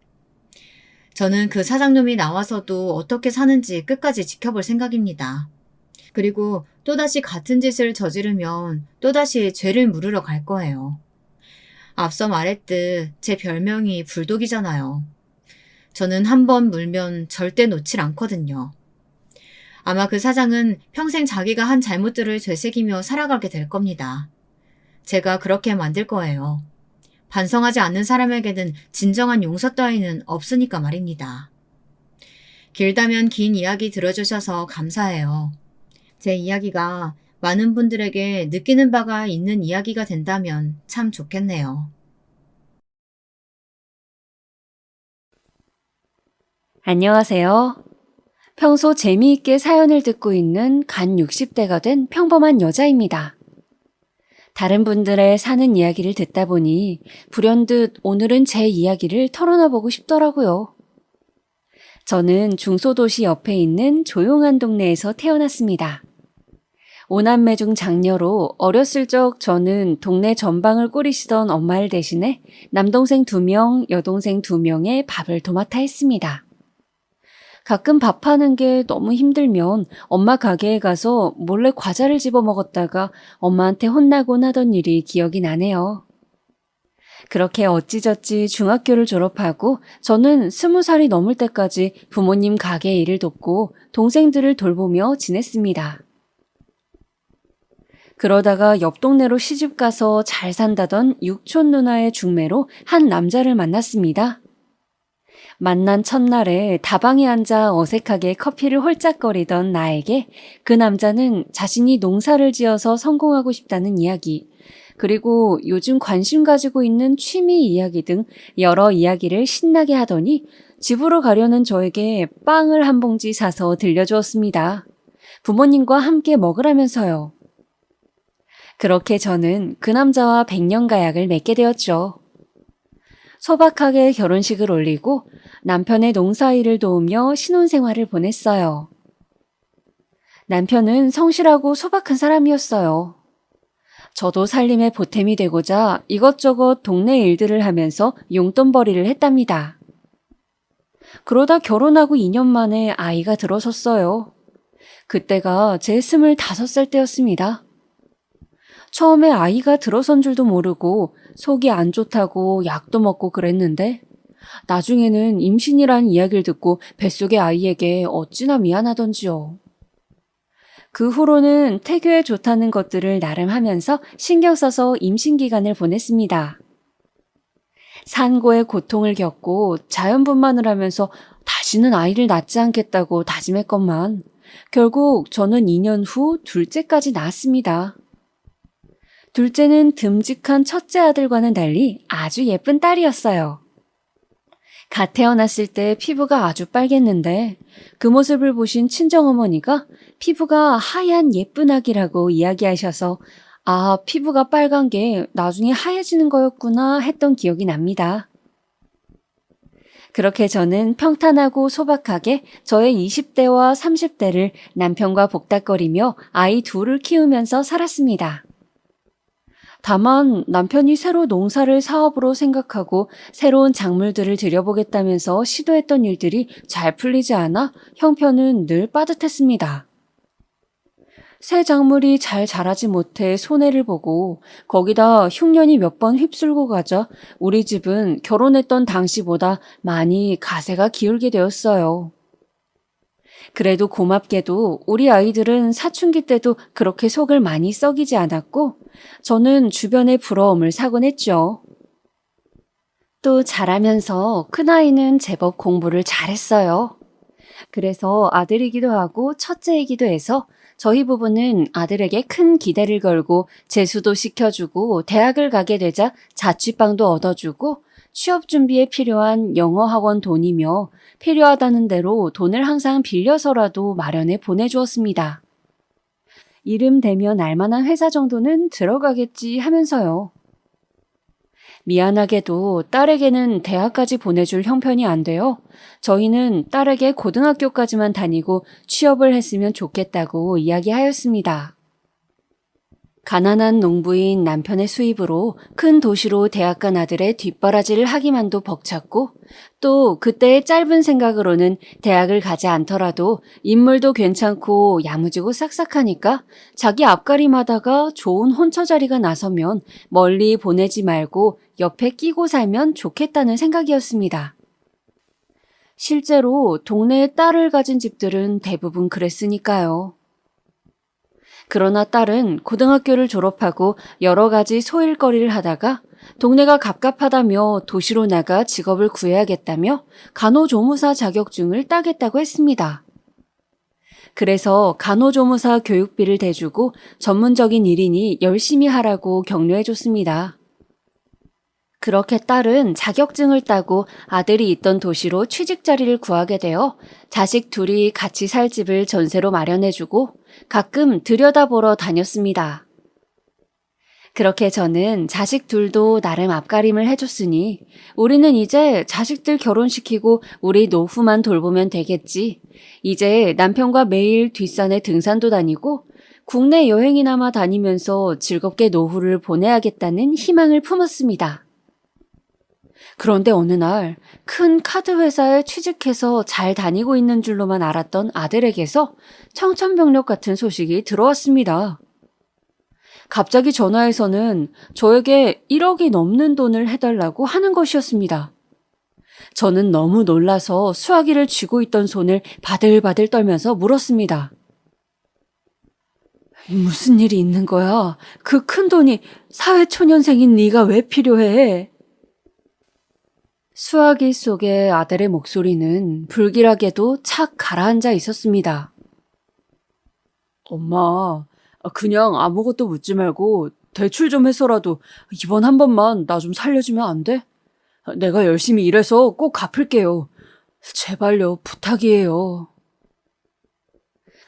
저는 그 사장님이 나와서도 어떻게 사는지 끝까지 지켜볼 생각입니다. 그리고 또다시 같은 짓을 저지르면 또다시 죄를 물으러 갈 거예요. 앞서 말했듯 제 별명이 불독이잖아요. 저는 한 번 물면 절대 놓질 않거든요. 아마 그 사장은 평생 자기가 한 잘못들을 되새기며 살아가게 될 겁니다. 제가 그렇게 만들 거예요. 반성하지 않는 사람에게는 진정한 용서 따위는 없으니까 말입니다. 길다면 긴 이야기 들어주셔서 감사해요. 제 이야기가 많은 분들에게 느끼는 바가 있는 이야기가 된다면 참 좋겠네요. 안녕하세요. 평소 재미있게 사연을 듣고 있는 간 60대가 된 평범한 여자입니다. 다른 분들의 사는 이야기를 듣다 보니 불현듯 오늘은 제 이야기를 털어놔보고 싶더라고요. 저는 중소도시 옆에 있는 조용한 동네에서 태어났습니다. 5남매 중 장녀로 어렸을 적 저는 동네 전방을 꾸리시던 엄마를 대신해 남동생 2명, 여동생 2명의 밥을 도맡아 했습니다. 가끔 밥하는 게 너무 힘들면 엄마 가게에 가서 몰래 과자를 집어 먹었다가 엄마한테 혼나곤 하던 일이 기억이 나네요. 그렇게 어찌저찌 중학교를 졸업하고 저는 20살이 넘을 때까지 부모님 가게 일을 돕고 동생들을 돌보며 지냈습니다. 그러다가 옆 동네로 시집가서 잘 산다던 육촌 누나의 중매로 한 남자를 만났습니다. 만난 첫날에 다방에 앉아 어색하게 커피를 홀짝거리던 나에게 그 남자는 자신이 농사를 지어서 성공하고 싶다는 이야기, 그리고 요즘 관심 가지고 있는 취미 이야기 등 여러 이야기를 신나게 하더니 집으로 가려는 저에게 빵을 한 봉지 사서 들려주었습니다. 부모님과 함께 먹으라면서요. 그렇게 저는 그 남자와 백년가약을 맺게 되었죠. 소박하게 결혼식을 올리고 남편의 농사일을 도우며 신혼생활을 보냈어요. 남편은 성실하고 소박한 사람이었어요. 저도 살림에 보탬이 되고자 이것저것 동네 일들을 하면서 용돈벌이를 했답니다. 그러다 결혼하고 2년 만에 아이가 들어섰어요. 그때가 제 25살 때였습니다. 처음에 아이가 들어선 줄도 모르고 속이 안 좋다고 약도 먹고 그랬는데 나중에는 임신이란 이야기를 듣고 뱃속의 아이에게 어찌나 미안하던지요. 그 후로는 태교에 좋다는 것들을 나름 하면서 신경 써서 임신 기간을 보냈습니다. 산고의 고통을 겪고 자연분만을 하면서 다시는 아이를 낳지 않겠다고 다짐했건만 결국 저는 2년 후 둘째까지 낳았습니다. 둘째는 듬직한 첫째 아들과는 달리 아주 예쁜 딸이었어요. 갓 태어났을 때 피부가 아주 빨갰는데 그 모습을 보신 친정어머니가 피부가 하얀 예쁜 아기라고 이야기하셔서 아, 피부가 빨간 게 나중에 하얘지는 거였구나 했던 기억이 납니다. 그렇게 저는 평탄하고 소박하게 저의 20대와 30대를 남편과 복닥거리며 아이 둘을 키우면서 살았습니다. 다만 남편이 새로 농사를 사업으로 생각하고 새로운 작물들을 들여보겠다면서 시도했던 일들이 잘 풀리지 않아 형편은 늘 빠듯했습니다. 새 작물이 잘 자라지 못해 손해를 보고 거기다 흉년이 몇 번 휩쓸고 가자 우리 집은 결혼했던 당시보다 많이 가세가 기울게 되었어요. 그래도 고맙게도 우리 아이들은 사춘기 때도 그렇게 속을 많이 썩이지 않았고 저는 주변의 부러움을 사곤 했죠. 또 자라면서 큰아이는 제법 공부를 잘했어요. 그래서 아들이기도 하고 첫째이기도 해서 저희 부부는 아들에게 큰 기대를 걸고 재수도 시켜주고 대학을 가게 되자 자취방도 얻어주고 취업 준비에 필요한 영어 학원 돈이며 필요하다는 대로 돈을 항상 빌려서라도 마련해 보내주었습니다. 이름 대면 알만한 회사 정도는 들어가겠지 하면서요. 미안하게도 딸에게는 대학까지 보내줄 형편이 안 돼요. 저희는 딸에게 고등학교까지만 다니고 취업을 했으면 좋겠다고 이야기하였습니다. 가난한 농부인 남편의 수입으로 큰 도시로 대학 간 아들의 뒷바라지를 하기만도 벅찼고 또 그때의 짧은 생각으로는 대학을 가지 않더라도 인물도 괜찮고 야무지고 싹싹하니까 자기 앞가림하다가 좋은 혼처 자리가 나서면 멀리 보내지 말고 옆에 끼고 살면 좋겠다는 생각이었습니다. 실제로 동네에 딸을 가진 집들은 대부분 그랬으니까요. 그러나 딸은 고등학교를 졸업하고 여러 가지 소일거리를 하다가 동네가 갑갑하다며 도시로 나가 직업을 구해야겠다며 간호조무사 자격증을 따겠다고 했습니다. 그래서 간호조무사 교육비를 대주고 전문적인 일이니 열심히 하라고 격려해줬습니다. 그렇게 딸은 자격증을 따고 아들이 있던 도시로 취직 자리를 구하게 되어 자식 둘이 같이 살 집을 전세로 마련해주고 가끔 들여다보러 다녔습니다. 그렇게 저는 자식 둘도 나름 앞가림을 해줬으니 우리는 이제 자식들 결혼시키고 우리 노후만 돌보면 되겠지. 이제 남편과 매일 뒷산에 등산도 다니고 국내 여행이나마 다니면서 즐겁게 노후를 보내야겠다는 희망을 품었습니다. 그런데 어느 날 큰 카드 회사에 취직해서 잘 다니고 있는 줄로만 알았던 아들에게서 청천벽력 같은 소식이 들어왔습니다. 갑자기 전화해서는 저에게 1억이 넘는 돈을 해달라고 하는 것이었습니다. 저는 너무 놀라서 수화기를 쥐고 있던 손을 바들바들 떨면서 물었습니다. 무슨 일이 있는 거야? 그 큰 돈이 사회초년생인 네가 왜 필요해? 수화기 속의 아들의 목소리는 불길하게도 착 가라앉아 있었습니다. 엄마, 그냥 아무것도 묻지 말고 대출 좀 해서라도 이번 한 번만 나 좀 살려주면 안 돼? 내가 열심히 일해서 꼭 갚을게요. 제발요, 부탁이에요.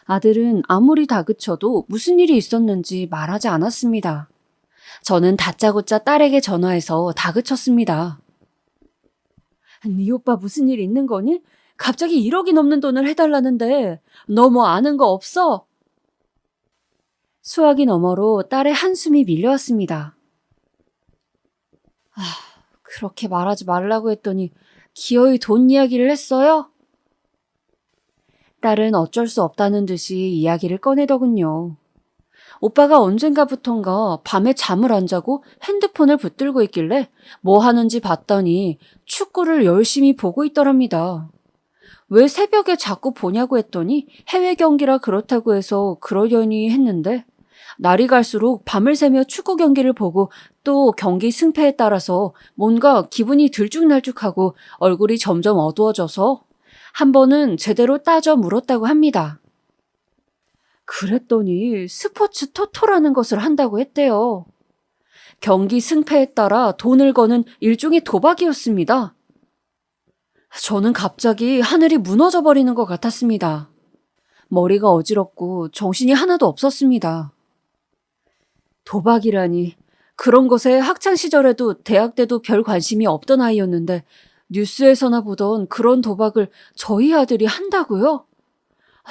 아들은 아무리 다그쳐도 무슨 일이 있었는지 말하지 않았습니다. 저는 다짜고짜 딸에게 전화해서 다그쳤습니다. 네 오빠 무슨 일 있는 거니? 갑자기 1억이 넘는 돈을 해달라는데 너 뭐 아는 거 없어? 수화기 너머로 딸의 한숨이 밀려왔습니다. 그렇게 말하지 말라고 했더니 기어이 돈 이야기를 했어요? 딸은 어쩔 수 없다는 듯이 이야기를 꺼내더군요. 오빠가 언젠가부턴가 밤에 잠을 안 자고 핸드폰을 붙들고 있길래 뭐 하는지 봤더니 축구를 열심히 보고 있더랍니다. 왜 새벽에 자꾸 보냐고 했더니 해외 경기라 그렇다고 해서 그러려니 했는데 날이 갈수록 밤을 새며 축구 경기를 보고 또 경기 승패에 따라서 뭔가 기분이 들쭉날쭉하고 얼굴이 점점 어두워져서 한 번은 제대로 따져 물었다고 합니다. 그랬더니 스포츠 토토라는 것을 한다고 했대요. 경기 승패에 따라 돈을 거는 일종의 도박이었습니다. 저는 갑자기 하늘이 무너져 버리는 것 같았습니다. 머리가 어지럽고 정신이 하나도 없었습니다. 도박이라니, 그런 것에 학창 시절에도 대학 때도 별 관심이 없던 아이였는데 뉴스에서나 보던 그런 도박을 저희 아들이 한다고요?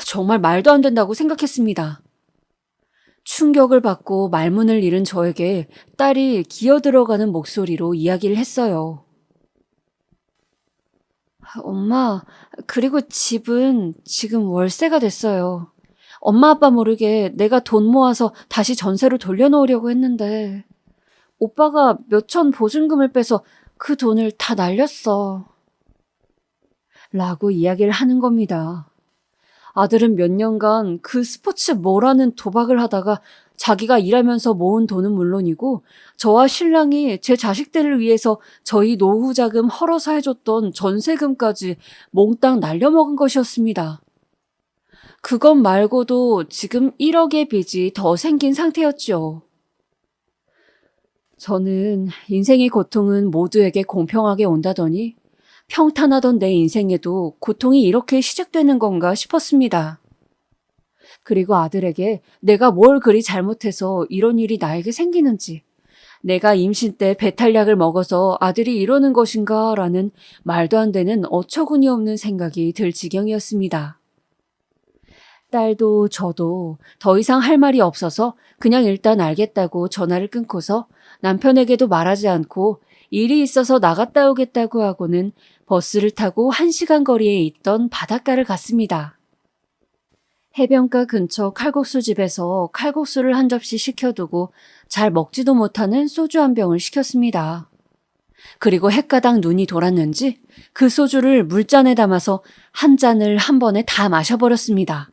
정말 말도 안 된다고 생각했습니다. 충격을 받고 말문을 잃은 저에게 딸이 기어들어가는 목소리로 이야기를 했어요. 엄마, 그리고 집은 지금 월세가 됐어요. 엄마 아빠 모르게 내가 돈 모아서 다시 전세로 돌려놓으려고 했는데 오빠가 몇천 보증금을 빼서 그 돈을 다 날렸어. 라고 이야기를 하는 겁니다. 아들은 몇 년간 그 스포츠 뭐라는 도박을 하다가 자기가 일하면서 모은 돈은 물론이고 저와 신랑이 제 자식들을 위해서 저희 노후 자금 헐어서 해줬던 전세금까지 몽땅 날려먹은 것이었습니다. 그것 말고도 지금 1억의 빚이 더 생긴 상태였죠. 저는 인생의 고통은 모두에게 공평하게 온다더니 평탄하던 내 인생에도 고통이 이렇게 시작되는 건가 싶었습니다. 그리고 아들에게 내가 뭘 그리 잘못해서 이런 일이 나에게 생기는지, 내가 임신 때 배탈약을 먹어서 아들이 이러는 것인가 라는 말도 안 되는 어처구니 없는 생각이 들 지경이었습니다. 딸도 저도 더 이상 할 말이 없어서 그냥 일단 알겠다고 전화를 끊고서 남편에게도 말하지 않고 일이 있어서 나갔다 오겠다고 하고는 버스를 타고 1시간 거리에 있던 바닷가를 갔습니다. 해변가 근처 칼국수 집에서 칼국수를 한 접시 시켜두고 잘 먹지도 못하는 소주 한 병을 시켰습니다. 그리고 헷가닥 눈이 돌았는지 그 소주를 물잔에 담아서 한 잔을 한 번에 다 마셔버렸습니다.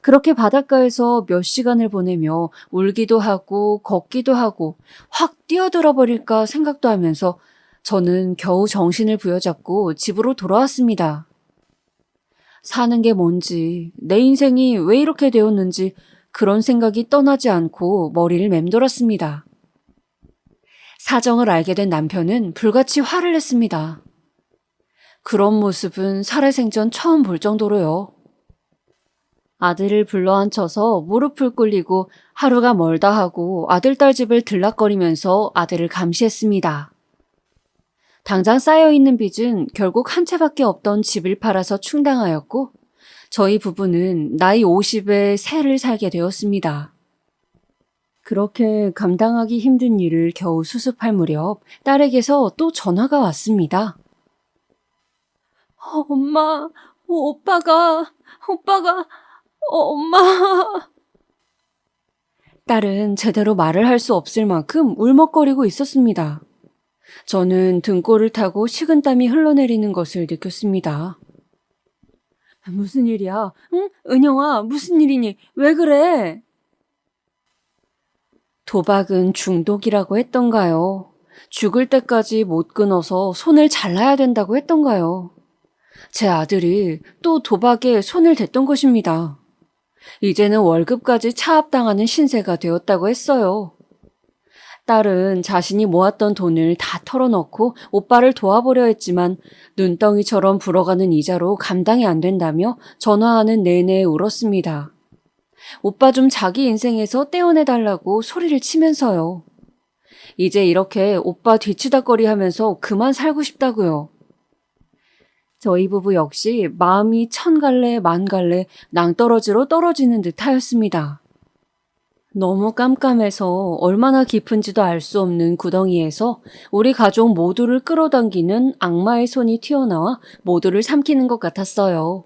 그렇게 바닷가에서 몇 시간을 보내며 울기도 하고 걷기도 하고 확 뛰어들어 버릴까 생각도 하면서 저는 겨우 정신을 부여잡고 집으로 돌아왔습니다. 사는 게 뭔지, 내 인생이 왜 이렇게 되었는지 그런 생각이 떠나지 않고 머리를 맴돌았습니다. 사정을 알게 된 남편은 불같이 화를 냈습니다. 그런 모습은 살아생전 처음 볼 정도로요. 아들을 불러앉혀서 무릎을 꿇리고 하루가 멀다 하고 아들딸 집을 들락거리면서 아들을 감시했습니다. 당장 쌓여있는 빚은 결국 한 채밖에 없던 집을 팔아서 충당하였고 저희 부부는 나이 50에 새를 살게 되었습니다. 그렇게 감당하기 힘든 일을 겨우 수습할 무렵 딸에게서 또 전화가 왔습니다. 엄마, 오빠가, 엄마. 딸은 제대로 말을 할 수 없을 만큼 울먹거리고 있었습니다. 저는 등골을 타고 식은땀이 흘러내리는 것을 느꼈습니다. 무슨 일이야? 응? 은영아, 무슨 일이니? 왜 그래? 도박은 중독이라고 했던가요? 죽을 때까지 못 끊어서 손을 잘라야 된다고 했던가요? 제 아들이 또 도박에 손을 댔던 것입니다. 이제는 월급까지 차압당하는 신세가 되었다고 했어요. 딸은 자신이 모았던 돈을 다 털어넣고 오빠를 도와보려 했지만 눈덩이처럼 불어가는 이자로 감당이 안 된다며 전화하는 내내 울었습니다. 오빠 좀 자기 인생에서 떼어내달라고 소리를 치면서요. 이제 이렇게 오빠 뒤치다꺼리 하면서 그만 살고 싶다고요. 저희 부부 역시 마음이 천갈래 만갈래 낭떠러지로 떨어지는 듯 하였습니다. 너무 깜깜해서 얼마나 깊은지도 알 수 없는 구덩이에서 우리 가족 모두를 끌어당기는 악마의 손이 튀어나와 모두를 삼키는 것 같았어요.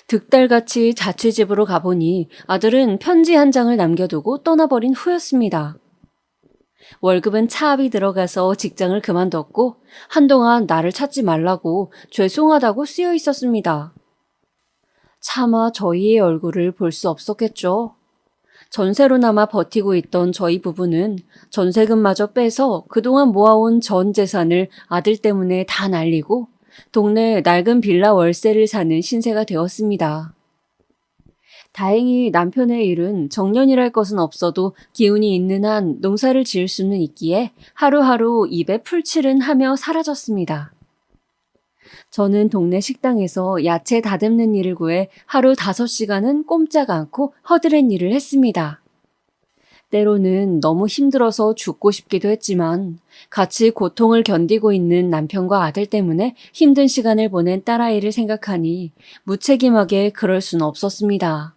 득달같이 자취집으로 가보니 아들은 편지 한 장을 남겨두고 떠나버린 후였습니다. 월급은 차압이 들어가서 직장을 그만뒀고 한동안 나를 찾지 말라고 죄송하다고 쓰여 있었습니다. 차마 저희의 얼굴을 볼 수 없었겠죠. 전세로나마 버티고 있던 저희 부부는 전세금마저 빼서 그동안 모아온 전 재산을 아들 때문에 다 날리고 동네 낡은 빌라 월세를 사는 신세가 되었습니다. 다행히 남편의 일은 정년이랄 것은 없어도 기운이 있는 한 농사를 지을 수는 있기에 하루하루 입에 풀칠은 하며 사라졌습니다. 저는 동네 식당에서 야채 다듬는 일을 구해 하루 5시간은 꼼짝 않고 허드렛 일을 했습니다. 때로는 너무 힘들어서 죽고 싶기도 했지만 같이 고통을 견디고 있는 남편과 아들 때문에 힘든 시간을 보낸 딸아이를 생각하니 무책임하게 그럴 수는 없었습니다.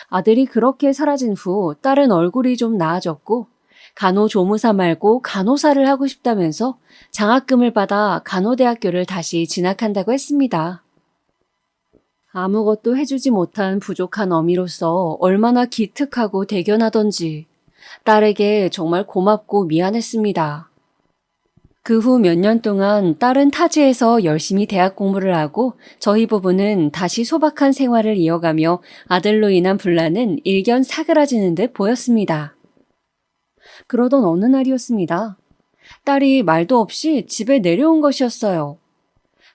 아들이 그렇게 사라진 후 딸은 얼굴이 좀 나아졌고 간호조무사 말고 간호사를 하고 싶다면서 장학금을 받아 간호대학교를 다시 진학한다고 했습니다. 아무것도 해주지 못한 부족한 어미로서 얼마나 기특하고 대견하던지 딸에게 정말 고맙고 미안했습니다. 그 후 몇 년 동안 딸은 타지에서 열심히 대학 공부를 하고 저희 부부는 다시 소박한 생활을 이어가며 아들로 인한 분란은 일견 사그라지는 듯 보였습니다. 그러던 어느 날이었습니다. 딸이 말도 없이 집에 내려온 것이었어요.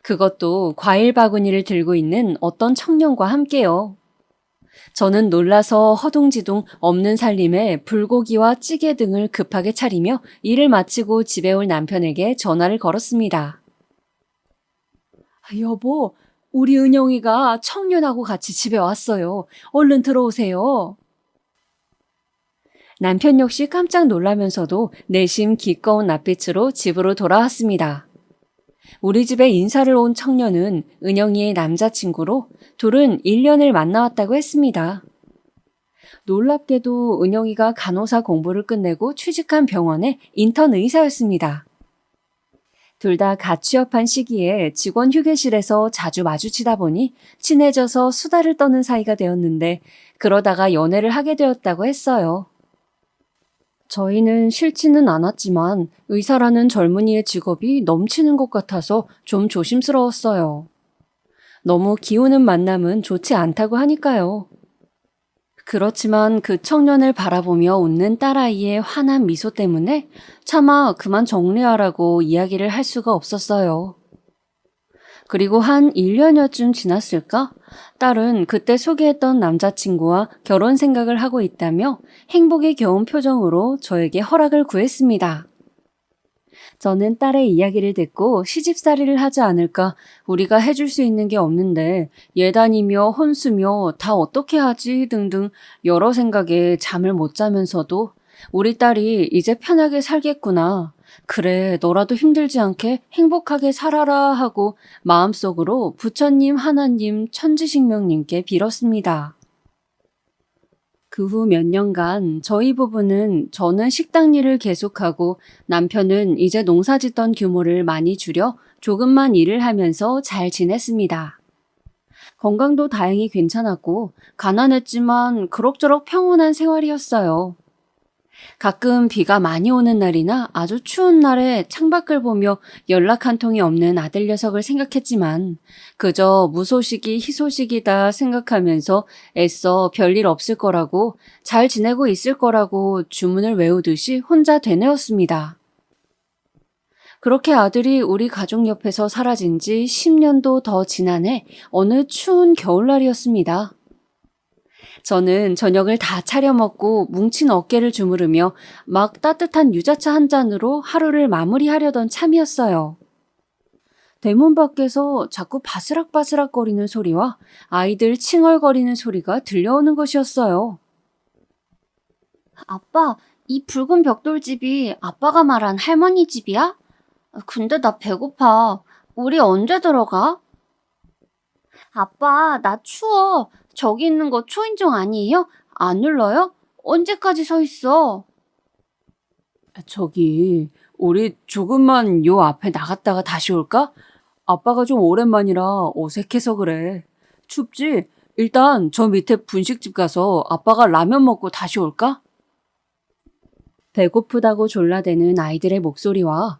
그것도 과일 바구니를 들고 있는 어떤 청년과 함께요. 저는 놀라서 허둥지둥 없는 살림에 불고기와 찌개 등을 급하게 차리며 일을 마치고 집에 올 남편에게 전화를 걸었습니다. 여보, 우리 은영이가 청년하고 같이 집에 왔어요. 얼른 들어오세요. 남편 역시 깜짝 놀라면서도 내심 기꺼운 낯빛으로 집으로 돌아왔습니다. 우리 집에 인사를 온 청년은 은영이의 남자친구로 둘은 1년을 만나왔다고 했습니다. 놀랍게도 은영이가 간호사 공부를 끝내고 취직한 병원의 인턴 의사였습니다. 둘 다 갓 취업한 시기에 직원 휴게실에서 자주 마주치다 보니 친해져서 수다를 떠는 사이가 되었는데 그러다가 연애를 하게 되었다고 했어요. 저희는 싫지는 않았지만 의사라는 젊은이의 직업이 넘치는 것 같아서 좀 조심스러웠어요. 너무 기우는 만남은 좋지 않다고 하니까요. 그렇지만 그 청년을 바라보며 웃는 딸아이의 환한 미소 때문에 차마 그만 정리하라고 이야기를 할 수가 없었어요. 그리고 한 1년여쯤 지났을까? 딸은 그때 소개했던 남자친구와 결혼 생각을 하고 있다며 행복에 겨운 표정으로 저에게 허락을 구했습니다. 저는 딸의 이야기를 듣고 시집살이를 하지 않을까, 우리가 해줄 수 있는 게 없는데 예단이며 혼수며 다 어떻게 하지 등등 여러 생각에 잠을 못 자면서도 우리 딸이 이제 편하게 살겠구나. 그래, 너라도 힘들지 않게 행복하게 살아라 하고 마음속으로 부처님, 하나님, 천지식명님께 빌었습니다. 그 후 몇 년간 저희 부부는 저는 식당 일을 계속하고 남편은 이제 농사짓던 규모를 많이 줄여 조금만 일을 하면서 잘 지냈습니다. 건강도 다행히 괜찮았고 가난했지만 그럭저럭 평온한 생활이었어요. 가끔 비가 많이 오는 날이나 아주 추운 날에 창밖을 보며 연락 한 통이 없는 아들 녀석을 생각했지만 그저 무소식이 희소식이다 생각하면서 애써 별일 없을 거라고 잘 지내고 있을 거라고 주문을 외우듯이 혼자 되뇌었습니다. 그렇게 아들이 우리 가족 옆에서 사라진 지 10년도 더 지난 해 어느 추운 겨울날이었습니다. 저는 저녁을 다 차려 먹고 뭉친 어깨를 주무르며 막 따뜻한 유자차 한 잔으로 하루를 마무리하려던 참이었어요. 대문 밖에서 자꾸 바스락바스락 거리는 소리와 아이들 칭얼거리는 소리가 들려오는 것이었어요. 아빠, 이 붉은 벽돌집이 아빠가 말한 할머니 집이야? 근데 나 배고파. 우리 언제 들어가? 아빠, 나 추워. 저기 있는 거 초인종 아니에요? 안 눌러요? 언제까지 서 있어? 저기, 우리 조금만 요 앞에 나갔다가 다시 올까? 아빠가 좀 오랜만이라 어색해서 그래. 춥지? 일단 저 밑에 분식집 가서 아빠가 라면 먹고 다시 올까? 배고프다고 졸라대는 아이들의 목소리와